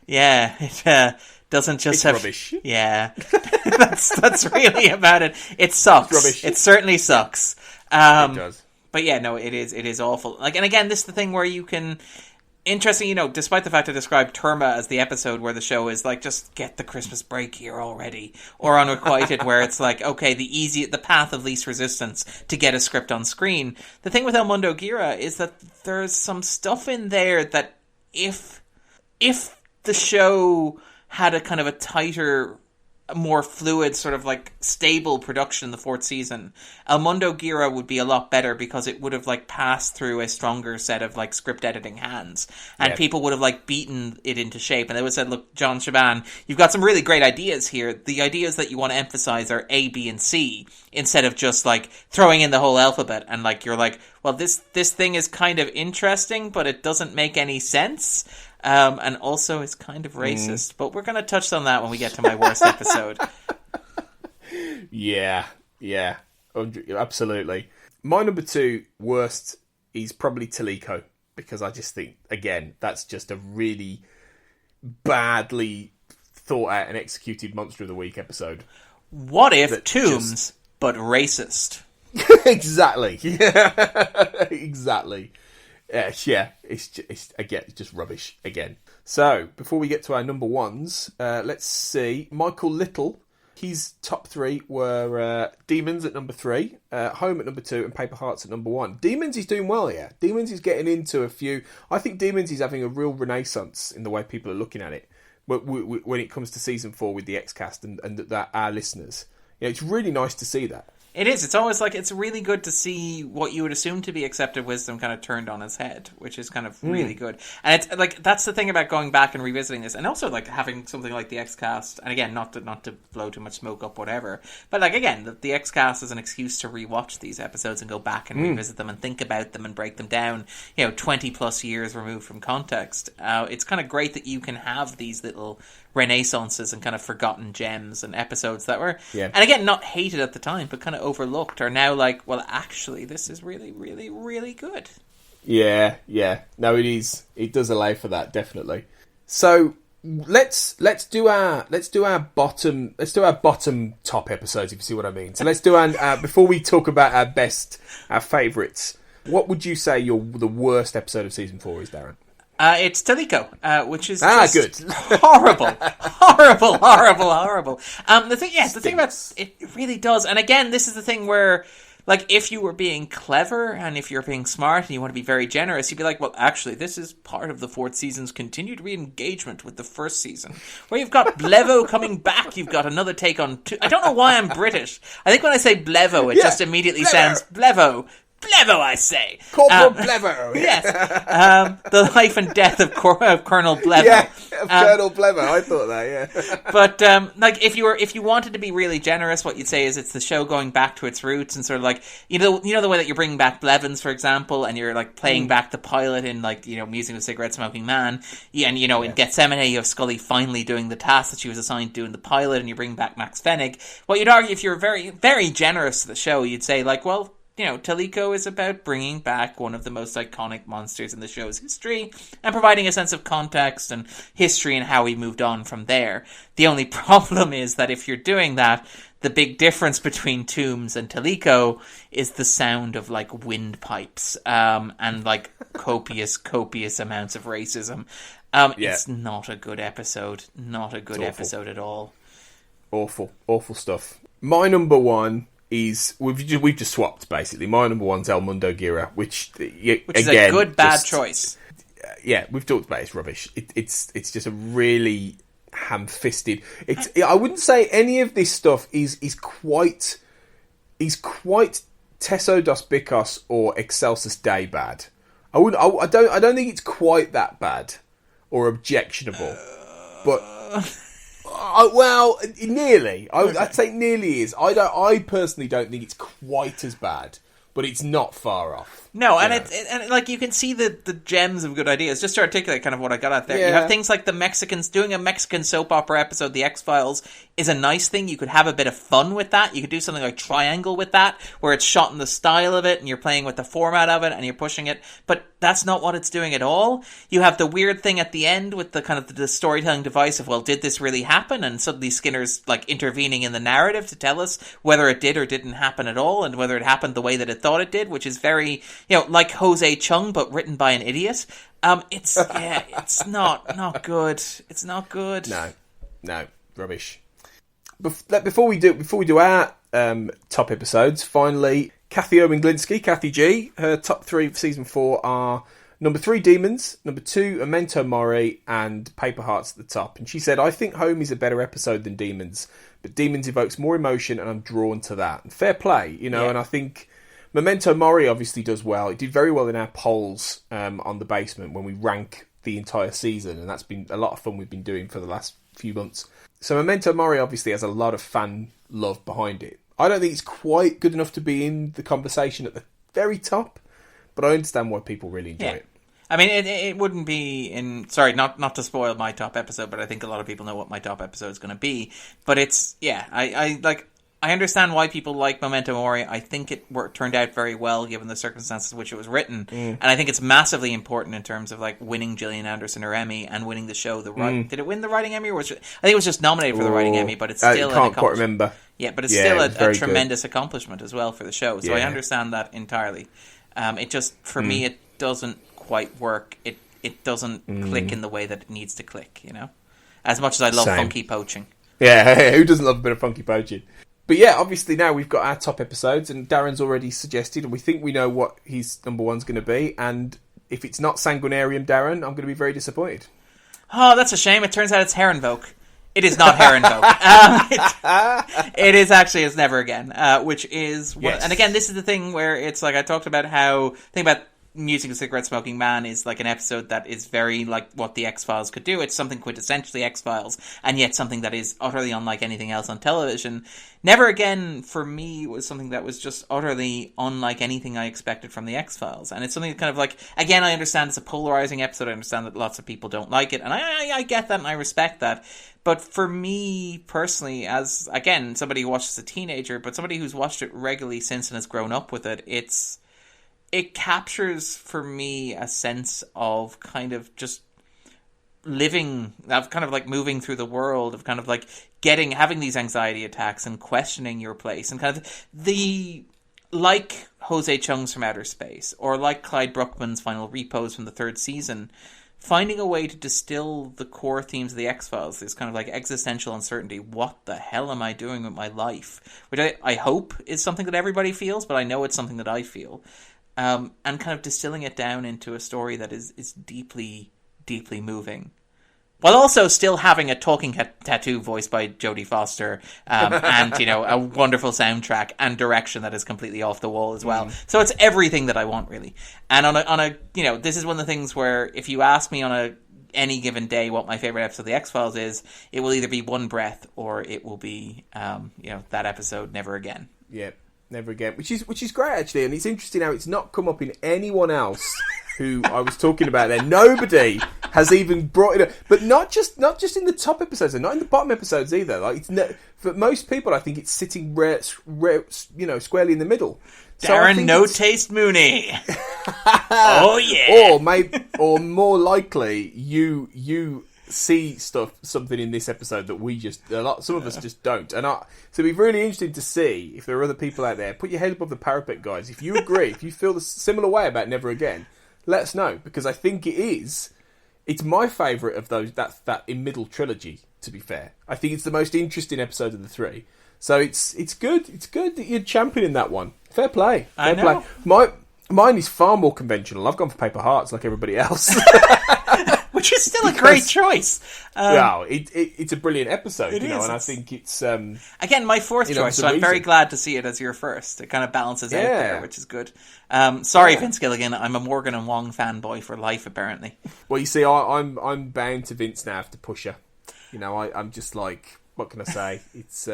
Speaker 3: Yeah, it doesn't just have
Speaker 1: rubbish.
Speaker 3: Yeah, that's really about it. It sucks.
Speaker 1: It's rubbish.
Speaker 3: It certainly sucks.
Speaker 1: It does.
Speaker 3: But yeah, no, it is awful. Like, and again, this is the thing where you can. Interesting, despite the fact I described Terma as the episode where the show is like, just get the Christmas break here already, or Unrequited, where it's like, okay, the path of least resistance to get a script on screen. The thing with El Mundo Gira is that there's some stuff in there that if the show had a kind of a tighter, more fluid, sort of like stable production in the 4th season, El Mundo Gira would be a lot better, because it would have like passed through a stronger set of like script editing hands, and people would have like beaten it into shape, and they would have said, look, John Shaban, you've got some really great ideas here. The ideas that you want to emphasize are A, B, and C, instead of just like throwing in the whole alphabet, and like you're like, well, this thing is kind of interesting, but it doesn't make any sense. And also it's kind of racist, but we're going to touch on that when we get to my worst episode.
Speaker 1: Yeah, absolutely. My number 2 worst is probably Taliko, because I just think, again, that's just a really badly thought out and executed Monster of the Week episode.
Speaker 3: What if Tombs, but racist?
Speaker 1: Exactly. Yeah, exactly. Yeah, it's just rubbish again. So, before we get to our number 1s, let's see. Michael Little, his top 3 were Demons at number 3, Home at number 2, and Paper Hearts at number 1. Demons is doing well here. Demons is getting into a few... I think Demons is having a real renaissance in the way people are looking at it when it comes to season 4 with the X-Cast and our listeners. It's really nice to see that.
Speaker 3: It is. It's always like, it's really good to see what you would assume to be accepted wisdom kind of turned on its head, which is kind of really good. And it's like, that's the thing about going back and revisiting this, and also like having something like the X-Cast, and again, not to blow too much smoke up, whatever, but like, again, the X-Cast is an excuse to rewatch these episodes and go back and revisit them and think about them and break them down, 20 plus years removed from context. It's kind of great that you can have these little renaissances and kind of forgotten gems and episodes that were, and again, not hated at the time, but kind of overlooked, are now like, well, actually, this is really, really, really good.
Speaker 1: Yeah. No, it is. It does allow for that, definitely. So let's do our bottom top episodes, if you see what I mean. So let's do our before we talk about our favourites. What would you say the worst episode of season 4 is, Darren?
Speaker 3: It's Teliko, which is just
Speaker 1: good.
Speaker 3: horrible. The thing about it really does, and again, this is the thing where, like, if you were being clever and if you're being smart and you want to be very generous, you'd be like, well, actually, this is part of the 4th season's continued re-engagement with the 1st season, where you've got Blevo coming back, you've got another take on. I don't know why I'm British. I think when I say Blevo, it just immediately sounds Blevo. Blevo, I say.
Speaker 1: Corporal Blevo.
Speaker 3: Yes. The life and death of Colonel Blevo.
Speaker 1: Yeah, Colonel Blevo. I thought that, yeah.
Speaker 3: But, like, if you wanted to be really generous, what you'd say is it's the show going back to its roots and sort of like, you know the way that you're bringing back Blevins, for example, and you're, like, playing back the pilot in, like, Musing of a Cigarette-Smoking Man. Yeah, and, in Gethsemane, you have Scully finally doing the task that she was assigned to do in the pilot, and you bring back Max Fennig. What you'd argue, if you're very, very generous to the show, you'd say, like, well, Teliko is about bringing back one of the most iconic monsters in the show's history and providing a sense of context and history and how we moved on from there. The only problem is that if you're doing that, the big difference between Tombs and Teliko is the sound of, like, windpipes and, like, copious amounts of racism. It's not a good episode. Not a good episode at all.
Speaker 1: Awful stuff. My number one is we've just swapped, basically. My number one's El Mundo Gira, which
Speaker 3: is a good bad choice.
Speaker 1: Yeah, we've talked about it's rubbish. It's just a really ham-fisted. I wouldn't say any of this stuff is quite Teso dos Bicos or Excelsis Day bad. I don't think it's quite that bad or objectionable, but. Well, nearly. I'd say nearly is. I personally don't think it's quite as bad, but it's not far off.
Speaker 3: No, and it's like you can see the gems of good ideas. Just to articulate kind of what I got out there, you have things like the Mexicans doing a Mexican soap opera episode. The X-Files is a nice thing. You could have a bit of fun with that. You could do something like Triangle with that, where it's shot in the style of it, and you're playing with the format of it, and you're pushing it. But that's not what it's doing at all. You have the weird thing at the end with the kind of the storytelling device of, well, did this really happen? And suddenly Skinner's like intervening in the narrative to tell us whether it did or didn't happen at all, and whether it happened the way that it thought it did, which is very, like Jose Chung, but written by an idiot. It's not good. It's not good.
Speaker 1: No, rubbish. Before we do our top episodes, finally, Cathy Glinski, Cathy G. Her top 3 for season 4 are number 3, Demons, number 2, Memento Mori, and Paper Hearts at the top. And she said, I think Home is a better episode than Demons, but Demons evokes more emotion, and I'm drawn to that. And fair play, and I think Memento Mori obviously does well. It did very well in our polls on the basement when we rank the entire season, and that's been a lot of fun we've been doing for the last few months. So Memento Mori obviously has a lot of fan love behind it. I don't think it's quite good enough to be in the conversation at the very top, but I understand why people really enjoy it.
Speaker 3: I mean, it wouldn't be in... Sorry, not to spoil my top episode, but I think a lot of people know what my top episode is going to be. But it's... Yeah, I understand why people like Memento Mori. I think it turned out very well given the circumstances in which it was written. And I think it's massively important in terms of like winning Gillian Anderson her Emmy and winning the show. Did it win the writing Emmy? Or I think it was just nominated for the writing Emmy, but it's still...
Speaker 1: I can't quite remember.
Speaker 3: Yeah, but it's still a tremendous accomplishment as well for the show. So I understand that entirely. It just, for me, it doesn't quite work. It doesn't click in the way that it needs to click, As much as I love funky poaching.
Speaker 1: Yeah, who doesn't love a bit of funky poaching? But yeah, obviously now we've got our top episodes, and Darren's already suggested, and we think we know what his number one's going to be. And if it's not Sanguinarium, Darren, I'm going to be very disappointed.
Speaker 3: Oh, that's a shame. It turns out it's Herrenvolk. It is not Hair and Coke. It is actually It's Never Again, which is...
Speaker 1: Yes.
Speaker 3: And again, this is the thing where it's like I talked about how... Think about Music of Cigarette Smoking Man is like an episode that is very like what the X-Files could do. It's something quintessentially X-Files, and yet something that is utterly unlike anything else on television. Never Again, for me, was something that was just utterly unlike anything I expected from the X-Files. And it's something that kind of like, again, I understand it's a polarizing episode. I understand that lots of people don't like it, and I get that and I respect that. But for me, personally, as, again, somebody who watched as a teenager, but somebody who's watched it regularly since and has grown up with it, it captures for me a sense of kind of just living, of kind of like moving through the world, of kind of like having these anxiety attacks and questioning your place, and kind of like Jose Chung's From Outer Space, or like Clyde Bruckman's Final Repose from the third season, finding a way to distill the core themes of the X-Files, this kind of like existential uncertainty. What the hell am I doing with my life? Which I hope is something that everybody feels, but I know it's something that I feel. And kind of distilling it down into a story that is deeply, deeply moving. While also still having a talking tattoo voiced by Jodie Foster, and, you know, a wonderful soundtrack and direction that is completely off the wall as well. So it's everything that I want, really. And on a you know, this is one of the things where if you ask me on any given day what my favorite episode of the X-Files is, it will either be One Breath or it will be, you know, that episode Never Again.
Speaker 1: Yep. Never Again, which is great actually, and it's interesting how it's not come up in anyone else who I was talking about there. Nobody has even brought it up, but not just in the top episodes, and not in the bottom episodes either. Like for most people, I think it's sitting squarely in the middle.
Speaker 3: Darren No Taste Mooney. Oh yeah.
Speaker 1: Or more likely, you see something in this episode that some of us just don't, and so it'd be really interesting to see if there are other people out there. Put your head above the parapet, guys. If you agree, if you feel the similar way about Never Again, let us know, because I think it's my favourite of those that in middle trilogy. To be fair, I think it's the most interesting episode of the three. So it's good that you're championing that one. Fair play.
Speaker 3: I know.
Speaker 1: Mine is far more conventional. I've gone for Paper Hearts like everybody else.
Speaker 3: Which is still a great choice.
Speaker 1: It's a brilliant episode, and I think it's...
Speaker 3: again, my fourth choice, so I'm very glad to see it as your first. It kind of balances out there, which is good. Sorry, Vince Gilligan, I'm a Morgan and Wong fanboy for life, apparently.
Speaker 1: Well, you see, I'm bound to Vince now to Pusher. You know, I'm just like, what can I say? It's...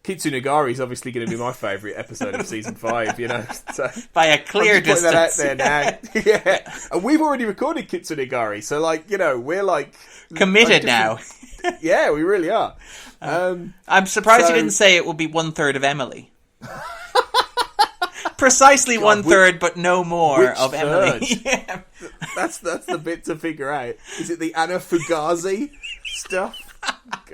Speaker 1: Kitsunagari is obviously going to be my favourite episode of season 5, you know. So
Speaker 3: by a clear distance.
Speaker 1: Putting that out there now. Yeah. And we've already recorded Kitsunagari, so, like, you know, we're, like...
Speaker 3: committed now.
Speaker 1: Yeah, we really are.
Speaker 3: I'm surprised you didn't say it would be 1/3 of Emily. Precisely 1/3, but no more of Emily. Yeah.
Speaker 1: That's the bit to figure out. Is it the Anna Fugazi stuff?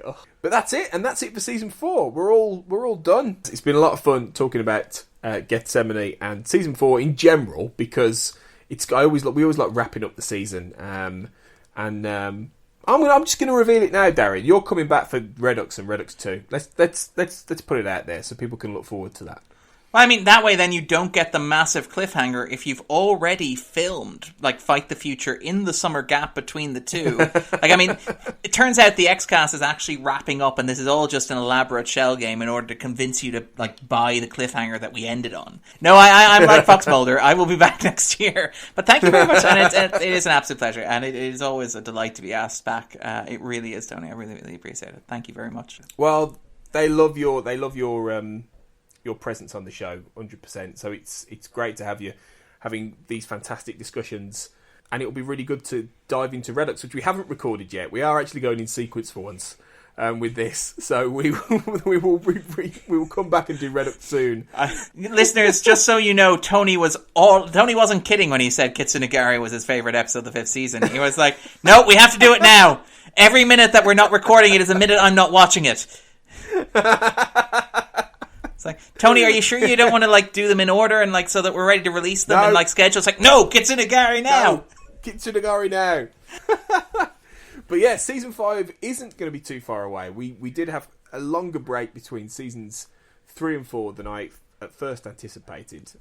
Speaker 1: God. But that's it, and that's it for season 4. We're all done. It's been a lot of fun talking about Gethsemane and season 4 in general, because we always like wrapping up the season. I'm just going to reveal it now, Darren. You're coming back for Redux and Redux 2. Let's put it out there so people can look forward to that.
Speaker 3: Well, I mean, that way then you don't get the massive cliffhanger if you've already filmed, like, Fight the Future in the summer gap between the two. Like, I mean, it turns out the X-Cast is actually wrapping up, and this is all just an elaborate shell game in order to convince you to, like, buy the cliffhanger that we ended on. No, I'm like Fox Mulder. I will be back next year. But thank you very much, and it is an absolute pleasure, and it is always a delight to be asked back. It really is, Tony. I really, really appreciate it. Thank you very much.
Speaker 1: Well, they love your presence on the show, 100%. So it's great to have you having these fantastic discussions, and it'll be really good to dive into Redux, which we haven't recorded yet. We are actually going in sequence for once with this, so we will come back and do Redux soon.
Speaker 3: Listeners, just so you know, Tony wasn't kidding when he said Kitsunagari was his favourite episode of the 5th season. He was like, no, we have to do it now. Every minute that we're not recording it is a minute I'm not watching it. Like, Tony, are you sure you don't want to, like, do them in order and, like, so that we're ready to release them and, like, schedule? It's like, no, Kitsunagari now.
Speaker 1: No, Kitsunagari now. But yeah, season 5 isn't going to be too far away. We did have a longer break between seasons 3 and 4 than I at first anticipated.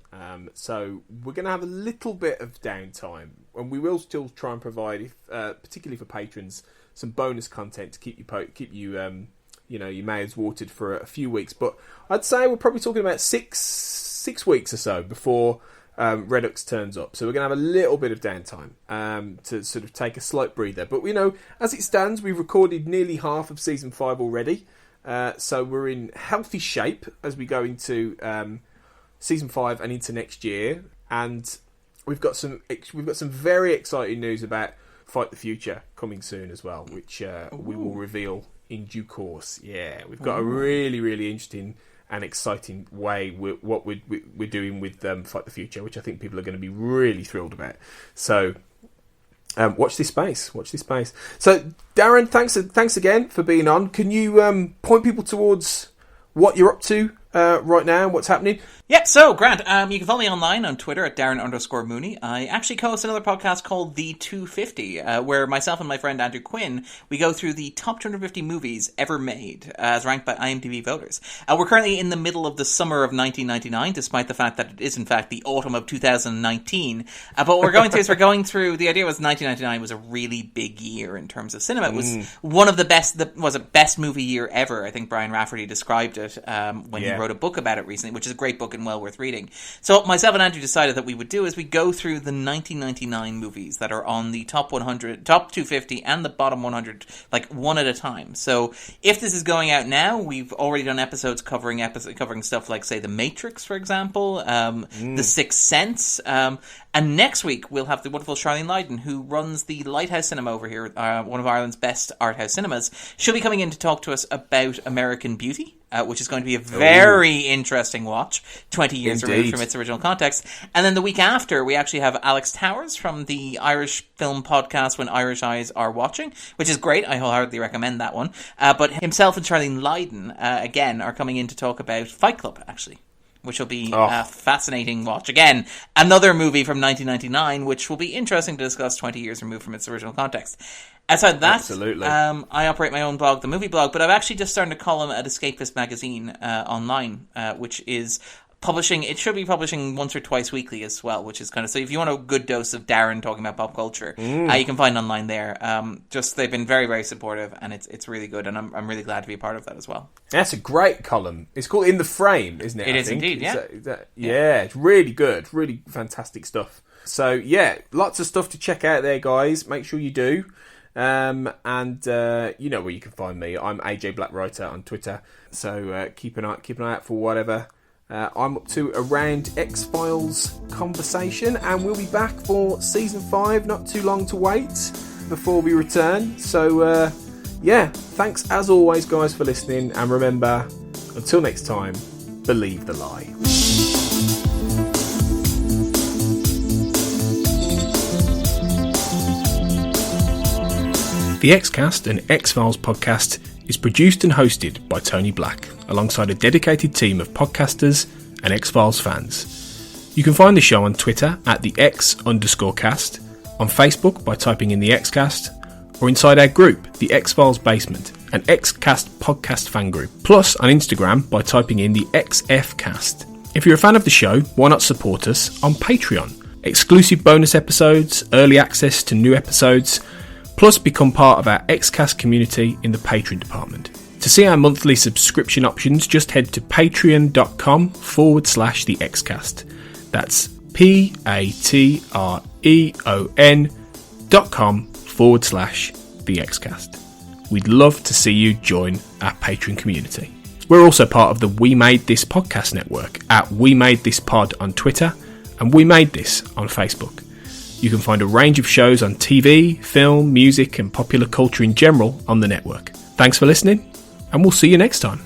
Speaker 1: So we're going to have a little bit of downtime, and we will still try and provide, particularly for patrons, bonus content to keep you your mouths watered for a few weeks. But I'd say we're probably talking about six weeks or so before Redux turns up. So we're going to have a little bit of downtime to sort of take a slight breather. But as it stands, we've recorded nearly half of season 5 already. So we're in healthy shape as we go into season 5 and into next year. And we've got some very exciting news about Fight the Future coming soon as well, which we will reveal in due course. Yeah, we've got a really, really interesting and exciting way what we're doing with Fight the Future, which I think people are going to be really thrilled about. So watch this space. So Darren, thanks again for being on. Can you point people towards what you're up to right now and what's happening?
Speaker 3: Yeah, so, Grant, you can follow me online on Twitter at Darren_Mooney. I actually co-host another podcast called The 250, where myself and my friend Andrew Quinn, we go through the top 250 movies ever made, as ranked by IMDb voters. We're currently in the middle of the summer of 1999, despite the fact that it is, in fact, the autumn of 2019. But what we're going through is the idea was 1999 was a really big year in terms of cinema. It was one of the best movie year ever. I think Brian Rafferty described it when he wrote a book about it recently, which is a great book and well worth reading. So myself and Andrew decided that we would do is we go through the 1999 movies that are on the top 100, top 250 and the bottom 100, like one at a time. So if this is going out now, we've already done episodes covering stuff like, say, The Matrix, for example, The Sixth Sense, and next week we'll have the wonderful Charlene Lydon, who runs the Lighthouse Cinema over here, one of Ireland's best art house cinemas. She'll be coming in to talk to us about American Beauty, which is going to be a very interesting watch, 20 years removed from its original context. And then the week after, we actually have Alex Towers from the Irish film podcast When Irish Eyes Are Watching, which is great. I wholeheartedly recommend that one. But himself and Charlene Lydon, again, are coming in to talk about Fight Club, actually, which will be a fascinating watch. Again, another movie from 1999, which will be interesting to discuss 20 years removed from its original context. Outside that,
Speaker 1: absolutely.
Speaker 3: I operate my own blog, The Movie Blog, but I've actually just started a column at Escapist Magazine online, which is publishing. It should be publishing once or twice weekly as well, which is kind of, so if you want a good dose of Darren talking about pop culture, you can find online there. They've been very, very supportive, and it's really good, and I'm really glad to be a part of that as well.
Speaker 1: That's a great column. It's called In the Frame, isn't it?
Speaker 3: It is indeed, yeah.
Speaker 1: It's really good, really fantastic stuff. So yeah, lots of stuff to check out there, guys. Make sure you do. And you know where you can find me. I'm AJ Blackwriter on Twitter. So keep an eye out for whatever I'm up to around X-Files conversation, and we'll be back for season 5. Not too long to wait before we return. So thanks as always, guys, for listening. And remember, until next time, believe the lie. The Xcast, an X-Files podcast, is produced and hosted by Tony Black, alongside a dedicated team of podcasters and X-Files fans. You can find the show on Twitter at the X_cast, on Facebook by typing in the Xcast, or inside our group, the X-Files Basement, an Xcast podcast fan group, plus on Instagram by typing in the XFcast. If you're a fan of the show, why not support us on Patreon? Exclusive bonus episodes, early access to new episodes, plus become part of our Xcast community in the Patreon department. To see our monthly subscription options, just head to patreon.com/the Xcast. That's patreon.com/the Xcast. We'd love to see you join our Patreon community. We're also part of the We Made This podcast network at We Made This Pod on Twitter and We Made This on Facebook. You can find a range of shows on TV, film, music, and popular culture in general on the network. Thanks for listening, and we'll see you next time.